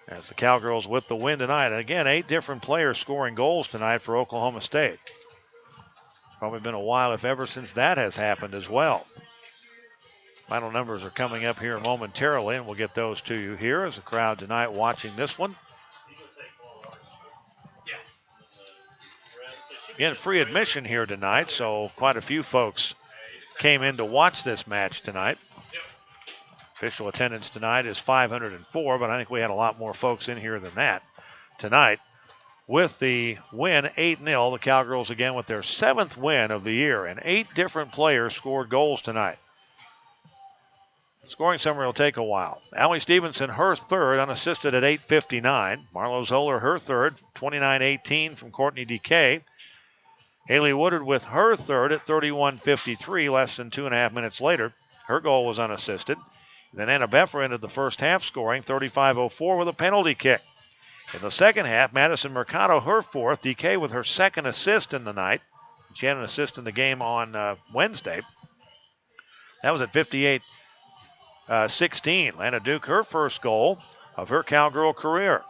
S2: As the Cowgirls with the win tonight. And again, 8 different players scoring goals tonight for Oklahoma State. Probably been a while, if ever, since that has happened as well. Final numbers are coming up here momentarily, and we'll get those to you here as a crowd tonight watching this one. Again, free admission here tonight, so quite a few folks came in to watch this match tonight. Official attendance tonight is 504, but I think we had a lot more folks in here than that tonight. With the win, 8-0, the Cowgirls again with their 7th win of the year, and 8 different players scored goals tonight. Scoring summary will take a while. Allie Stevenson, her third, unassisted at 8:59. Marlo Zoller, her third, 29:18 from Courtney DeKay. Haley Woodard with her third at 31:53, less than 2.5 minutes later. Her goal was unassisted. Then Anna Beffer ended the first half scoring 35:04 with a penalty kick. In the second half, Madison Mercado, her fourth. DeKay with her second assist in the night. She had an assist in the game on Wednesday. That was at 58-16. Lana Duke, her first goal of her Cowgirl career.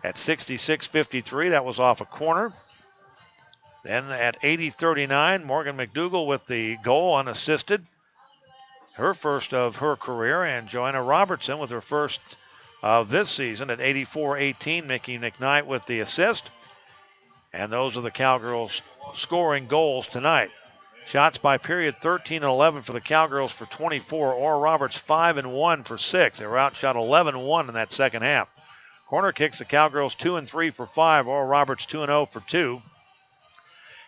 S2: At 66:53, that was off a corner. Then at 80:39, Morgan McDougall with the goal unassisted. Her first of her career, and Joanna Robertson with her first of this season at 84-18. Mickey McKnight with the assist. And those are the Cowgirls scoring goals tonight. Shots by period 13 and 11 for the Cowgirls for 24. Oral Roberts 5 and 1 for 6. They were outshot 11-1 in that second half. Corner kicks, the Cowgirls 2 and 3 for 5. Oral Roberts 2 and 0 for 2.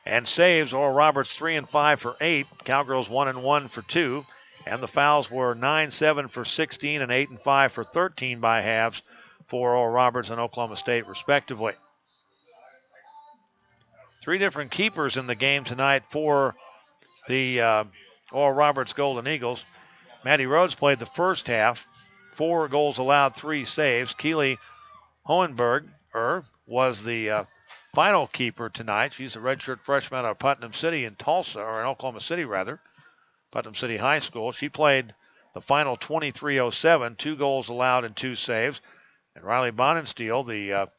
S2: And saves, Oral Roberts 3 and 5 for 8. Cowgirls 1 and 1 for 2. And the fouls were 9-7 for 16 and 8 and 5 for 13 by halves for Oral Roberts and Oklahoma State, respectively. 3 different keepers in the game tonight for the Oral Roberts Golden Eagles. Maddie Rhodes played the first half. 4 goals allowed, 3 saves. Keely Hohenberger was the final keeper tonight. She's a redshirt freshman out of Putnam City in Tulsa, or in Oklahoma City rather. Putnam City High School. She played the final 23:07, 2 goals allowed and 2 saves. And Riley Bonensteel, the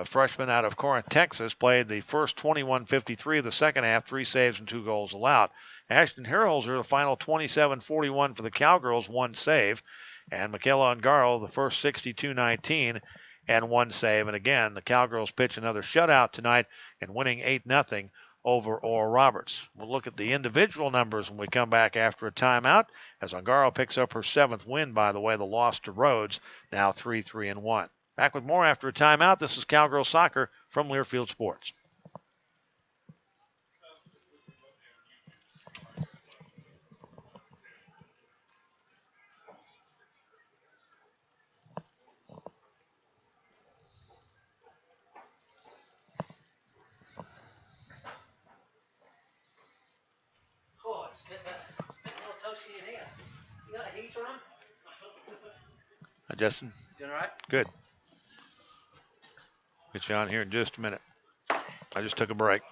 S2: freshman out of Corinth, Texas, played the first 21:53 of the second half, 3 saves and 2 goals allowed. Ashton Herholzer, the final 27:41 for the Cowgirls, 1 save. And Michaela Ungaro, the first 62:19 and 1 save. And again, the Cowgirls pitch another shutout tonight and winning 8-0 over Oral Roberts. We'll look at the individual numbers when we come back after a timeout, as Ungaro picks up her 7th win, by the way, the loss to Rhodes, now 3-3-1. Back with more after a timeout. This is Cowgirl Soccer from Learfield Sports.
S1: Oh, it's getting a little toasty in here. You got a heater on?
S2: Justin?
S1: Doing all right?
S2: Good. Get you on here in just a minute. I just took a break.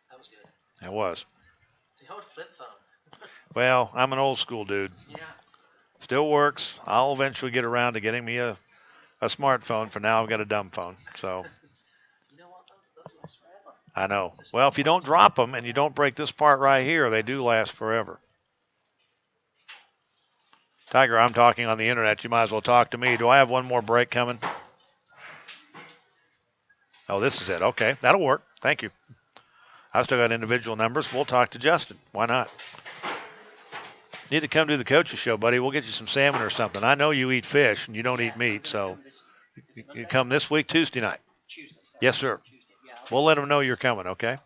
S1: That was good.
S2: It was.
S1: The old flip phone.
S2: Well, I'm an old school dude.
S1: Yeah.
S2: Still works. I'll eventually get around to getting me a smartphone. For now, I've got a dumb phone. So
S1: You know what? Those last forever.
S2: I know. Well, if you don't drop them and you don't break this part right here, they do last forever. Tiger, I'm talking on the internet. You might as well talk to me. Do I have one more break coming? Oh, this is it. Okay, that'll work. Thank you. I still got individual numbers. We'll talk to Justin. Why not? Need to come do the coaches show, buddy. We'll get you some salmon or something. I know you eat fish and you don't eat meat, so you come this week, Tuesday night.
S1: Tuesday.
S2: Yes, sir.
S1: Tuesday. Yeah.
S2: We'll let them know you're coming, okay?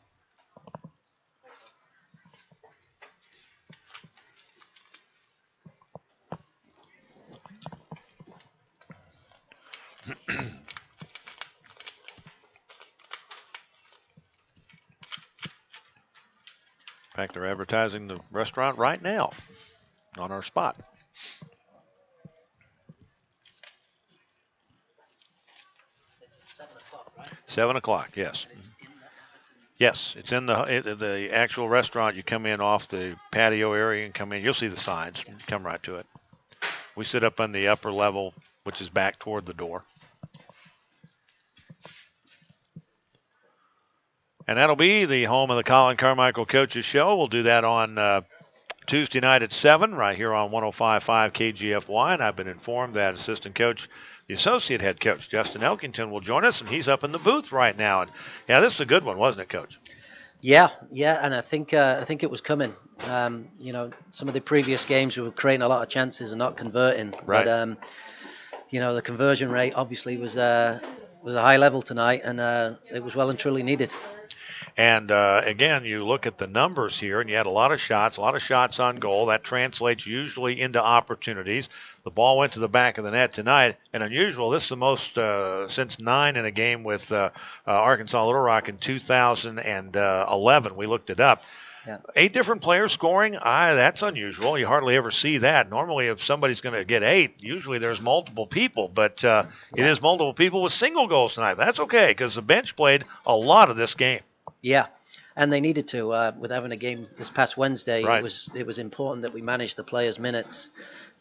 S2: In fact, they're advertising the restaurant right now on our spot.
S1: It's at 7 o'clock, right?
S2: 7 o'clock, yes. Yes, it's in the actual restaurant. You come in off the patio area and come in. You'll see the signs. Come right to it. We sit up on the upper level, which is back toward the door. And that'll be the home of the Colin Carmichael Coaches Show. We'll do that on Tuesday night at 7 right here on 105.5 KGFY. And I've been informed that assistant coach, the associate head coach, Justin Elkington, will join us, and he's up in the booth right now. And yeah, this is a good one, wasn't it, Coach?
S4: Yeah, and I think it was coming. Some of the previous games we were creating a lot of chances and not converting.
S2: Right.
S4: But the conversion rate obviously was a high level tonight, and it was well and truly needed.
S2: And again, you look at the numbers here, and you had a lot of shots on goal. That translates usually into opportunities. The ball went to the back of the net tonight, and unusual. This is the most since 9 in a game with Arkansas Little Rock in 2011. We looked it up.
S4: Yeah.
S2: 8 different players scoring. That's unusual. You hardly ever see that. Normally, if somebody's going to get 8, usually there's multiple people. But it is multiple people with single goals tonight. That's okay because the bench played a lot of this game.
S4: Yeah, and they needed to with having a game this past Wednesday.
S2: Right.
S4: It was important that we managed the players' minutes,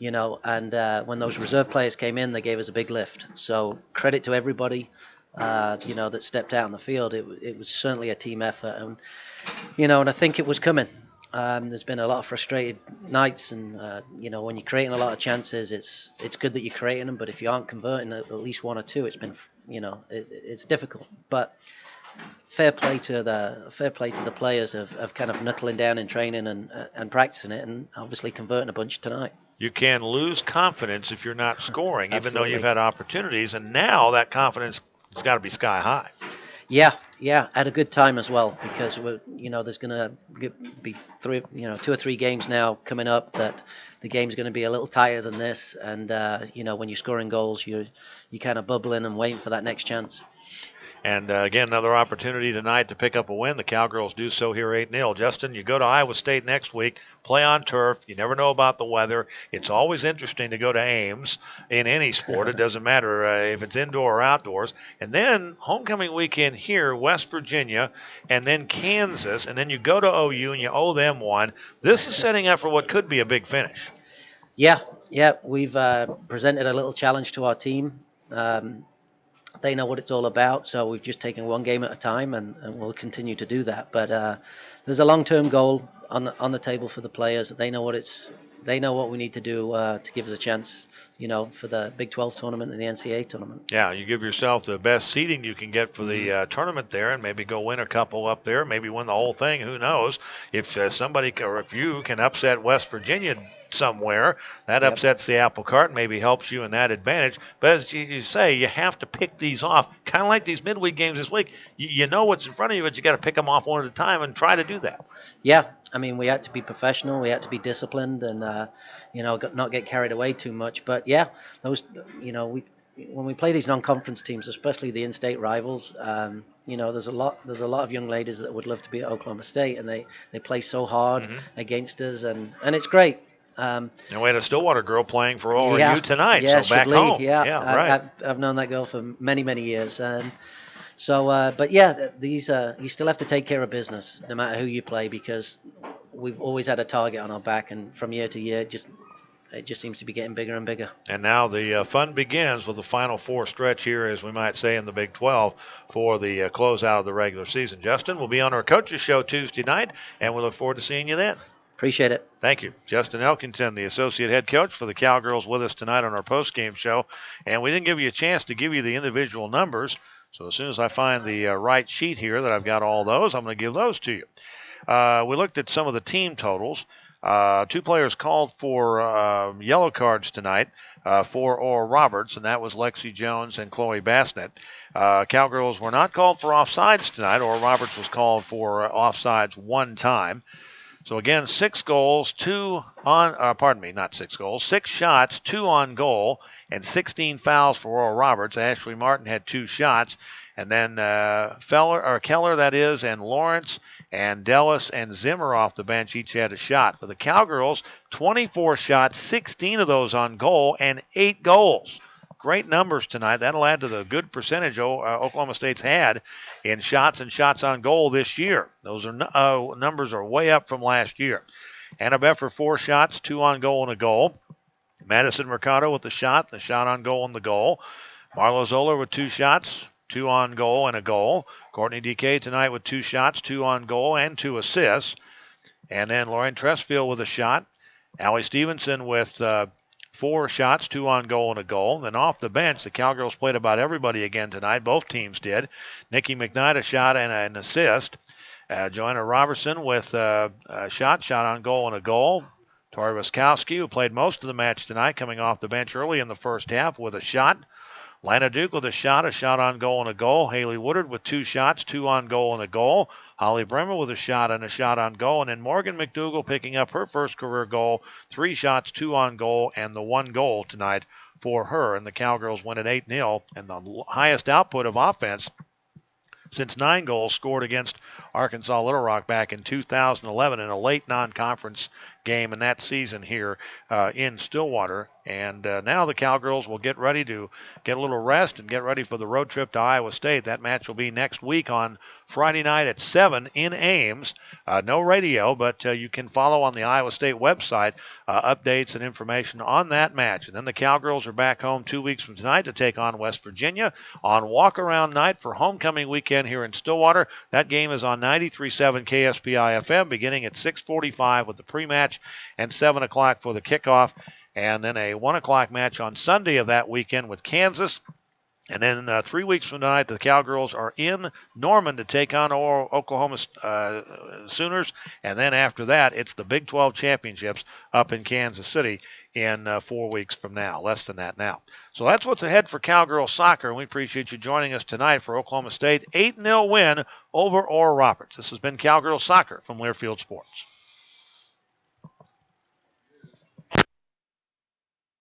S4: and when those reserve players came in, they gave us a big lift. So credit to everybody, that stepped out on the field. It was certainly a team effort, and and I think it was coming. There's been a lot of frustrated nights, and when you're creating a lot of chances, it's good that you're creating them. But if you aren't converting at least 1 or 2, it's been it's difficult. But fair play to the players of kind of knuckling down in training and practicing it, and obviously converting a bunch tonight.
S2: You can lose confidence if you're not scoring, even though
S4: Absolutely.
S2: you've had opportunities, and now that confidence has got to be sky high.
S4: Yeah, at a good time as well, because there's going to be 2 or 3 games now coming up that the game's going to be a little tighter than this, and when you're scoring goals, you're kind of bubbling and waiting for that next chance.
S2: And again, another opportunity tonight to pick up a win. The Cowgirls do so here 8-0. Justin, you go to Iowa State next week, play on turf. You never know about the weather. It's always interesting to go to Ames in any sport. It doesn't matter if it's indoor or outdoors. And then homecoming weekend here, West Virginia, and then Kansas. And then you go to OU and you owe them one. This is setting up for what could be a big finish.
S4: Yeah. We've presented a little challenge to our team. They know what it's all about, so we've just taken one game at a time, and we'll continue to do that. But there's a long-term goal on the table for the players. They know what we need to do to give us a chance, for the Big 12 tournament and the NCAA tournament.
S2: Yeah, you give yourself the best seeding you can get for the tournament there, and maybe go win a couple up there, maybe win the whole thing. Who knows? If somebody or if you can upset West Virginia somewhere, that upsets the apple cart, maybe helps you in that advantage. But as you say, you have to pick these off, kind of like these midweek games this week. You know what's in front of you, but you got to pick them off one at a time and try to do that.
S4: Yeah, I mean, we had to be professional, we had to be disciplined, and not get carried away too much. But yeah, those, when we play these non-conference teams, especially the in-state rivals, there's a lot of young ladies that would love to be at Oklahoma State, and they play so hard against us, and it's great.
S2: And we had a Stillwater girl playing for ORU tonight, so back
S4: Lee,
S2: home.
S4: Yeah,
S2: right.
S4: I've known that girl for many, many years. But yeah, these you still have to take care of business, no matter who you play, because we've always had a target on our back, and from year to year, it just seems to be getting bigger and bigger.
S2: And now the fun begins with the Final Four stretch here, as we might say, in the Big 12 for the closeout of the regular season. Justin, we'll be on our Coaches Show Tuesday night, and we look forward to seeing you then.
S4: Appreciate it.
S2: Thank you. Justin Elkington, the associate head coach for the Cowgirls, with us tonight on our post-game show. And we didn't give you a chance to give you the individual numbers, so as soon as I find the right sheet here that I've got all those, I'm going to give those to you. We looked at some of the team totals. 2 players called for yellow cards tonight for Oral Roberts, and that was Lexi Jones and Chloe Bassnett. Cowgirls were not called for offsides tonight. Oral Roberts was called for offsides 1 time. So again, 6 goals, 2 on, 6 shots, 2 on goal, and 16 fouls for Oral Roberts. Ashley Martin had 2 shots, and then Keller, that is, and Lawrence and Dellis and Zimmer off the bench each had a shot. For the Cowgirls, 24 shots, 16 of those on goal, and 8 goals. great numbers tonight. That'll add to the good percentage Oklahoma State's had in shots and shots on goal this year. Those are numbers are way up from last year. Annabeth 4 shots, 2 on goal and a goal. Madison Mercado with the shot on goal and the goal. Marlo Zoller with 2 shots, 2 on goal and a goal. Courtney DK tonight with 2 shots, 2 on goal and 2 assists. And then Lauren Tressfield with a shot. Allie Stevenson with 4 shots, 2 on goal and a goal. Then off the bench, the Cowgirls played about everybody again tonight. Both teams did. Nikki McKnight a shot and an assist. Joanna Robertson with a shot on goal and a goal. Tori Wiskowski, who played most of the match tonight, coming off the bench early in the first half with a shot. Lana Duke with a shot on goal and a goal. Haley Woodard with 2 shots, 2 on goal and a goal. Holly Bremer with a shot on goal. And then Morgan McDougall picking up her first career goal, 3 shots, 2 on goal, and the 1 goal tonight for her. And the Cowgirls win at 8-0, and the highest output of offense since 9 goals scored against Arkansas Little Rock back in 2011 in a late non-conference game in that season here in Stillwater. And now the Cowgirls will get ready to get a little rest and get ready for the road trip to Iowa State. That match will be next week on Friday night at 7 in Ames. No radio, but you can follow on the Iowa State website updates and information on that match. And then the Cowgirls are back home 2 weeks from tonight to take on West Virginia on walk-around night for homecoming weekend here in Stillwater. That game is on 93.7 KSPI FM beginning at 6:45 with the pre-match and 7 o'clock for the kickoff. And then a 1 o'clock match on Sunday of that weekend with Kansas. And then 3 weeks from tonight, the Cowgirls are in Norman to take on Oklahoma Sooners. And then after that, it's the Big 12 championships up in Kansas City in 4 weeks from now, less than that now. So that's what's ahead for Cowgirl soccer, and we appreciate you joining us tonight for Oklahoma State 8-0 win over Oral Roberts. This has been Cowgirl soccer from Learfield Sports.